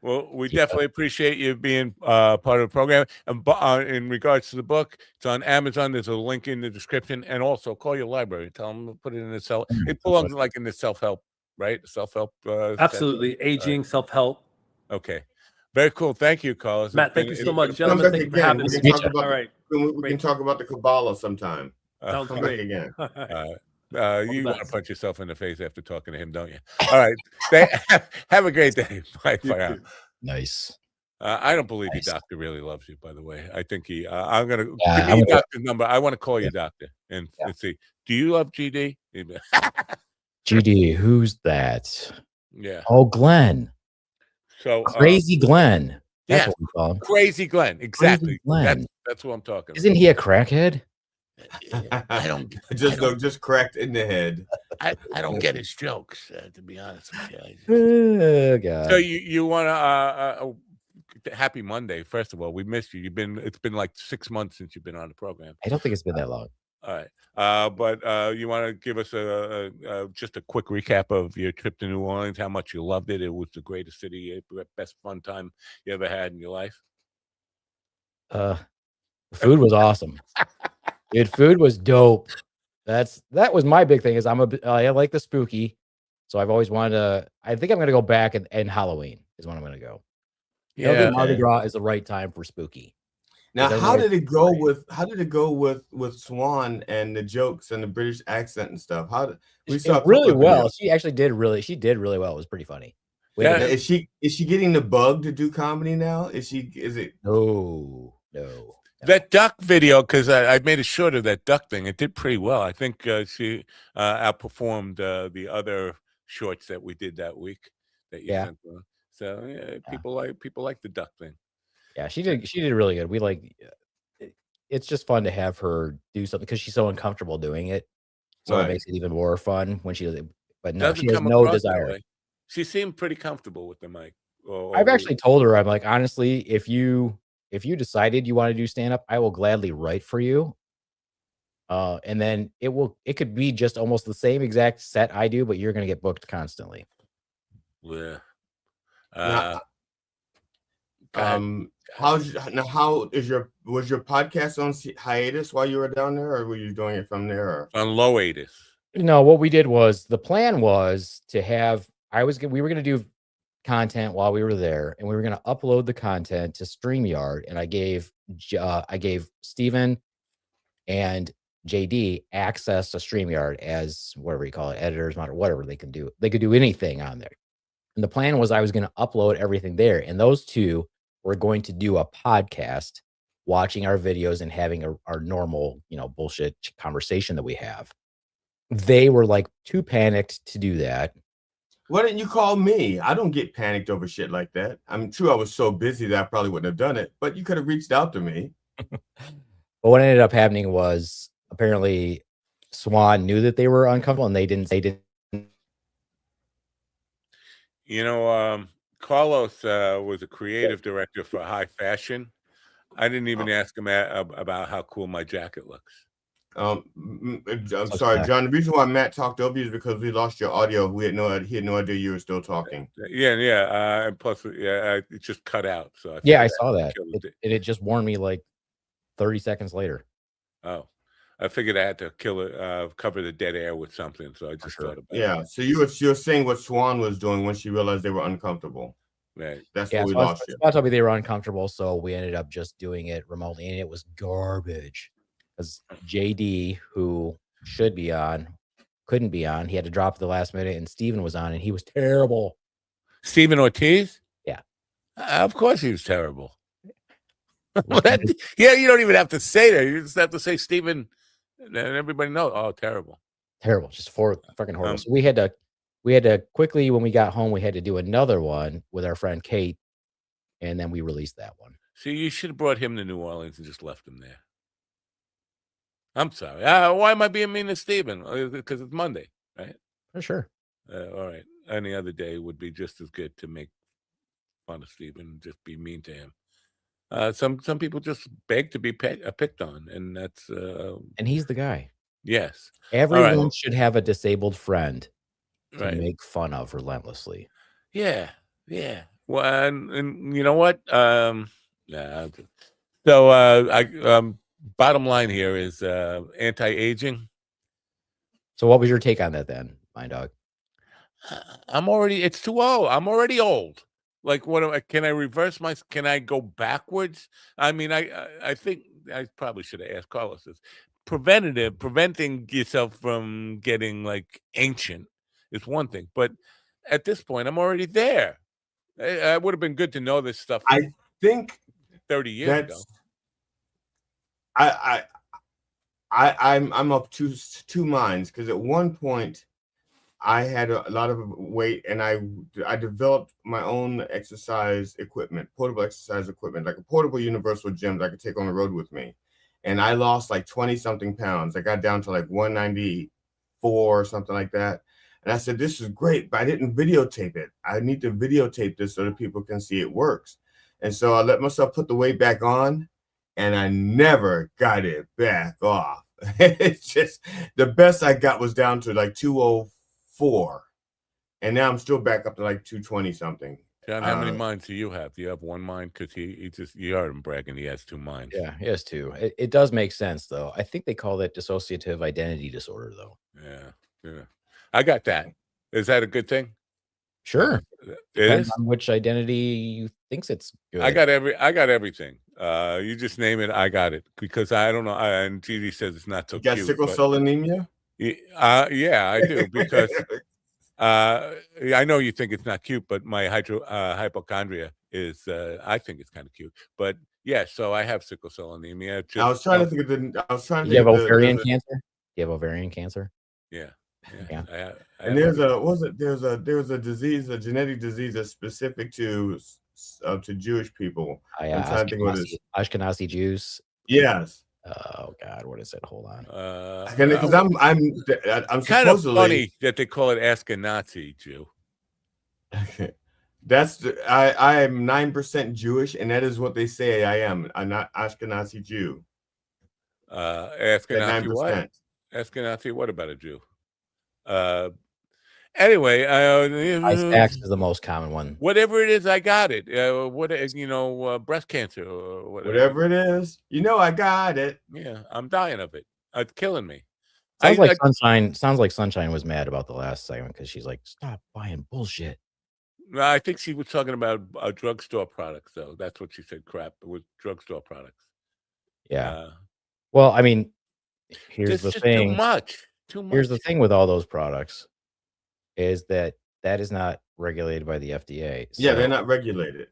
Well, we definitely appreciate you being part of the program. And in regards to the book, it's on Amazon. There's a link in the description. And also call your library. Tell them to put it in the self. It belongs like in the self-help, right? Self-help. Absolutely. Aging, self-help. Okay. Very cool. Thank you, Carlos. Matt, thank you so much, gentlemen. Thank you for having me. All right. We can talk about the Kabbalah sometime. Sounds great. Again. You want to punch yourself in the face after talking to him, don't you? All right. Have a great day. Bye. Nice. I don't believe your doctor really loves you, by the way. I think I'm going to give me your doctor's number. I want to call your doctor and see. Do you love GD? GD, who's that? Yeah. Oh, Glenn. So Crazy Glenn. That's what we call him. Crazy Glenn. Exactly. Crazy Glenn. That's what I'm talking about. Isn't he a crackhead? I don't just cracked in the head. I don't get his jokes, to be honest with you. God. So you want to happy Monday, first of all. We missed you. It's been like 6 months since you've been on the program. I don't think it's been that long. All right. But you want to give us just a quick recap of your trip to New Orleans, how much you loved it. It was the greatest city, best fun time you ever had in your life. The food was awesome. Dude, food was dope. That was my big thing. Is I like the spooky, so I've always wanted to. I think I'm gonna go back and Halloween is when I'm gonna go. Mardi Gras is the right time for spooky. Now, how did it go with Swan and the jokes and the British accent and stuff? We saw a really well. videos. She did really well. It was pretty funny. Now, is she getting the bug to do comedy now? Is it? No. That duck video, because I made a short of that duck thing. It did pretty well. I think she outperformed the other shorts that we did that week that you sent on. So people like the duck thing. Yeah, she did really good. We like it's just fun to have her do something because she's so uncomfortable doing it. So it makes it even more fun when she does it. But no, she has no desire. She seemed pretty comfortable with the mic. I've actually told her, I'm like, honestly, if you decided you want to do stand up, I will gladly write for you. And then it could be just almost the same exact set I do, but you're going to get booked constantly. Yeah. Was your podcast on hiatus while you were down there, or were you doing it from there? Or? On low-atus. No, what we did was the plan was to have we were going to do content while we were there, and we were going to upload the content to StreamYard, and I gave Steven and JD access to StreamYard as whatever you call it, editors, whatever they can do. They could do anything on there. And the plan was I was going to upload everything there, and those two were going to do a podcast, watching our videos and having our normal, bullshit conversation that we have. They were like too panicked to do that. Why didn't you call me? I don't get panicked over shit like that. I'm true. I was so busy that I probably wouldn't have done it, but you could have reached out to me. But what ended up happening was apparently Swan knew that they were uncomfortable and they didn't. Carlos was a creative director for High Fashion. I didn't even ask him about how cool my jacket looks. I'm sorry, John. The reason why Matt talked over you is because we lost your audio. He had no idea you were still talking. Yeah. And plus, it just cut out. So I saw that. It just warned me like 30 seconds later. Oh, I figured I had to cover the dead air with something. So I just thought about it. Yeah. So you're saying what Swan was doing when she realized they were uncomfortable. Right. That's what we lost you. Swan told me they were uncomfortable, so we ended up just doing it remotely, and it was garbage. Because JD, who should be on, couldn't be on. He had to drop at the last minute, and Steven was on, and he was terrible. Steven Ortiz? Yeah. Of course he was terrible. You don't even have to say that. You just have to say Steven, and everybody knows. Oh, terrible. Terrible. Just fucking horrible. So we had to quickly, when we got home, we had to do another one with our friend Kate, and then we released that one. See, you should have brought him to New Orleans and just left him there. I'm sorry. Why am I being mean to Steven? Because it's Monday, right? For sure. All right. Any other day would be just as good to make fun of Steven and just be mean to him. Some people just beg to be picked on, and that's and he's the guy. Yes. Everyone should have a disabled friend to right. make fun of relentlessly. Yeah. Well, and you know what? So bottom line here is anti-aging. So what was your take on that then, Mind Dog? It's too old. I'm already old. Like, can I reverse can I go backwards? I mean, I think I probably should have asked Carlos this. Preventing yourself from getting like ancient is one thing, but at this point, I'm already there. It would have been good to know this stuff. I think 30 years ago. I'm of two minds, because at one point I had a lot of weight, and I developed my own exercise equipment, portable exercise equipment, like a portable universal gym that I could take on the road with me. And I lost like 20 something pounds. I got down to like 194 or something like that. And I said, this is great, but I didn't videotape it. I need to videotape this so that people can see it works. And so I let myself put the weight back on, and I never got it back off. It's just the best I got was down to like 204. And now I'm still back up to like 220 something. John, how many minds do you have? Do you have one mind? Because you heard him bragging, he has two minds. Yeah, he has two. It does make sense, though. I think they call that dissociative identity disorder, though. Yeah. I got that. Is that a good thing? Sure. It Depends is? on which identity you thinks it's good. I got everything. You just name it. I got it because I don't know. And Gigi says it's not so You got cute. sickle cell anemia? Yeah, I do because I know you think it's not cute, but my hypochondria is. I think it's kind of cute, but yeah. So I have sickle cell anemia. I was trying to think of the. I was trying to You think have of ovarian cancer? Do you have ovarian cancer? Yeah. Yeah. And there's a there's a disease, a genetic disease that's specific to Jewish people. I'm trying to think what it is. Ashkenazi Jews. Yes. Oh God, what is it? Hold on. Because I'm kind supposedly of funny that they call it Ashkenazi Jew. That's I am 9% Jewish, and that is what they say I am. I'm not Ashkenazi Jew. Ashkenazi what? Ashkenazi what about a Jew? Anyway, Ice is the most common one. Whatever it is, I got it. Breast cancer or whatever it is, I got it. Yeah, I'm dying of it. It's killing me. Sounds like Sunshine was mad about the last segment because she's like, "Stop buying bullshit." No, I think she was talking about drugstore products, though. That's what she said. Crap, it was drugstore products. Yeah. Well, I mean, here's the thing. Too much. Here's the thing with all those products is that is not regulated by the FDA. So, yeah, they're not regulated.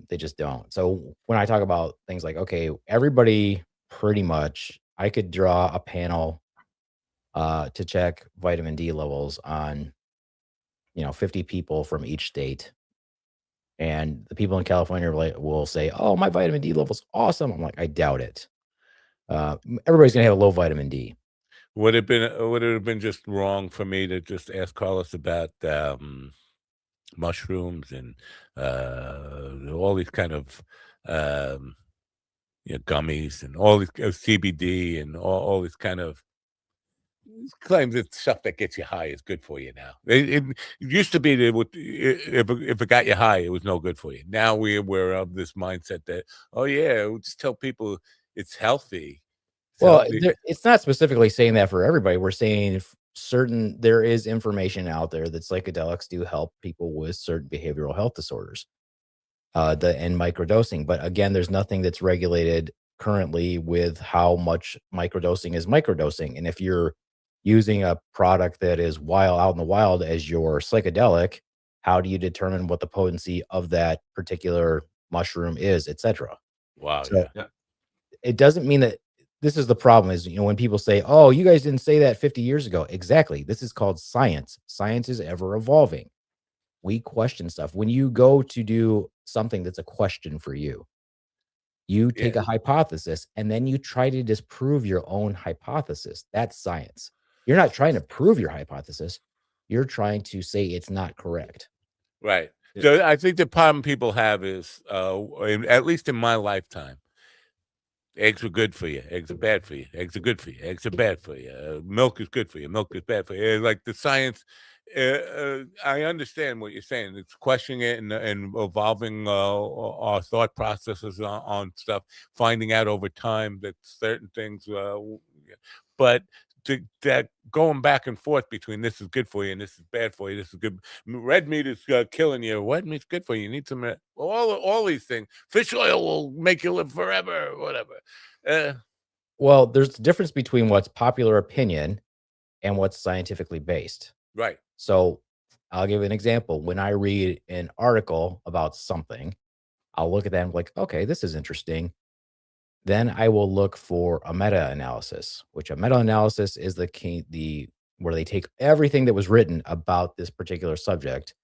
They just don't. So when I talk about things like, okay, everybody pretty much, I could draw a panel to check vitamin D levels on 50 people from each state, and the people in California will say, "Oh, my vitamin D level's awesome." I'm like, I doubt it. Everybody's gonna have a low vitamin D. Would it have been just wrong for me to just ask Carlos about mushrooms and all these kind of gummies and all these CBD and all these kind of claims that stuff that gets you high is good for you now. It used to be that if it got you high, it was no good for you. Now we're of this mindset that, oh yeah, we'll just tell people it's healthy. It's not specifically saying that for everybody. We're saying there is information out there that psychedelics do help people with certain behavioral health disorders, and microdosing. But again, there's nothing that's regulated currently with how much microdosing is microdosing. And if you're using a product that is out in the wild as your psychedelic, how do you determine what the potency of that particular mushroom is, etc.? Wow. So it doesn't mean that. This is the problem is, when people say, "Oh, you guys didn't say that 50 years ago." Exactly. This is called science. Science is ever evolving. We question stuff. When you go to do something that's a question for you, you take a hypothesis and then you try to disprove your own hypothesis. That's science. You're not trying to prove your hypothesis. You're trying to say it's not correct. Right. So I think the problem people have is, at least in my lifetime, eggs are good for you. Eggs are bad for you. Eggs are good for you. Eggs are bad for you. Milk is good for you. Milk is bad for you. Like the science, I understand what you're saying. It's questioning it and evolving our thought processes on stuff, finding out over time that certain things, but that going back and forth between this is good for you and this is bad for you, this is good, red meat is killing you, white meat's good for you, you need some all these things. Fish oil will make you live forever or whatever. Well, there's a difference between what's popular opinion and what's scientifically based. Right. So I'll give an example. When I read an article about something, I'll look at that and be like, okay, this is interesting. Then I will look for a meta-analysis, which a meta-analysis is where they take everything that was written about this particular subject,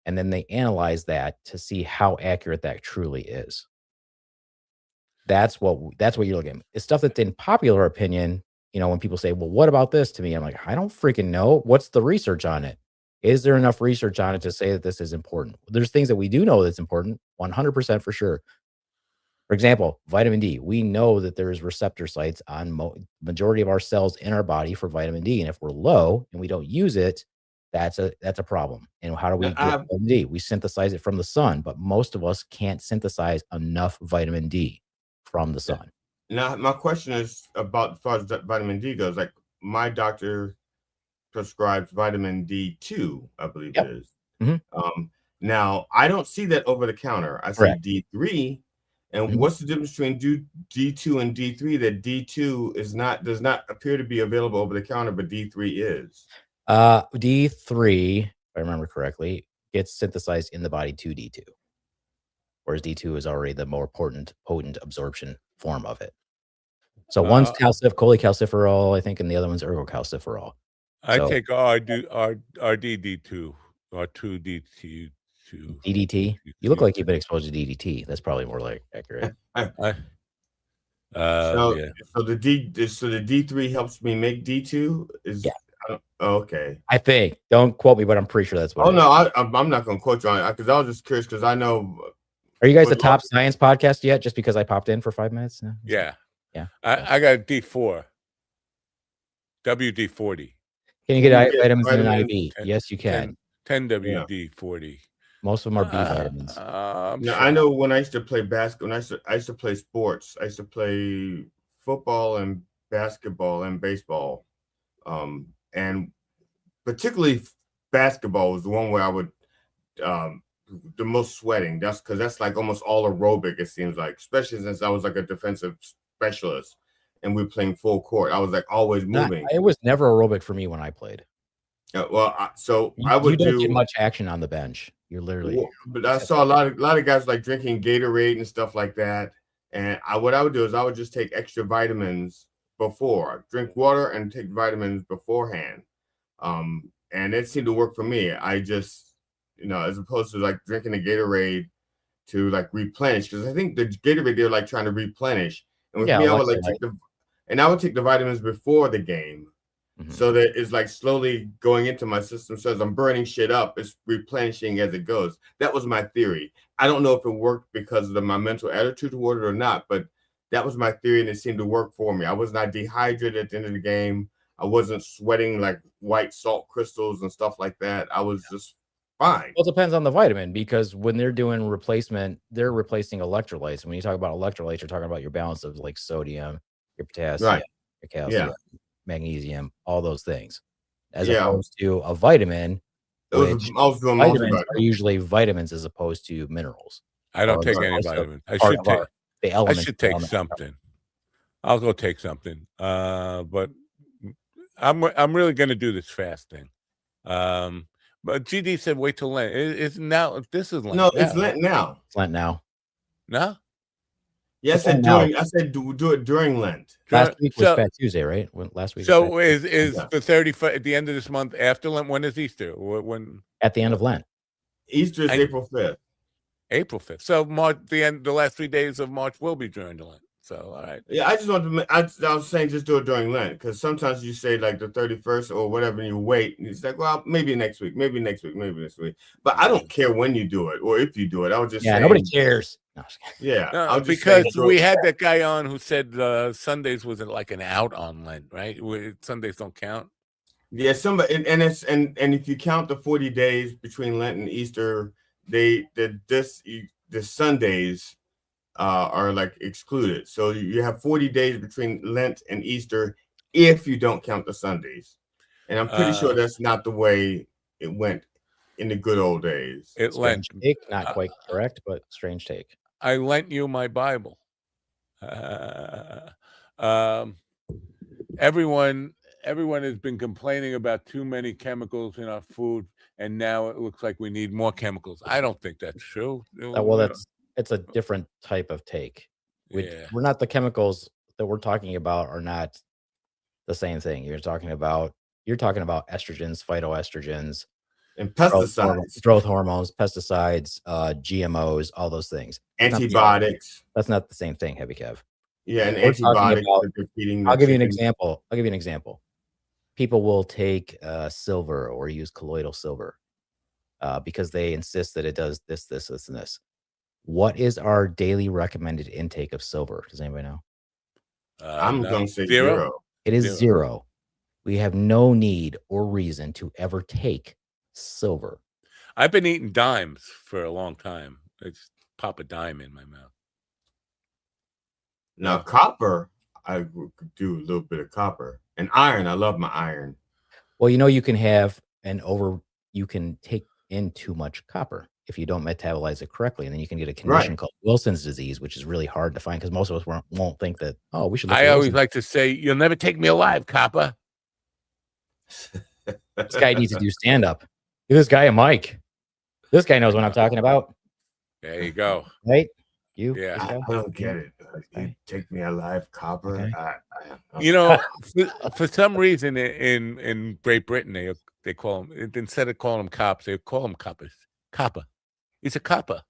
and then they analyze that to see how accurate that truly is. That's what you're looking at. It's stuff that's in popular opinion. When people say, well, what about this to me? I'm like, I don't freaking know. What's the research on it? Is there enough research on it to say that this is important? There's things that we do know that's important, 100% for sure. For example, vitamin D. We know that there's receptor sites on majority of our cells in our body for vitamin D. And if we're low and we don't use it, that's a problem. And how do we get vitamin D? We synthesize it from the sun, but most of us can't synthesize enough vitamin D from the sun. Now, my question is about as far as vitamin D goes. Like my doctor prescribes vitamin D2, I believe it is. Mm-hmm. Now, I don't see that over the counter. I see D3. And what's the difference between D2 and D3? That D2 does not appear to be available over the counter, but D3 is. D3, if I remember correctly, gets synthesized in the body to D2, whereas D2 is already the more potent absorption form of it. So one's cholecalciferol, I think, and the other one's ergocalciferol. I take RDD2 or 2DT2. DDT. You look like you've been exposed to DDT. That's probably more like accurate. So the D3 helps me make D2. Okay. I think. Don't quote me, but I'm pretty sure that's what. Oh no, I'm not going to quote you on it because I was just curious because I know. Are you guys the top science podcast yet? Just because I popped in for 5 minutes? No? Yeah. Yeah. I got a D4. WD-40. Can you get vitamins in an IV? Yes, you can. 10 WD-40. Most of them are B vitamins. I know when I used to play basketball, I used to play sports. I used to play football and basketball and baseball. And particularly basketball was the one where I would the most sweating. That's because that's like almost all aerobic, it seems like, especially since I was like a defensive specialist and we were playing full court. I was like always moving. It was never aerobic for me when I played. I would don't get much action on the bench. You're literally. But I saw a lot of guys like drinking Gatorade and stuff like that. And what I would do is I would just take extra vitamins before, drink water and take vitamins beforehand. And it seemed to work for me. I just, as opposed to like drinking a Gatorade to like replenish, because I think the Gatorade they're like trying to replenish. And with me, I would like I would take the vitamins before the game. Mm-hmm. So that it's like slowly going into my system. So as I'm burning shit up, it's replenishing as it goes. That was my theory. I don't know if it worked because of my mental attitude toward it or not, but that was my theory and it seemed to work for me. I was not dehydrated at the end of the game. I wasn't sweating like white salt crystals and stuff like that. I was just fine. Well, it depends on the vitamin because when they're doing replacement, they're replacing electrolytes. When you talk about electrolytes, you're talking about your balance of like sodium, your potassium, your calcium, magnesium, all those things. As opposed to a vitamin, vitamins are usually vitamins as opposed to minerals. I don't take any vitamins. I should take something. I'll go take something. But I'm really going to do this fast thing. But GD said wait till Lent. It's now. This is Lent. No, it's Lent now. It's Lent now. No. Yeah, I said do it during Lent. Last week was Fat Tuesday, right? Last week. So is the 31st at the end of this month after Lent? When is Easter? When? At the end of Lent. Easter is April 5th. April 5th. So March, the last 3 days of March will be during the Lent. So all right. Yeah, I just want to. I was saying just do it during Lent because sometimes you say like the 31st or whatever, and you wait, and it's like, well, maybe next week, maybe next week, maybe this week. But I don't care when you do it or if you do it. I was just saying, nobody cares. No, because we had that guy on who said Sundays was like an out on Lent, right? Sundays don't count. Yeah, and if you count the 40 days between Lent and Easter, the Sundays are like excluded. So you have 40 days between Lent and Easter if you don't count the Sundays. And I'm pretty sure that's not the way it went in the good old days. Strange take, not quite correct, but strange take. I lent you my Bible. Everyone has been complaining about too many chemicals in our food, and now it looks like we need more chemicals. I don't think that's true. Well, it's a different type of take. We're not the chemicals that we're talking about are not the same thing. You're talking about estrogens, phytoestrogens, and pesticides, growth hormones, pesticides, GMOs, all those things. Antibiotics. That's not the same thing, Heavy Kev. Yeah, and antibiotics. I'll give you an example. People will take silver or use colloidal silver because they insist that it does this, this, this, and this. What is our daily recommended intake of silver? Does anybody know? I'm going to say zero. It is zero. We have no need or reason to ever take silver. I've been eating dimes for a long time. I just pop a dime in my mouth. Now, copper, I do a little bit of copper. And iron, I love my iron. Well, you can have you can take in too much copper if you don't metabolize it correctly. And then you can get a condition called Wilson's disease, which is really hard to find because most of us won't think that, oh, we should look I for always Wilson's. like to say, you'll never take me alive, copper. This guy needs to do stand-up. Give this guy a mic. This guy knows what I'm talking about. There you go. Right? I don't get it. You take me alive, copper. Okay. You know, for some reason in Great Britain, they call them, instead of calling them cops, they call them coppers. Copper. He's a copper.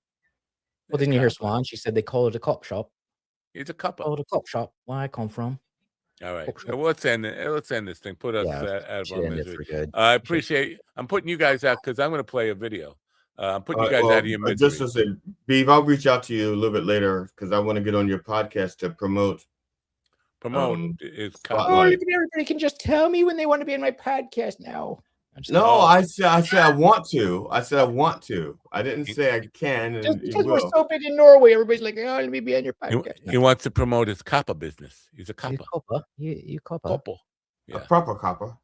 Well, didn't you hear Swan? She said they call it a cop shop. He's a copper. Oh, the cop shop. Where I come from. All right. Well, let's end this thing. Put us out of our misery. I appreciate. I'm putting you guys out because I'm going to play a video. I'm putting you guys out of your misery. Just to say, Beav, I'll reach out to you a little bit later because I want to get on your podcast to promote. Is everybody can just tell me when they want to be in my podcast now. I said I want to. I said I want to. I didn't say I can. And just because we're so big in Norway, everybody's like, "Oh, let me be on your podcast." He wants to promote his copper business. He's a copper. You copper. Yeah. A proper copper.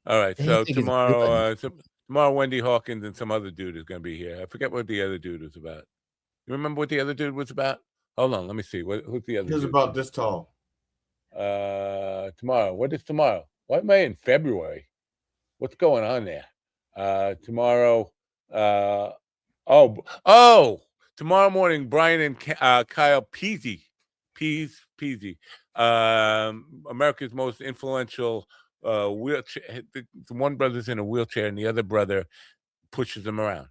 All right. So tomorrow, Wendy Hawkins and some other dude is going to be here. I forget what the other dude was about. You remember what the other dude was about? Hold on. Let me see. Who's the other dude? He was about this tall. Tomorrow. What is tomorrow? Why am I in February? What's going on there? Tomorrow. Tomorrow morning, Brian and Kyle Peasy, America's most influential wheelchair. The one brother's in a wheelchair, and the other brother pushes him around.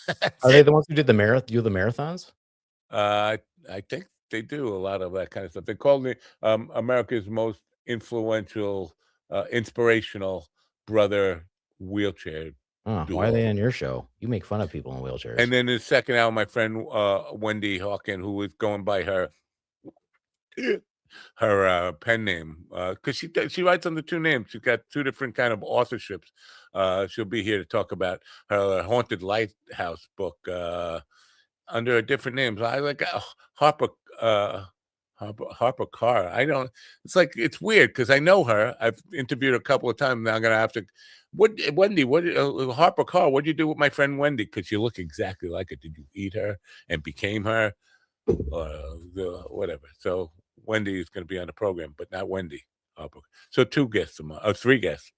Are they the ones who did the marathons? I think they do a lot of that kind of stuff. They call me America's most influential, inspirational brother wheelchair. Why are they on your show? You make fun of people in wheelchairs. And then the second hour, my friend Wendy Hawkins, who is going by her pen name, because she writes under two names. She's got two different kind of authorships. She'll be here to talk about her Haunted Lighthouse book under different names. I like Harper Carr. It's like, it's weird because I know her. I've interviewed her a couple of times. Now I'm gonna have to. Harper Carr? What did you do with my friend Wendy? Because you look exactly like her. Did you eat her and became her, or whatever? So Wendy is going to be on the program, but not Wendy. Harper. So three guests,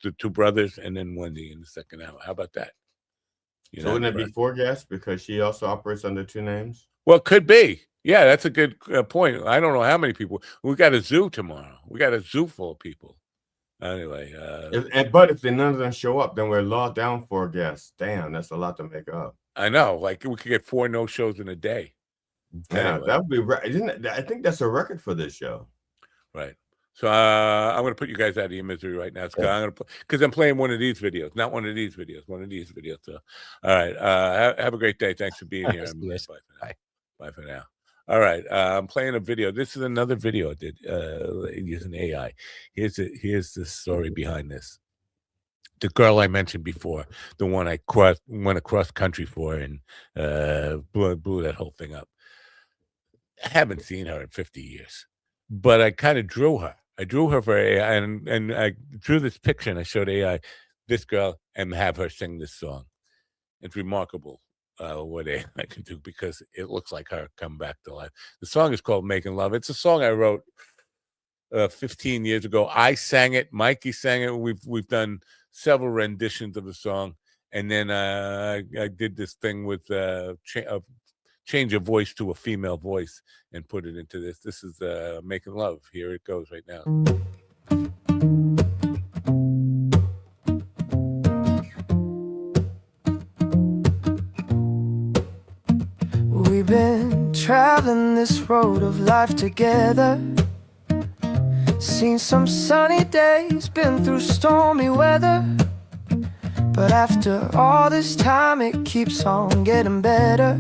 the two brothers, and then Wendy in the second hour. How about that? So wouldn't it be four guests because she also operates under two names? Well, it could be. Yeah, that's a good point. I don't know how many people. We got a zoo tomorrow. We got a zoo full of people. Anyway. But if none of them show up, then we're locked down 4 guests. Damn, that's a lot to make up. I know. Like, we could get 4 no-shows in a day. Yeah, anyway. that would be right. I think that's a record for this show. Right. So I'm going to put you guys out of your misery right now. Because I'm playing one of these videos. Not one of these videos. One of these videos. So, all right. Have a great day. Thanks for being here. Bye for now. All right, I'm playing a video. This is another video I did using AI. Here's the story behind this. The girl I mentioned before, the one I went across country for and blew that whole thing up. I haven't seen her in 50 years, but I kind of drew her. I drew her for AI, and I drew this picture and I showed AI this girl and have her sing this song. It's remarkable. What I can do because it looks like her come back to life. The song is called Making Love. It's a song I wrote 15 years ago. I sang it. Mikey sang it. We've done several renditions of the song, and then I did this thing with change a voice to a female voice and put it into this. This is Making Love. Here it goes right now. We've been traveling this road of life together. Seen some sunny days, been through stormy weather. But after all this time, it keeps on getting better.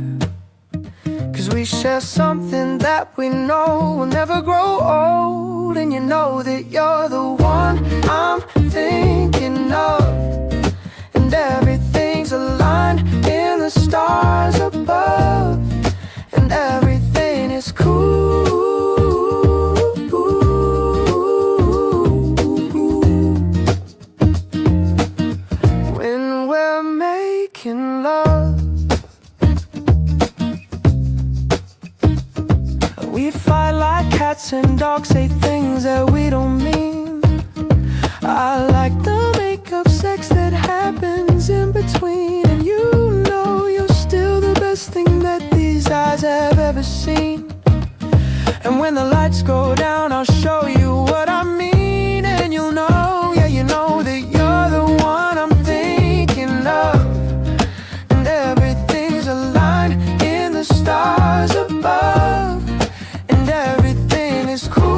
'Cause we share something that we know will never grow old. And you know that you're the one I'm thinking of. And everything's aligned in the stars above. And everything is cool. When we're making love. cats and dogs say things that we don't mean. I like the makeup sex that happens in between. And you know you're still the best thing that these eyes have ever seen. And when the lights go down, I'll show you what I mean. And you'll know, yeah, you know that you're the one I'm thinking of. And everything's aligned in the stars above. And everything is cool.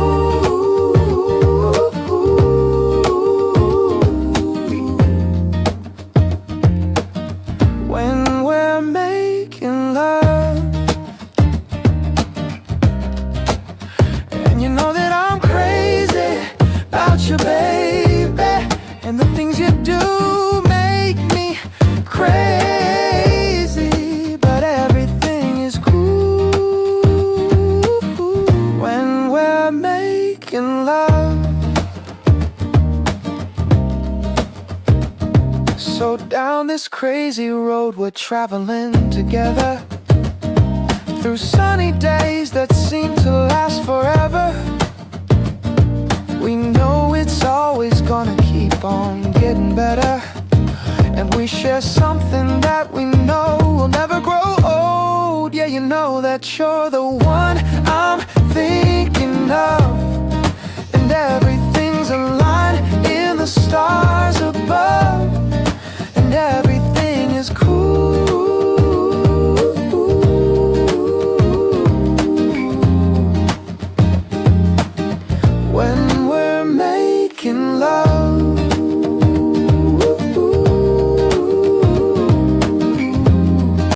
When we're making love. And you know that I'm crazy about you, baby. And the things you do make me crazy. But everything is cool when we're making love. So down this crazy road we're traveling together, through sunny days that seem to last forever. We know it's always gonna keep on getting better. And we share something that we know will never grow old. Yeah, you know that you're the one I'm thinking of. And everything's aligned in the stars above. And everything is cool.